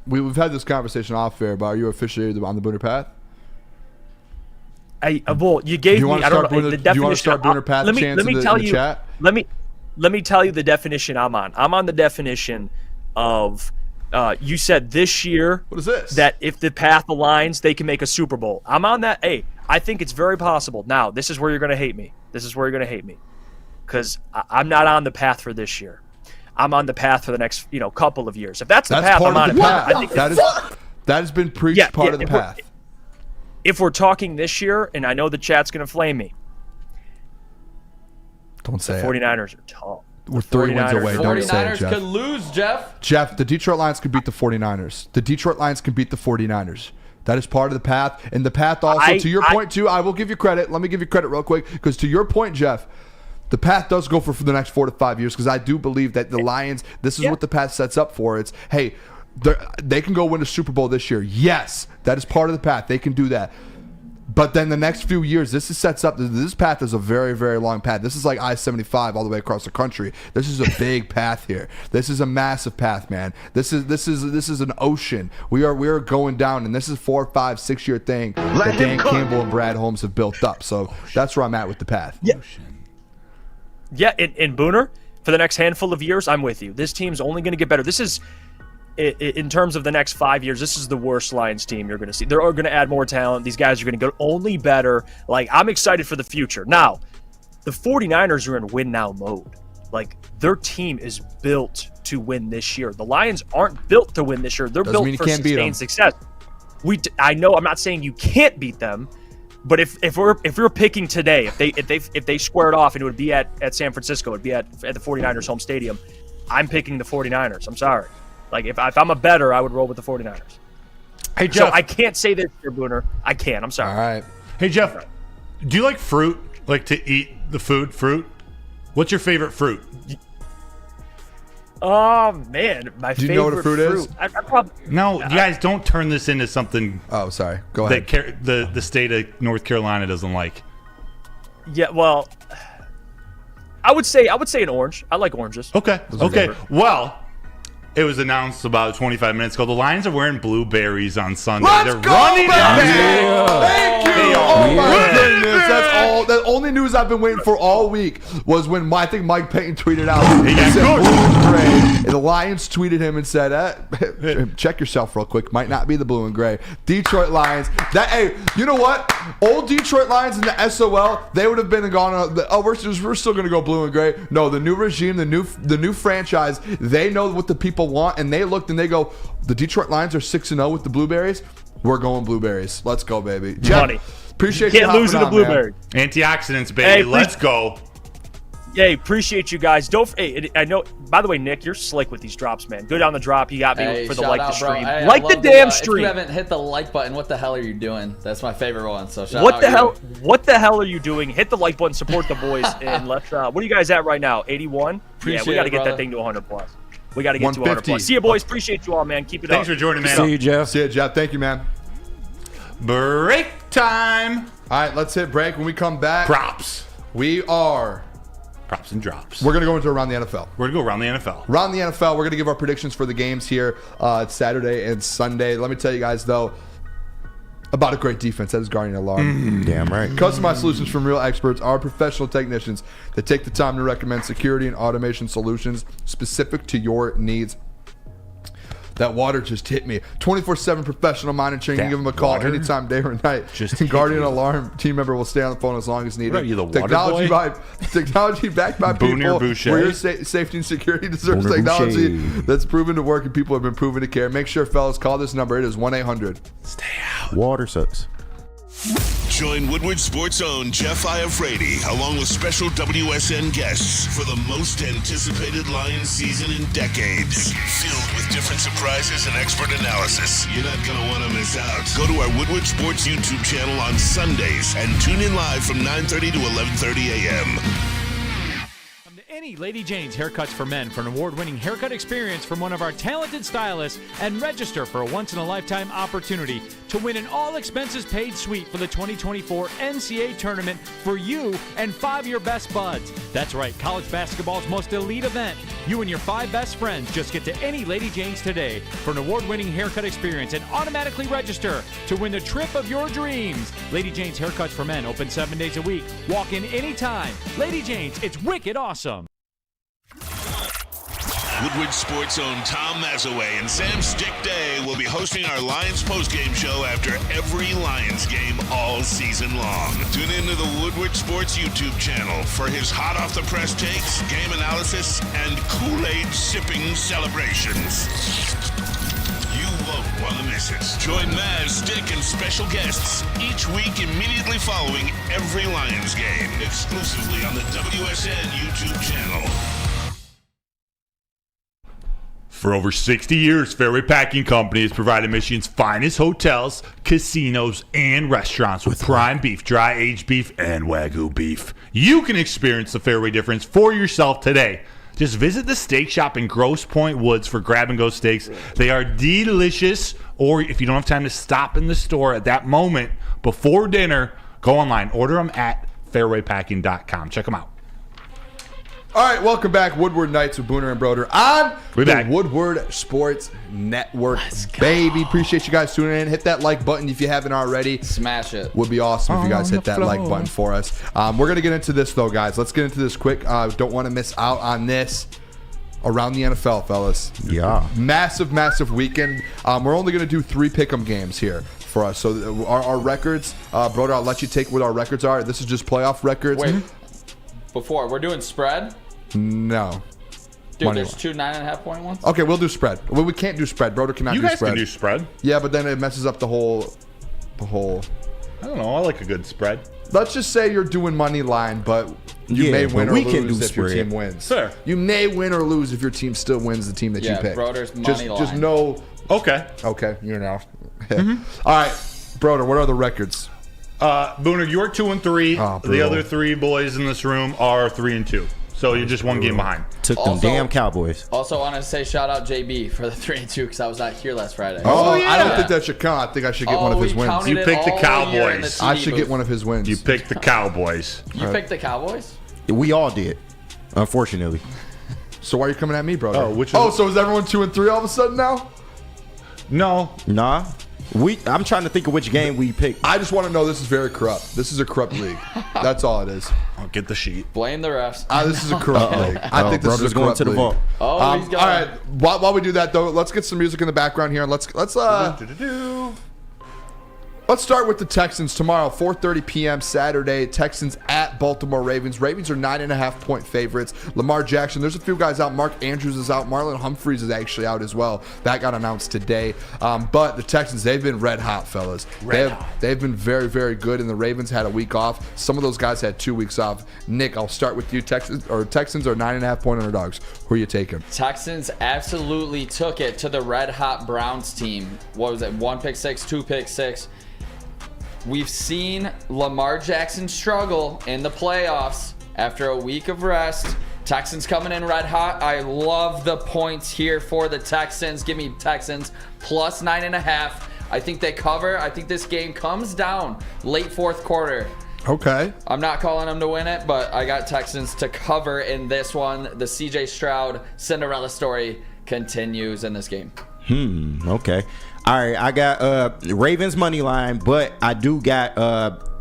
S3: we've had this conversation off air, but are you officially on the Booner Path?
S20: Well, you gave me. I don't know the definition.
S3: Do you want to start Booner Path chants in the chat?
S20: Let me tell you the definition I'm on. I'm on the definition of. You said this year.
S3: What is this?
S20: That if the path aligns, they can make a Super Bowl. I'm on that. Hey, I think it's very possible. Now, this is where you're going to hate me. Because I'm not on the path for this year. I'm on the path for the next, couple of years. If that's the path, I'm on it. I think
S3: that has been preached part of the path.
S20: If we're talking this year, and I know the chat's going to flame me.
S3: Don't say
S20: the 49ers are tough.
S3: We're 3 wins away. Don't say it, Jeff.
S5: 49ers could lose, Jeff.
S3: Jeff, the Detroit Lions could beat the 49ers. That is part of the path. And the path also, to your point, too, I will give you credit. Let me give you credit real quick. Because to your point, Jeff, the path does go for the next 4 to 5 years, because I do believe that the Lions, this is what the path sets up for. It's, hey, they can go win a Super Bowl this year. Yes, that is part of the path. They can do that. But then the next few years, sets up. This path is a very, very long path. This is like I-75 all the way across the country. This is a big path here. This is a massive path, man. This is an ocean. We are going down, and this is 4, 5, 6 year thing that Dan Campbell and Brad Holmes have built up. So that's where I'm at with the path.
S20: Yeah, in Booner, for the next handful of years, I'm with you. This team's only going to get better. This is, in terms of the next 5 years, this is the worst Lions team you're going to see. They're going to add more talent. These guys are going to go only better. Like, I'm excited for the future. Now, the 49ers are in win-now mode. Like, their team is built to win this year. The Lions aren't built to win this year. They're built for sustained success. I know I'm not saying you can't beat them, but if we're picking today, if they squared off and it would be at San Francisco, it'd be at the 49ers home stadium, I'm picking the 49ers. I'm sorry. Like, if I'm a bettor, I would roll with the 49ers.
S1: Hey, Jeff.
S20: So I can't say this here, Booner. I can't. I'm sorry.
S3: All right.
S1: Hey, Jeff, do you like fruit? Like to eat the fruit? What's your favorite fruit?
S20: Oh, man. My favorite fruit.
S3: Do you know what a fruit is?
S20: I probably...
S1: No, you guys don't turn this into something.
S3: Oh, sorry. Go ahead.
S1: That the state of North Carolina doesn't like.
S20: Yeah, well, I would say an orange. I like oranges.
S1: Okay. Well, it was announced about 25 minutes ago. The Lions are wearing blueberries on Sunday.
S3: Let's
S1: They're
S3: go,
S1: running
S3: baby!
S1: it.
S3: Thank you. Oh my goodness. That's all. The only news I've been waiting for all week was when I think Mike Payton tweeted out. He said blue and gray. And the Lions tweeted him and said, check yourself real quick. Might not be the blue and gray. Detroit Lions. Hey, you know what? Old Detroit Lions in the SOL, they would have been gone. We're still going to go blue and gray. No, the new regime, the new franchise, they know what the people want, and they looked and they go, the Detroit Lions are 6-0 with the blueberries. We're going blueberries. Let's go, baby.
S20: Money.
S3: Appreciate you.
S20: Can't lose to the blueberry.
S1: Antioxidants, baby.
S20: Hey,
S1: let's go.
S20: Hey, appreciate you guys. I know. By the way, Nick, you're slick with these drops, man. Good on the drop. You got me for the like the stream.
S5: Hey,
S20: like the damn stream.
S5: If you haven't hit the like button, what the hell are you doing? That's my favorite one. So shout
S20: what
S5: out
S20: the hell? What the hell are you doing? Hit the like button, support the boys, and let's. What are you guys at right now? 81. Yeah, we got to get that thing to 100 plus. We got to get to 100 plus. See you, boys. Appreciate you all, man. Keep it up.
S1: Thanks for joining, man.
S4: See you, Jeff.
S3: See you, Jeff. Thank you, man.
S1: Break time.
S3: All right, let's hit break. When we come back,
S1: props.
S3: We are
S1: props and drops.
S3: We're going to go into around the NFL.
S1: We're going to go around the NFL.
S3: Around the NFL, we're going to give our predictions for the games here Saturday and Sunday. Let me tell you guys, though, about a great defense that is guarding alarm.
S4: Damn right.
S3: Customized solutions from real experts are professional technicians that take the time to recommend security and automation solutions specific to your needs. That water just hit me. 24/7 professional monitoring. You can give them a call anytime, day or night.
S1: Just
S3: Guardian Alarm team member will stay on the phone as long as needed.
S1: What are you, the water
S3: technology
S1: boy?
S3: Technology backed by
S1: Booner
S3: people.
S1: Boucher.
S3: Where your safety and security deserves
S4: Booner
S3: technology
S4: Boucher.
S3: that's proven to work and people have been proven to care. Make sure, fellas, call this number. It is 1-800.
S1: Stay out.
S4: Water sucks.
S2: Join Woodward Sports' own Jeff Iafrate along with special WSN guests for the most anticipated Lions season in decades. Filled with different surprises and expert analysis. You're not going to want to miss out. Go to our Woodward Sports YouTube channel on Sundays and tune in live from 9:30 to 11:30 a.m.
S15: Any Lady Jane's Haircuts for Men for an award-winning haircut experience from one of our talented stylists and register for a once-in-a-lifetime opportunity to win an all-expenses-paid suite for the 2024 NCAA tournament for you and 5 of your best buds. That's right, college basketball's most elite event. You and your 5 best friends just get to any Lady Jane's today for an award-winning haircut experience and automatically register to win the trip of your dreams. Lady Jane's Haircuts for Men open 7 days a week. Walk in anytime. Lady Jane's, it's wicked awesome.
S2: Woodward Sports' own Tom Mazaway and Sam Stick Day will be hosting our Lions postgame show after every Lions game all season long. Tune into the Woodward Sports YouTube channel for his hot off the press takes, game analysis, and Kool-Aid sipping celebrations. You won't want to miss it. Join Maz, Stick, and special guests each week immediately following every Lions game, exclusively on the WSN YouTube channel.
S1: For over 60 years, Fairway Packing Company has provided Michigan's finest hotels, casinos, and restaurants with prime beef, dry aged beef, and Wagyu beef. You can experience the Fairway difference for yourself today. Just visit the steak shop in Grosse Pointe Woods for grab-and-go steaks. They are delicious Or if you don't have time to stop in the store at that moment before dinner, go online. Order them at fairwaypacking.com. Check them out.
S3: All right, welcome back. Woodward Nights with Booner and Broder on
S1: We're
S3: the
S1: back.
S3: Woodward Sports Network. Baby, appreciate you guys tuning in. Hit that like button if you haven't already.
S5: Smash it.
S3: Would be awesome if you guys
S1: On
S3: hit
S1: the
S3: that like
S1: floor.
S3: button for us. We're going to get into this, though, guys. Let's get into this quick. Don't want to miss out on this. Around the NFL, fellas.
S4: Yeah.
S3: Massive weekend. We're only going to do 3 pick'em games here for us. So our records, Broder, I'll let you take what our records are. This is just playoff records.
S5: Wait, before we're doing spread,
S3: No.
S5: dude.
S3: Money
S5: There's
S3: line.
S5: 2 9.5-point ones.
S3: Okay, we'll do spread. Well, we can't do spread. Broder cannot
S1: You
S3: do
S1: guys
S3: spread.
S1: can do spread.
S3: Yeah, but then it messes up the whole.
S1: I don't know. I like a good spread.
S3: Let's just say you're doing money line, but you
S4: Yeah,
S3: may
S4: but
S3: win or
S4: we can
S3: lose
S4: do
S3: if your
S4: spread.
S3: team wins.
S1: Sure.
S3: You may win or lose if your team still wins the team that you
S5: Yeah,
S3: pick.
S5: Broder's
S3: just,
S5: money
S3: Just
S5: line.
S3: know.
S1: Okay.
S3: Okay, you know. All right, Broder, what are the records?
S1: Booner, you're 2-3.
S3: Oh,
S1: The
S3: brutal.
S1: other 3 boys in this room are 3-2. So you're just 1 game behind.
S4: Took them
S5: Also-
S4: damn Cowboys.
S5: Also, want to say shout out JB for the 3-2 because I was not here last Friday.
S3: Oh,
S1: yeah.
S3: I don't think that should count. I think I should get one of his
S5: we
S3: wins.
S5: counted
S1: You
S5: it
S1: picked the
S5: all year in the
S1: Cowboys.
S5: TD
S3: I should get
S5: booth.
S3: one of his wins.
S1: You picked the Cowboys.
S5: You picked the Cowboys?
S4: We all did, unfortunately.
S3: So why are you coming at me, Broder?
S1: Oh, which is-
S3: so is everyone 2-3 all of a sudden now?
S1: No.
S4: Nah. I'm trying to think of which game we picked.
S3: I just want to know this is very corrupt. This is a corrupt league. That's all it is.
S1: I'll get the sheet.
S5: Blame the refs.
S3: This is a corrupt league. I think this is
S4: Broder's
S3: a
S4: going
S3: corrupt
S4: to the
S3: league.
S4: vault.
S5: Oh, he's got
S3: all right. While we do that, though, let's get some music in the background here. And let's start with the Texans tomorrow, 4:30 p.m. Saturday. Texans at Baltimore Ravens. Ravens are 9.5-point favorites. Lamar Jackson, there's a few guys out. Mark Andrews is out. Marlon Humphreys is actually out as well. That got announced today. But the Texans, they've been red hot, fellas. They've been very, very good, and the Ravens had a week off. Some of those guys had 2 weeks off. Nick, I'll start with you. Texans are 9.5-point underdogs. Who are you taking?
S5: Texans absolutely took it to the red hot Browns team. What was it? 1 pick six, 2 pick six. We've seen Lamar Jackson struggle in the playoffs after a week of rest. Texans coming in red hot. I love the points here for the Texans. Give me Texans plus 9.5. I think they cover. I think this game comes down late 4th quarter.
S3: Okay.
S5: I'm not calling them to win it, but I got Texans to cover in this one. The CJ Stroud Cinderella story continues in this game.
S4: Okay. All right, I got Ravens money line, but I do got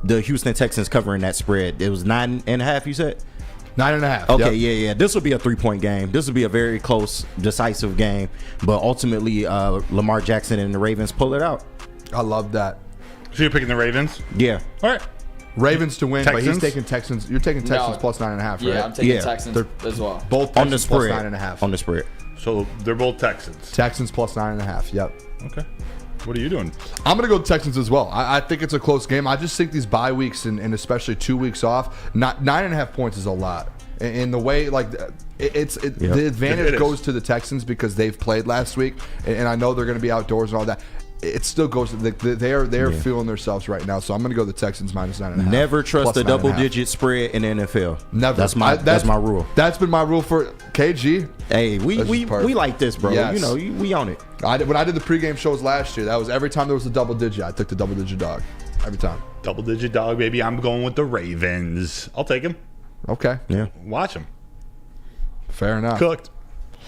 S4: the Houston Texans covering that spread. It was 9.5, you said?
S3: 9.5.
S4: Okay,
S3: yep.
S4: yeah. This will be a 3-point game. This will be a very close, decisive game. But ultimately, Lamar Jackson and the Ravens pull it out.
S3: I love that.
S1: So you're picking the Ravens?
S4: Yeah.
S1: All right.
S3: Ravens to win, but he's
S1: Texans?
S3: taking Texans. You're taking Texans
S5: No.
S3: plus 9.5, right?
S5: Yeah, I'm taking
S4: Yeah.
S5: Texans as well.
S3: Both
S4: On the
S3: Texans plus
S4: spread.
S3: 9.5.
S4: On the spread.
S1: So they're both Texans.
S3: Texans plus 9.5. Yep.
S1: Okay. What are you doing?
S3: I'm going to go Texans as well. I think it's a close game. I just think these bye weeks and especially 2 weeks off, 9.5 points is a lot. In the way, like, the advantage
S1: It is.
S3: goes to the Texans because they've played last week, and I know they're going to be outdoors and all that. It still goes. They're feeling themselves right now. So I'm going to go the Texans minus 9.5.
S4: Never trust
S3: plus
S4: a
S3: 9.5.
S4: double-digit spread in the NFL.
S3: Never.
S4: That's my rule.
S3: That's been my rule for KG.
S4: Hey,
S3: That's
S4: we
S3: just perfect.
S4: like this, bro.
S3: Yes.
S4: You know, we own it.
S3: When I did the pregame shows last year, that was every time there was a double digit, I took the double digit dog. Every time.
S1: Double digit dog, baby. I'm going with the Ravens. I'll take him.
S3: Okay.
S4: Yeah.
S1: Watch him.
S3: Fair enough.
S1: Cooked.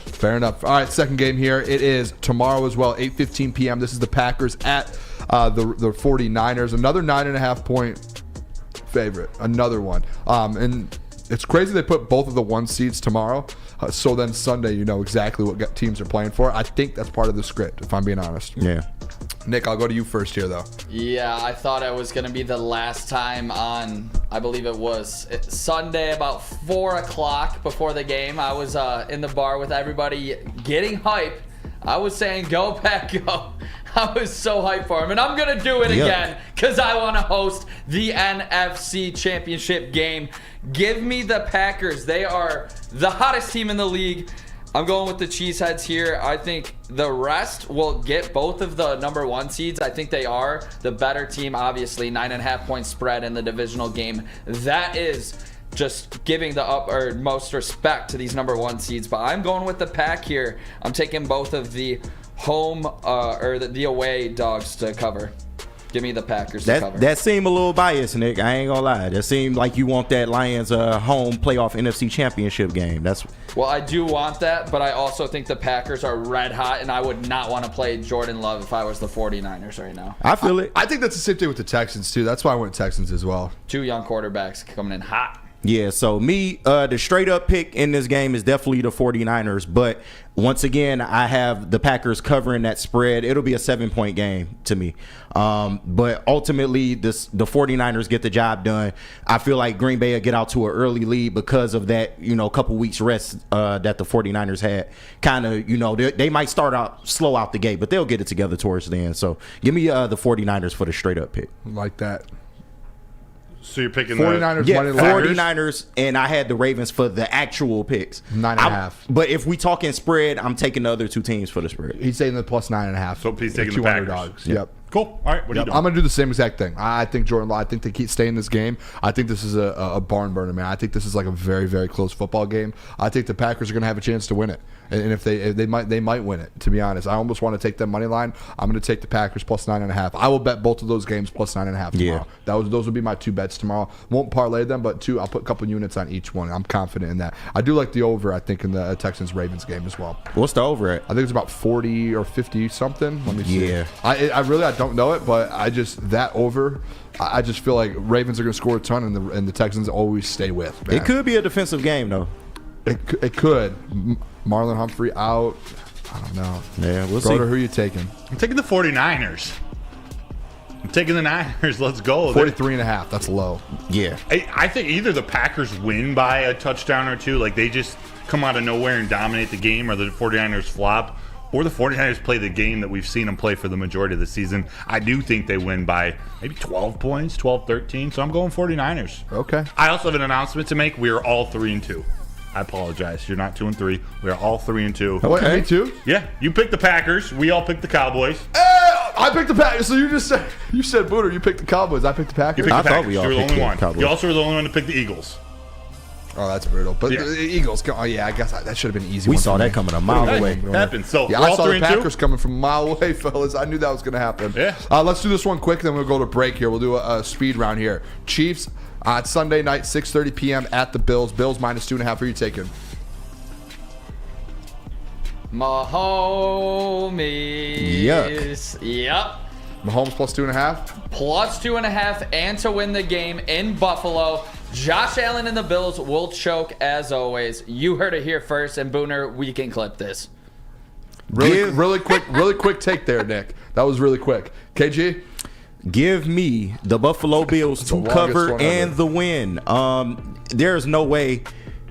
S3: Fair enough. All right, second game here. It is tomorrow as well, 8:15 p.m. This is the Packers at the 49ers. Another 9.5-point favorite. Another one. And it's crazy they put both of the 1 seeds tomorrow. So then Sunday, you know exactly what teams are playing for. I think that's part of the script, if I'm being honest.
S4: Yeah.
S3: Nick, I'll go to you first here, though.
S5: Yeah, I thought it was going to be the last time on, I believe it was Sunday about 4 o'clock before the game. I was in the bar with everybody getting hype. I was saying, go Pack, go. I was so hyped for him. And I'm going to do it again because I want to host the NFC Championship game. Give me the Packers. They are the hottest team in the league. I'm going with the Cheeseheads here. I think the rest will get both of the number 1 seeds. I think they are the better team, obviously. 9.5-point spread in the divisional game. That is just giving the utmost respect to these number 1 seeds. But I'm going with the Pack here. I'm taking both of the home or the away dogs to cover. Give me the Packers to cover.
S4: That seemed a little biased, Nick. I ain't gonna lie. That seemed like you want that Lions home playoff NFC Championship game.
S5: Well, I do want that, but I also think the Packers are red hot, and I would not want to play Jordan Love if I was the 49ers right now.
S4: I feel it.
S3: I think that's the same thing with the Texans, too. That's why I went Texans as well.
S5: 2 young quarterbacks coming in hot.
S4: Yeah, so me, the straight up pick in this game is definitely the 49ers. But once again, I have the Packers covering that spread. It'll be a 7-point game to me. But ultimately, the 49ers get the job done. I feel like Green Bay will get out to an early lead because of that, couple weeks rest that the 49ers had. Kind of, they might start out slow out the gate, but they'll get it together towards the end. So give me the 49ers for the straight up pick.
S3: Like that.
S1: So you're picking
S3: 49ers,
S4: yeah,
S3: money line.
S4: 49ers, and I had the Ravens for the actual picks.
S3: 9.5.
S4: But if we talking spread, I'm taking the other two teams for the spread.
S3: He's taking the plus 9.5.
S1: So he's taking the
S3: 200
S1: Packers.
S3: dogs. Yep.
S1: Cool. All right. What are you doing?
S3: I'm going to do the same exact thing. I think Jordan Love, I think they keep staying in this game. I think this is a barn burner, man. I think this is like a very, very close football game. I think the Packers are going to have a chance to win it. And if they might win it, to be honest. I almost want to take them money line. I'm going to take the Packers plus 9.5. I will bet both of those games plus 9.5 tomorrow.
S4: Yeah.
S3: Those would be my 2 bets tomorrow. Won't parlay them, but 2, I'll put a couple units on each one. I'm confident in that. I do like the over, I think, in the Texans-Ravens game as well.
S4: What's the over at?
S3: I think it's about 40 or 50 something. Let me see.
S4: Yeah.
S3: I really don't know it, but I just feel like Ravens are going to score a ton, and the Texans always stay with. Man.
S4: It could be a defensive game, though.
S3: It could. Marlon Humphrey out. I don't know.
S4: Yeah, we'll see.
S3: Broder, who are you taking?
S1: I'm taking the 49ers. I'm taking the Niners. Let's go.
S3: 43.5. That's low.
S4: Yeah.
S1: I think either the Packers win by a touchdown or 2, like they just come out of nowhere and dominate the game, or the 49ers flop, or the 49ers play the game that we've seen them play for the majority of the season. I do think they win by maybe 12 points, 12, 13. So I'm going 49ers.
S3: Okay.
S1: I also have an announcement to make. We are all 3-2. I apologize. You're not 2-3. We are all 3-2.
S3: Okay. Me too?
S1: Yeah. You picked the Packers. We all picked the Cowboys.
S3: I picked the Packers. So you said Booner. You picked the Cowboys. I picked the Packers.
S1: You picked the
S4: I
S1: Packers.
S4: thought we all
S1: you were the
S4: picked
S1: only
S4: the
S1: one.
S4: Cowboys.
S1: You also were the only one to pick the Eagles.
S3: Oh, that's brutal. But
S1: Yeah.
S3: the Eagles, I guess that should have been easy.
S4: We
S3: one
S4: saw
S3: for
S4: that
S3: me.
S4: coming a mile away.
S1: Happened. So
S3: Yeah,
S1: we're
S3: I
S1: all
S3: saw the
S1: 3-2.
S3: Packers coming from a mile away, fellas. I knew that was going to happen.
S1: Yeah.
S3: Let's do this one quick, then we'll go to break here. We'll do a speed round here. Chiefs on Sunday night, 6:30 p.m. at the Bills. Bills minus 2.5. Who are you taking?
S5: Mahomes.
S4: Yuck.
S5: Yep.
S3: Mahomes plus 2.5.
S5: Plus 2.5, and to win the game in Buffalo. Josh Allen and the Bills will choke as always. You heard it here first, and Booner, we can clip this.
S3: Really quick take there, Nick. That was really quick. KG?
S4: Give me the Buffalo Bills to
S3: longest
S4: cover
S3: one
S4: and
S3: ever.
S4: the win. There's no way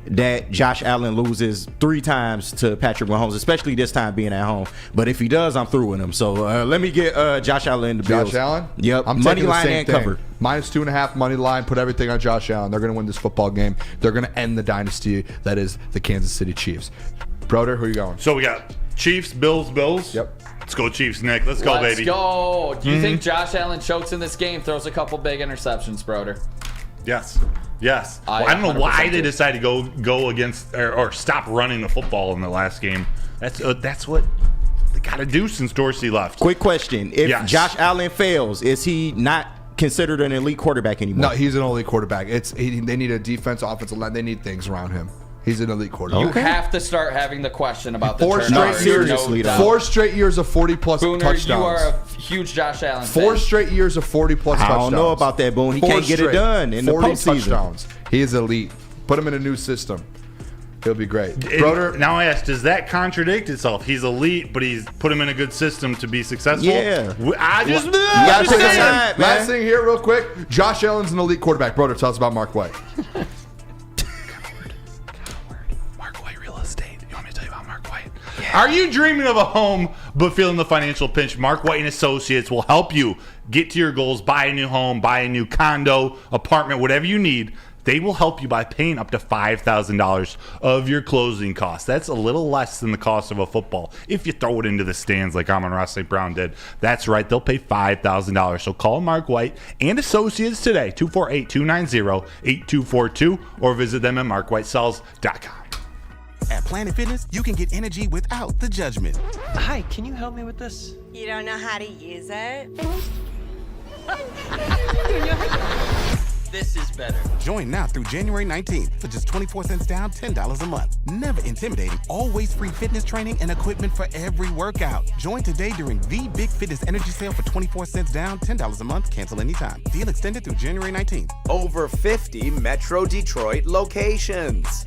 S4: that Josh Allen loses 3 times to Patrick Mahomes, especially this time being at home. But if he does, I'm through with him. So let me get Josh Allen and the Bills.
S3: Josh Allen?
S4: Yep.
S3: I'm
S4: money
S3: taking the
S4: line
S3: same
S4: and
S3: thing.
S4: cover.
S3: Minus 2.5 money line. Put everything on Josh Allen. They're going to win this football game. They're going to end the dynasty that is the Kansas City Chiefs. Broder, who are you going?
S1: So we got Chiefs, Bills.
S3: Yep.
S1: Let's go Chiefs, Nick. Let's go, baby.
S5: Let's go. Do you think Josh Allen chokes in this game, throws a couple big interceptions, Broder?
S1: Yes. I don't know why they decided to go against or stop running the football in the last game. That's what they got to do since Dorsey left.
S4: Quick question. If Josh Allen fails, is he not considered an elite quarterback anymore?
S3: No, he's an elite quarterback. They need a defense, offensive line. They need things around him. He's an elite quarterback.
S5: You have to start having the question about the
S3: 4
S5: turnovers.
S3: straight years.
S5: No doubt.
S3: 4 straight years of 40-plus
S5: Booner,
S3: touchdowns.
S5: you are a huge Josh Allen
S3: 4
S5: fan.
S3: straight years of 40-plus touchdowns.
S4: I don't know about that, Boone. He can't get it done in the
S3: 40
S4: postseason.
S3: touchdowns. He is elite. Put him in a new system. He'll be great.
S1: Broder, now I ask, does that contradict itself? He's elite, but he's put him in a good system to be successful?
S4: Yeah.
S3: Last thing here, real quick. Josh Allen's an elite quarterback. Broder, tell us about Mark White.
S1: Are you dreaming of a home but feeling the financial pinch? Mark White and Associates will help you get to your goals, buy a new home, buy a new condo, apartment, whatever you need. They will help you by paying up to $5,000 of your closing costs. That's a little less than the cost of a football if you throw it into the stands like Amon-Ra St. Brown did. That's right, they'll pay $5,000. So call Mark White and Associates today, 248-290-8242, or visit them at markwhitesells.com.
S9: At Planet Fitness, you can get energy without the judgment.
S14: Hi, can you help me with this?
S11: You don't know how to use it?
S14: This is better.
S9: Join now through January 19th for just 24 cents down, $10 a month. Never intimidating, always free fitness training and equipment for every workout. Join today during the Big Fitness Energy Sale for 24 cents down, $10 a month. Cancel anytime. Deal extended through January 19th.
S12: Over 50 Metro Detroit locations.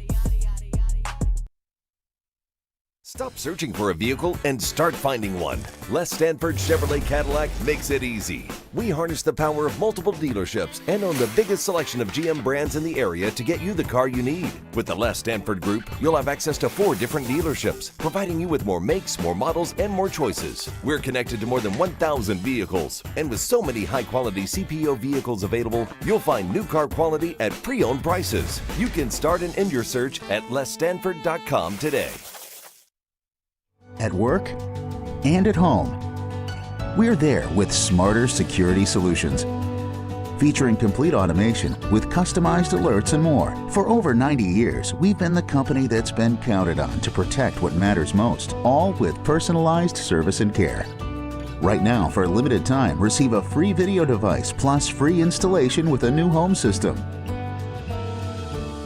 S21: Stop searching for a vehicle and start finding one. Les Stanford Chevrolet Cadillac makes it easy. We harness the power of multiple dealerships and own the biggest selection of GM brands in the area to get you the car you need. With the Les Stanford Group, you'll have access to 4 different dealerships, providing you with more makes, more models, and more choices. We're connected to more than 1,000 vehicles. And with so many high-quality CPO vehicles available, you'll find new car quality at pre-owned prices. You can start and end your search at lesstanford.com today.
S16: At work and at home, we're there with smarter security solutions. Featuring complete automation with customized alerts and more. For over 90 years, we've been the company that's been counted on to protect what matters most, all with personalized service and care. Right now, for a limited time, receive a free video device plus free installation with a new home system.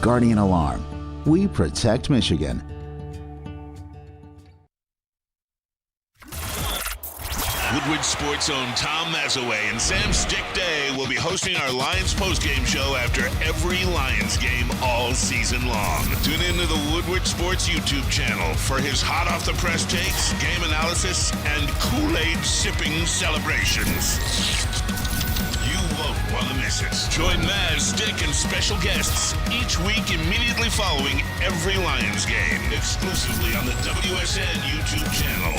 S16: Guardian Alarm. We protect Michigan.
S2: Woodward Sports' own Tom Mazaway and Sam Stick Day will be hosting our Lions postgame show after every Lions game all season long. Tune into the Woodward Sports YouTube channel for his hot-off-the-press takes, game analysis, and Kool-Aid sipping celebrations. You won't want to miss it. Join Maz, Stick, and special guests each week immediately following every Lions game, exclusively on the WSN YouTube channel.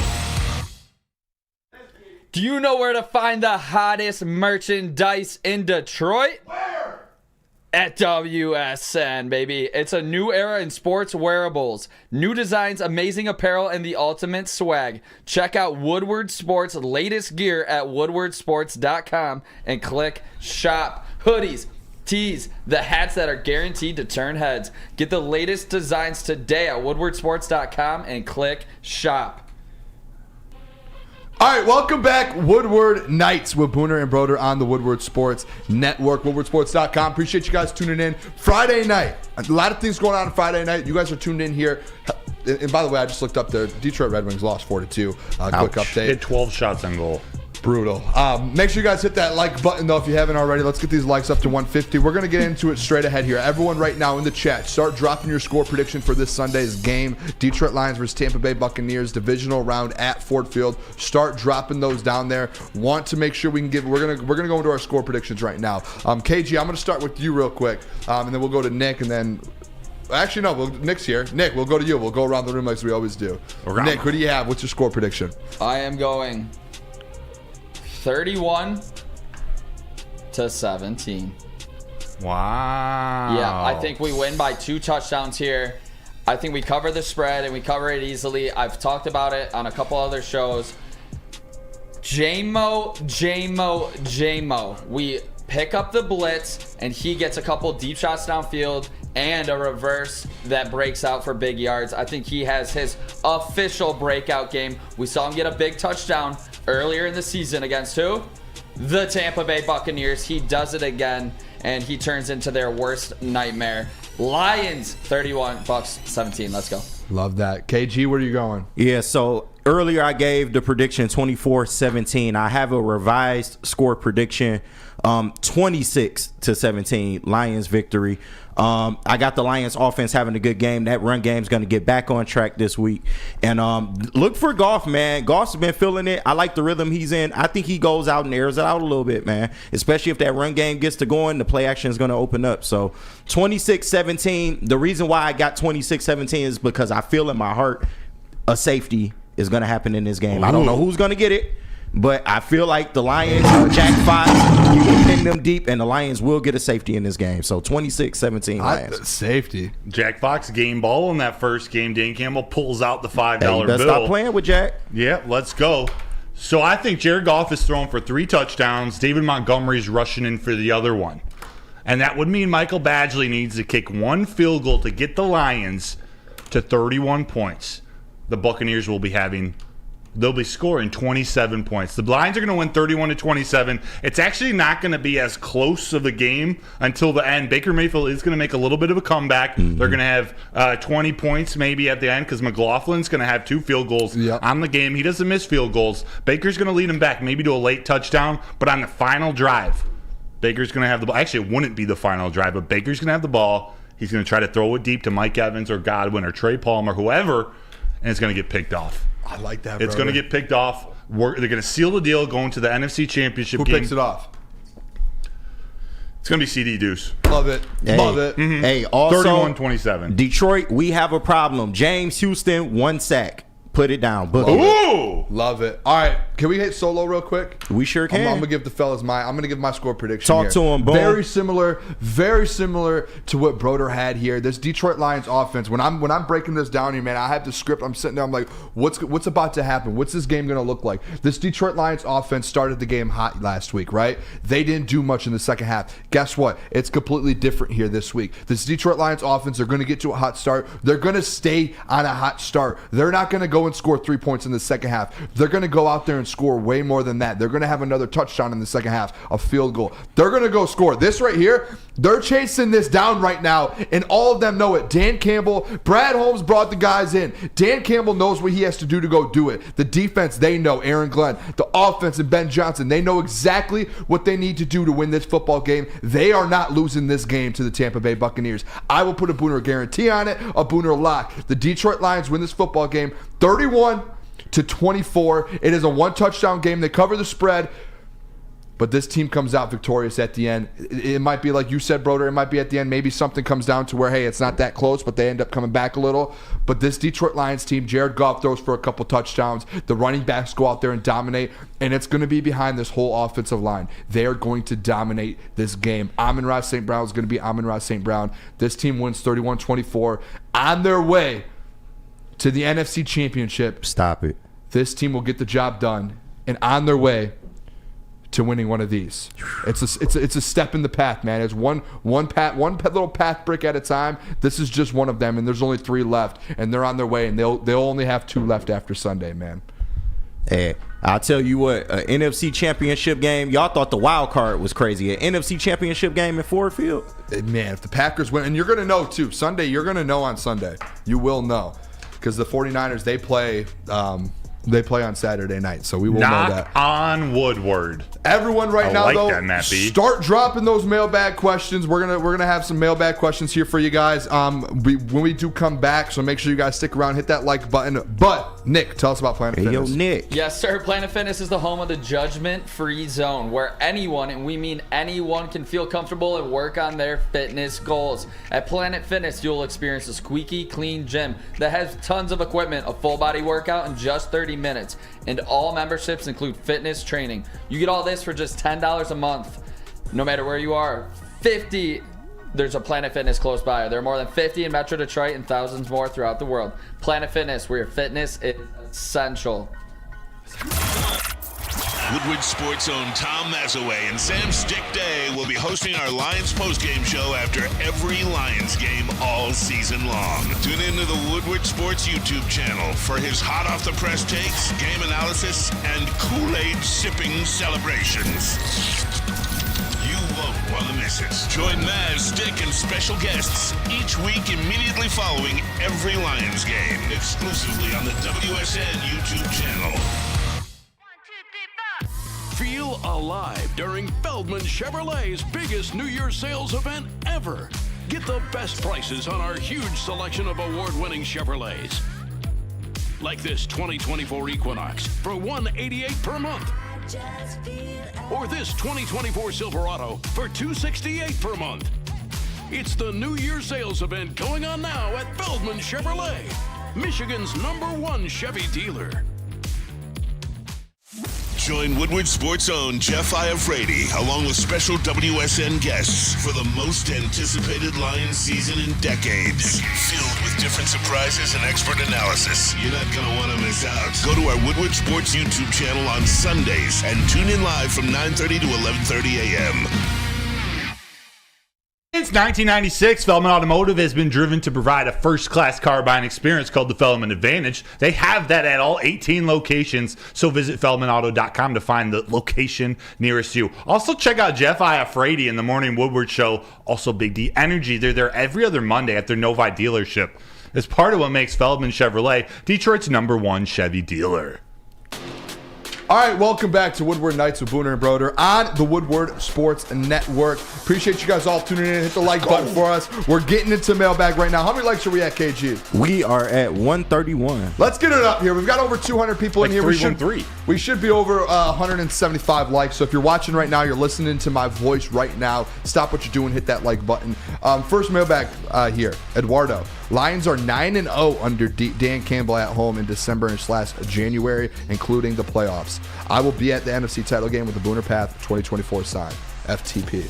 S5: Do you know where to find the hottest merchandise in Detroit?
S3: Where?
S5: At WSN, baby. It's a new era in sports wearables. New designs, amazing apparel, and the ultimate swag. Check out Woodward Sports' latest gear at woodwardsports.com and click shop. Hoodies, tees, the hats that are guaranteed to turn heads. Get the latest designs today at woodwardsports.com and click shop.
S3: All right, welcome back. Woodward Nights with Booner and Broder on the Woodward Sports Network, woodwardsports.com. Appreciate you guys tuning in. Friday night, a lot of things going on Friday night. You guys are tuned in here. And by the way, I just looked up there. Detroit Red Wings lost 4-2. Quick update.
S1: Hit 12 shots on goal.
S3: Brutal. Make sure you guys hit that like button, though, if you haven't already. Let's get these likes up to 150. We're going to get into it straight ahead here. Everyone right now in the chat, start dropping your score prediction for this Sunday's game. Detroit Lions versus Tampa Bay Buccaneers, Divisional Round at Ford Field. Start dropping those down there. Want to make sure we can give. We're gonna go into our score predictions right now. KG, I'm going to start with you real quick, and then we'll go to Nick, and then. Actually, no. Nick's here. Nick, we'll go to you. We'll go around the room like we always do. Nick, who do you have? What's your score prediction?
S5: I am going 31-17.
S1: Wow.
S5: Yeah, I think we win by 2 touchdowns here. I think we cover the spread and we cover it easily. I've talked about it on a couple other shows. J-Mo. We pick up the blitz and he gets a couple deep shots downfield and a reverse that breaks out for big yards. I think he has his official breakout game. We saw him get a big touchdown earlier in the season against who? The Tampa Bay Buccaneers. He does it again, and he turns into their worst nightmare. Lions 31, Bucs 17. Let's go.
S3: Love that. KG, where are you going?
S4: Yeah, so earlier I gave the prediction 24-17. I have a revised score prediction, 26-17, Lions victory. I got the Lions offense having a good game. That run game's going to get back on track this week. And look for Goff, man. Goff's been feeling it. I like the rhythm he's in. I think he goes out and airs it out a little bit, man. Especially if that run game gets to going, the play action is going to open up. So 26-17. The reason why I got 26-17 is because I feel in my heart a safety is going to happen in this game. I don't know who's going to get it. But I feel like the Lions, Jack Fox, you can pin them deep, and the Lions will get a safety in this game. So 26-17 Lions.
S3: Safety.
S1: Jack Fox game ball in that first game. Dan Campbell pulls out the $5
S4: you better
S1: bill.
S4: stop playing with Jack.
S1: Yeah, let's go. So I think Jared Goff is throwing for 3 touchdowns. David Montgomery's rushing in for the other one. And that would mean Michael Badgley needs to kick 1 field goal to get the Lions to 31 points, the Buccaneers will be having. They'll be scoring 27 points. The Lions are going to win 31-27. It's actually not going to be as close of a game until the end. Baker Mayfield is going to make a little bit of a comeback. Mm-hmm. They're going to have 20 points maybe at the end because McLaughlin's going to have 2 field goals on the game. He doesn't miss field goals. Baker's going to lead him back maybe to a late touchdown, but on the final drive, Baker's going to have the ball. Actually, it wouldn't be the final drive, but Baker's going to have the ball. He's going to try to throw it deep to Mike Evans or Godwin or Trey Palmer or whoever, and it's going to get picked off.
S3: I like that,
S1: It's going to get picked off. They're going to seal the deal going to the NFC Championship game.
S3: Who picks it off?
S1: It's going to be CD Deuce.
S3: Love it. Love it.
S1: Mm-hmm.
S4: Hey, also
S1: 31-27.
S4: Detroit, we have a problem. James Houston, 1 sack. Put it down.
S1: Ooh!
S3: Love it. All right. Can we hit solo real quick?
S4: We sure can.
S3: I'm going to give the fellas I'm going to give my score prediction
S4: Talk
S3: here.
S4: to him, boom.
S3: Very similar to what Broder had here. This Detroit Lions offense, when I'm breaking this down here, man, I have the script. I'm sitting there. I'm like, what's about to happen? What's this game going to look like? This Detroit Lions offense started the game hot last week, right? They didn't do much in the second half. Guess what? It's completely different here this week. This Detroit Lions offense, they're going to get to a hot start. They're going to stay on a hot start. They're not going to go and score 3 points in the second half. They're going to go out there and score way more than that. They're going to have another touchdown in the second half, a field goal. They're going to go score. This right here, they're chasing this down right now, and all of them know it. Dan Campbell, Brad Holmes brought the guys in. Dan Campbell knows what he has to do to go do it. The defense, they know. Aaron Glenn. The offense and Ben Johnson, they know exactly what they need to do to win this football game. They are not losing this game to the Tampa Bay Buccaneers. I will put a Booner guarantee on it, a Booner lock. The Detroit Lions win this football game 31-24. It is a 1-touchdown game. They cover the spread, but this team comes out victorious at the end. It might be like you said, Broder. It might be at the end. Maybe something comes down to where, hey, it's not that close, but they end up coming back a little. But this Detroit Lions team, Jared Goff throws for a couple touchdowns. The running backs go out there and dominate, and it's going to be behind this whole offensive line. They are going to dominate this game. Amon-Ra St. Brown is going to be Amon-Ra St. Brown. This team wins 31-24 on their way to the NFC Championship.
S4: Stop it.
S3: This team will get the job done and on their way to winning one of these. It's a step in the path, man. It's one little path brick at a time. This is just one of them, and there's only 3 left, and they're on their way, and they'll only have 2 left after Sunday, man.
S4: Hey, I'll tell you what, an NFC Championship game, y'all thought the wild card was crazy. An NFC Championship game in Ford Field?
S3: Man, if the Packers win, and you're going to know too, Sunday, you're going to know on Sunday. You will know. Because the 49ers, they play on Saturday night, so we will know that.
S1: On Woodward.
S3: Everyone right now, though,
S1: that,
S3: start dropping those mailbag questions. We're gonna have some mailbag questions here for you guys. When we do come back, so make sure you guys stick around, hit that like button. But Nick, tell us about Planet Fitness.
S4: Yo, Nick.
S5: Yes, sir. Planet Fitness is the home of the judgment-free zone, where anyone, and we mean anyone, can feel comfortable and work on their fitness goals. At Planet Fitness, you'll experience a squeaky clean gym that has tons of equipment, a full-body workout in just 30 minutes, and all memberships include fitness training. You get all this for just $10 a month, no matter where you are. There's a Planet Fitness close by. There are more than 50 in Metro Detroit and thousands more throughout the world. Planet Fitness, where your fitness is essential.
S2: Woodward Sports' own Tom Mazaway and Sam Stick Day will be hosting our Lions postgame show after every Lions game all season long. Tune into the Woodward Sports YouTube channel for his hot-off-the-press takes, game analysis, and Kool-Aid sipping celebrations. You won't want to miss it. Join Maz, Stick, and special guests each week immediately following every Lions game, exclusively on the WSN YouTube channel.
S6: Feel alive during Feldman Chevrolet's biggest New Year's sales event ever. Get the best prices on our huge selection of award-winning Chevrolets. Like this 2024 Equinox for $188 per month. Or this 2024 Silverado for $268 per month. It's the New Year's sales event going on now at Feldman Chevrolet, Michigan's #1 Chevy dealer.
S2: Join Woodward Sports' own Jeff Iafrate, along with special WSN guests for the most anticipated Lions season in decades. Filled with different surprises and expert analysis. You're not going to want to miss out. Go to our Woodward Sports YouTube channel on Sundays and tune in live from 9:30 to 11:30 a.m.
S1: Since 1996, Feldman Automotive has been driven to provide a first-class car buying experience called the Feldman Advantage. They have that at all 18 locations, so visit feldmanauto.com to find the location nearest you. Also, check out Jeff Iafrady in the Morning Woodward Show, also Big D Energy. They're there every other Monday at their Novi dealership. It's part of what makes Feldman Chevrolet Detroit's #1 Chevy dealer.
S3: All right, welcome back to Woodward Nights with Booner and Broder on the Woodward Sports Network. Appreciate you guys all tuning in. Hit the like button for us. We're getting into mailbag right now. How many likes are we at, KG?
S4: We are at 131.
S3: Let's get it up here. We've got over 200 people in here.
S1: 313.
S3: We should be over 175 likes. So if you're watching right now, you're listening to my voice right now, stop what you're doing, hit that like button. First mailbag here, Eduardo. Lions are 9-0 under Dan Campbell at home in December/January, including the playoffs. I will be at the NFC title game with the Booner Path 2024 sign, FTP.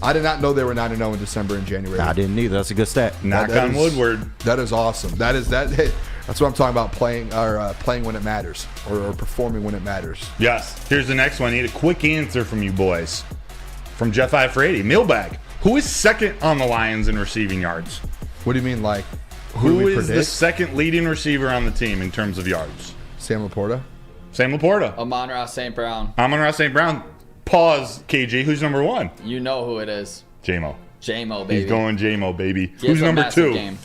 S3: I did not know they were 9-0 in December and January.
S4: I didn't either. That's a good stat.
S1: Knock on Woodward.
S3: That is awesome. Hey, that's what I'm talking about, playing when it matters, or performing when it matters.
S1: Yes. Here's the next one. I need a quick answer from you boys. From Jeff Iafrady. Mailbag. Who is second on the Lions in receiving yards?
S3: What do you mean, like,
S1: who is the second leading receiver on the team in terms of yards?
S3: Sam Laporta.
S1: Sam Laporta.
S5: Amon-Ra St. Brown.
S1: Amon-Ra St. Brown. Pause, KG. Who's number one?
S5: You know who it is.
S1: J-Mo.
S5: J-Mo, baby.
S1: He's going J-Mo, baby.
S5: He
S1: Who's number two?
S5: Game.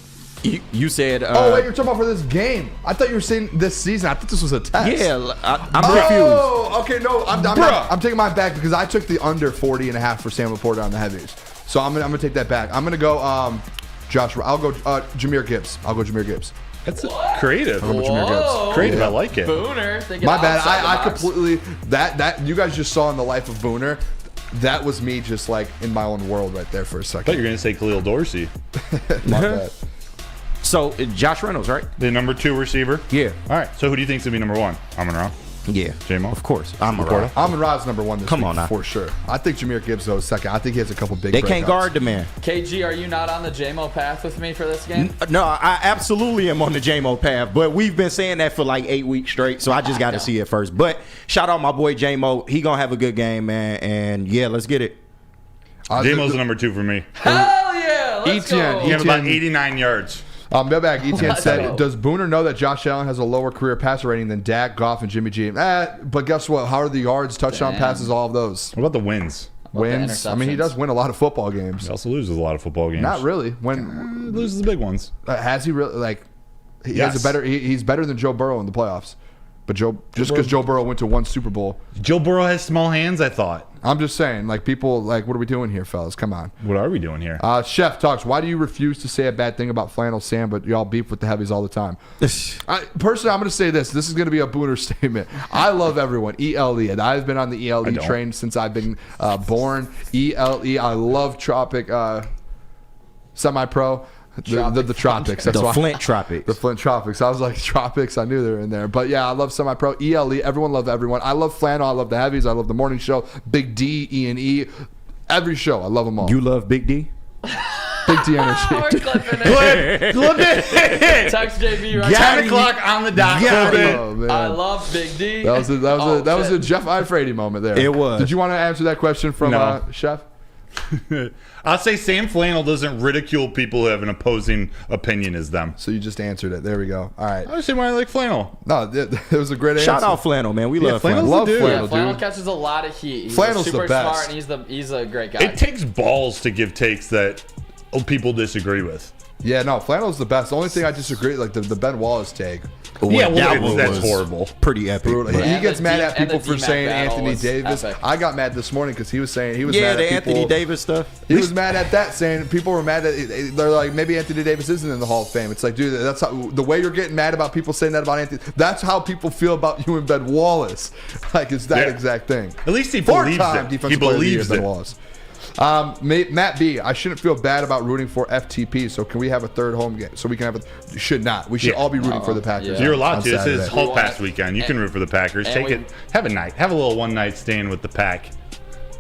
S4: You said...
S3: oh, wait, you're talking about for this game. I thought you were saying this season. I thought this was a test.
S4: Yeah, I'm confused.
S3: Oh, okay, no. I'm taking mine back because I took the under 40.5 for Sam Laporta on the heavies. So I'm gonna take that back. I'm going to go Josh. I'll go Jahmyr Gibbs. I'll go Jahmyr Gibbs.
S1: That's creative.
S3: I'm going to Jahmyr Gibbs.
S1: Creative. I like it.
S5: Booner.
S3: My bad. I completely... That you guys just saw in the life of Booner. That was me just like in my own world right there for a second.
S1: I thought you were going to say Khalil Dorsey.
S3: My bad.
S4: So, Josh Reynolds, right?
S1: The number two receiver?
S4: Yeah.
S1: All right. So, who do you think is going to be number one? Amon-Ra?
S4: Yeah.
S1: J-Mo?
S4: Of course. Amon-Ra.
S3: Amon-Ra's number one this
S4: Come
S3: week,
S4: on now.
S3: for sure. I think Jahmyr Gibbs, though, is second. I think he has a couple big
S4: They can't
S3: breakouts.
S4: guard the man.
S5: KG, are you not on the J-Mo path with me for this game?
S4: No, I absolutely am on the J-Mo path, but we've been saying that for like 8 weeks straight, so I just got to see it first. But shout out my boy J-Mo. He going to have a good game, man, and yeah, let's get it.
S1: J-Mo's the number two for me.
S5: Hell yeah, let's go.
S1: He had about 89 yards.
S3: Mailbag Etienne said, does Booner know that Josh Allen has a lower career passer rating than Dak, Goff, and Jimmy G? But guess what? How are the yards, touchdown passes, all of those?
S1: What about the wins?
S3: Wins? I mean, he does win a lot of football games.
S1: He also loses a lot of football games.
S3: Not really. When
S1: he loses the big ones.
S3: Has he really? Like, he has a better. He's better than Joe Burrow in the playoffs. But just because Joe Burrow went to one Super Bowl.
S1: Joe Burrow has small hands, I thought.
S3: I'm just saying, like, people, like, what are we doing here, fellas? Come on.
S1: What are we doing here?
S3: Chef talks, why do you refuse to say a bad thing about Flannel Sam, but y'all beef with the heavies all the time? Personally, I'm going to say this. This is going to be a Booner statement. I love everyone. ELE. And I've been on the ELE train since I've been born. ELE. I love Tropic Semi-Pro. The Tropics. That's why.
S4: Flint Tropics.
S3: The Flint Tropics. I was like, Tropics. I knew they were in there. But yeah, I love Semi-Pro. ELE. Everyone loves everyone. I love Flannel. I love the heavies. I love the morning show. Big D, E&E. Every show. I love them all.
S4: You love Big D?
S3: Big D energy.
S5: We're clipping it.
S1: Clip it.
S5: Text JB right
S1: 10 o'clock on the dot.
S3: Oh, man.
S5: I love Big D.
S3: That was a Jeff Iafrady moment there.
S4: It was.
S3: Did you want to answer that question from Chef?
S1: I'll say Sam Flannel doesn't ridicule people who have an opposing opinion as them.
S3: So you just answered it. There we go. All right.
S1: I say why I like Flannel.
S3: No, it was a great answer.
S4: Shout out Flannel, man. We love Flannel.
S3: Love Flannel,
S5: Flannel
S3: dude.
S5: catches a lot of heat. He's
S3: Flannel's
S5: super
S3: the best.
S5: smart, and he's a great guy.
S1: It takes balls to give takes that people disagree with.
S3: Yeah, no, Flannel's the best. The only thing I disagree, like the Ben Wallace take.
S1: Yeah, that's horrible.
S4: Pretty epic.
S3: He gets mad at people for
S5: D-Mac
S3: saying
S5: battle
S3: Anthony
S5: was
S3: Davis.
S5: epic.
S3: I got mad this morning because he was saying he was
S4: Yeah,
S3: mad
S4: the
S3: at people.
S4: Anthony Davis stuff.
S3: He was mad at that, saying people were mad at. They're like, maybe Anthony Davis isn't in the Hall of Fame. It's like, dude, that's how the way you're getting mad about people saying that about Anthony. That's how people feel about you and Ben Wallace. Like it's that exact thing.
S1: At least he believes it. He believes
S3: Ben
S1: it.
S3: Wallace. Matt B, I shouldn't feel bad about rooting for FTP. So can we have a third home game? So we can have a. Should not. We should all be rooting for the Packers.
S1: You're allowed to. This
S3: Saturday.
S1: is Hall Pass weekend. You can root for the Packers. Take it. Have a night. Have a little one night stand with the Pack.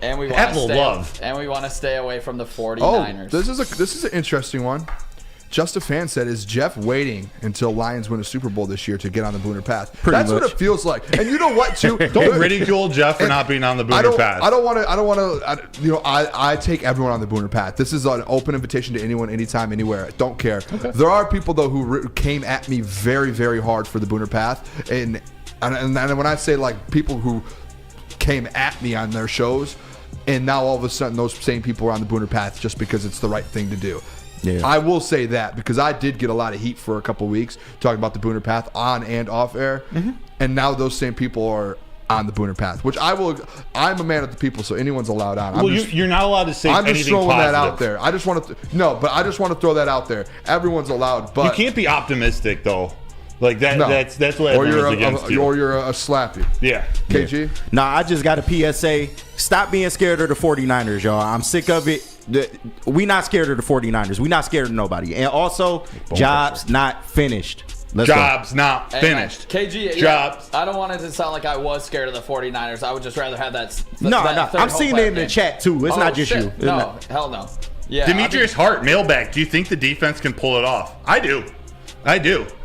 S5: And we
S1: Have
S5: want
S1: a
S5: to
S1: love.
S5: stay. And we want to stay away from the 49ers.
S3: Oh, this is an interesting one. Just a Fan said, is Jeff waiting until Lions win a Super Bowl this year to get on the Booner Path?
S4: Pretty
S3: That's
S4: much.
S3: what it feels like. And you know what, too?
S1: Don't ridicule Jeff for not being on the Booner Path.
S3: I don't want to. I take everyone on the Booner Path. This is an open invitation to anyone, anytime, anywhere. Don't care. Okay. There are people though who came at me very, very hard for the Booner Path, and when I say like people who came at me on their shows, and now all of a sudden those same people are on the Booner Path just because it's the right thing to do. Yeah. I will say that because I did get a lot of heat for a couple weeks talking about the Booner Path on and off air, and now those same people are on the Booner Path, which I'm a man of the people, so anyone's allowed on.
S1: Well, you're not allowed to say anything positive.
S3: I'm just throwing that out there. I just want to throw that out there. Everyone's allowed, but
S1: you can't be optimistic though. Like that. No. That's what everyone's against you.
S3: Or you're a slappy.
S1: Yeah.
S3: KG?
S4: Nah, I just got a PSA. Stop being scared of the 49ers, y'all. I'm sick of it. We not scared of the 49ers. We not scared of nobody. And also, jobs not finished.
S1: Jobs not finished.
S5: KG,
S1: jobs.
S5: I don't want it to sound like I was scared of the 49ers. I would just rather have that.
S4: No. I'm seeing it in the chat, too. It's not just you.
S5: No, hell no. Yeah,
S1: Demetrius Hart, mailbag. Do you think the defense can pull it off? I do.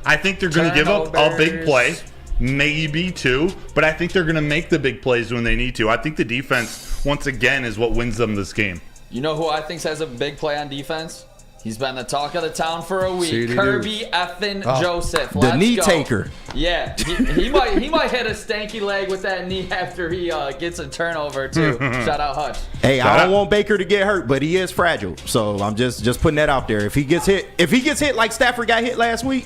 S1: I think they're going to give up a big play, maybe two, but I think they're going to make the big plays when they need to. I think the defense, once again, is what wins them this game.
S5: You know who I think has a big play on defense? He's been the talk of the town for a week. Kirby effing Joseph.
S4: The knee taker.
S5: Yeah, he might hit a stanky leg with that knee after he gets a turnover too. Shout out Hutch.
S4: Hey, I don't want Baker to get hurt, but he is fragile. So I'm just putting that out there. If he gets hit like Stafford got hit last week,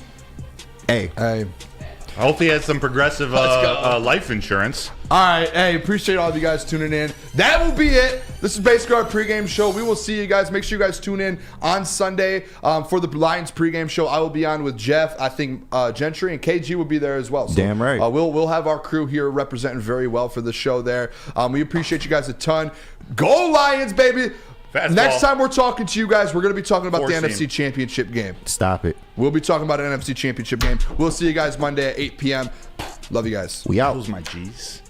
S4: hey.
S1: I hope he has some progressive life insurance.
S3: All right. Hey, appreciate all of you guys tuning in. That will be it. This is basically our pregame show. We will see you guys. Make sure you guys tune in on Sunday for the Lions pregame show. I will be on with Jeff. I think Gentry and KG will be there as well. So,
S4: damn right.
S3: We'll have our crew here representing very well for the show there. We appreciate you guys a ton. Go Lions, baby. Fastball. Next time we're talking to you guys, we're going to be talking about the NFC Championship game.
S4: Stop it.
S3: We'll be talking about an NFC Championship game. We'll see you guys Monday at 8 p.m. Love you guys.
S4: We out.
S1: Those my G's.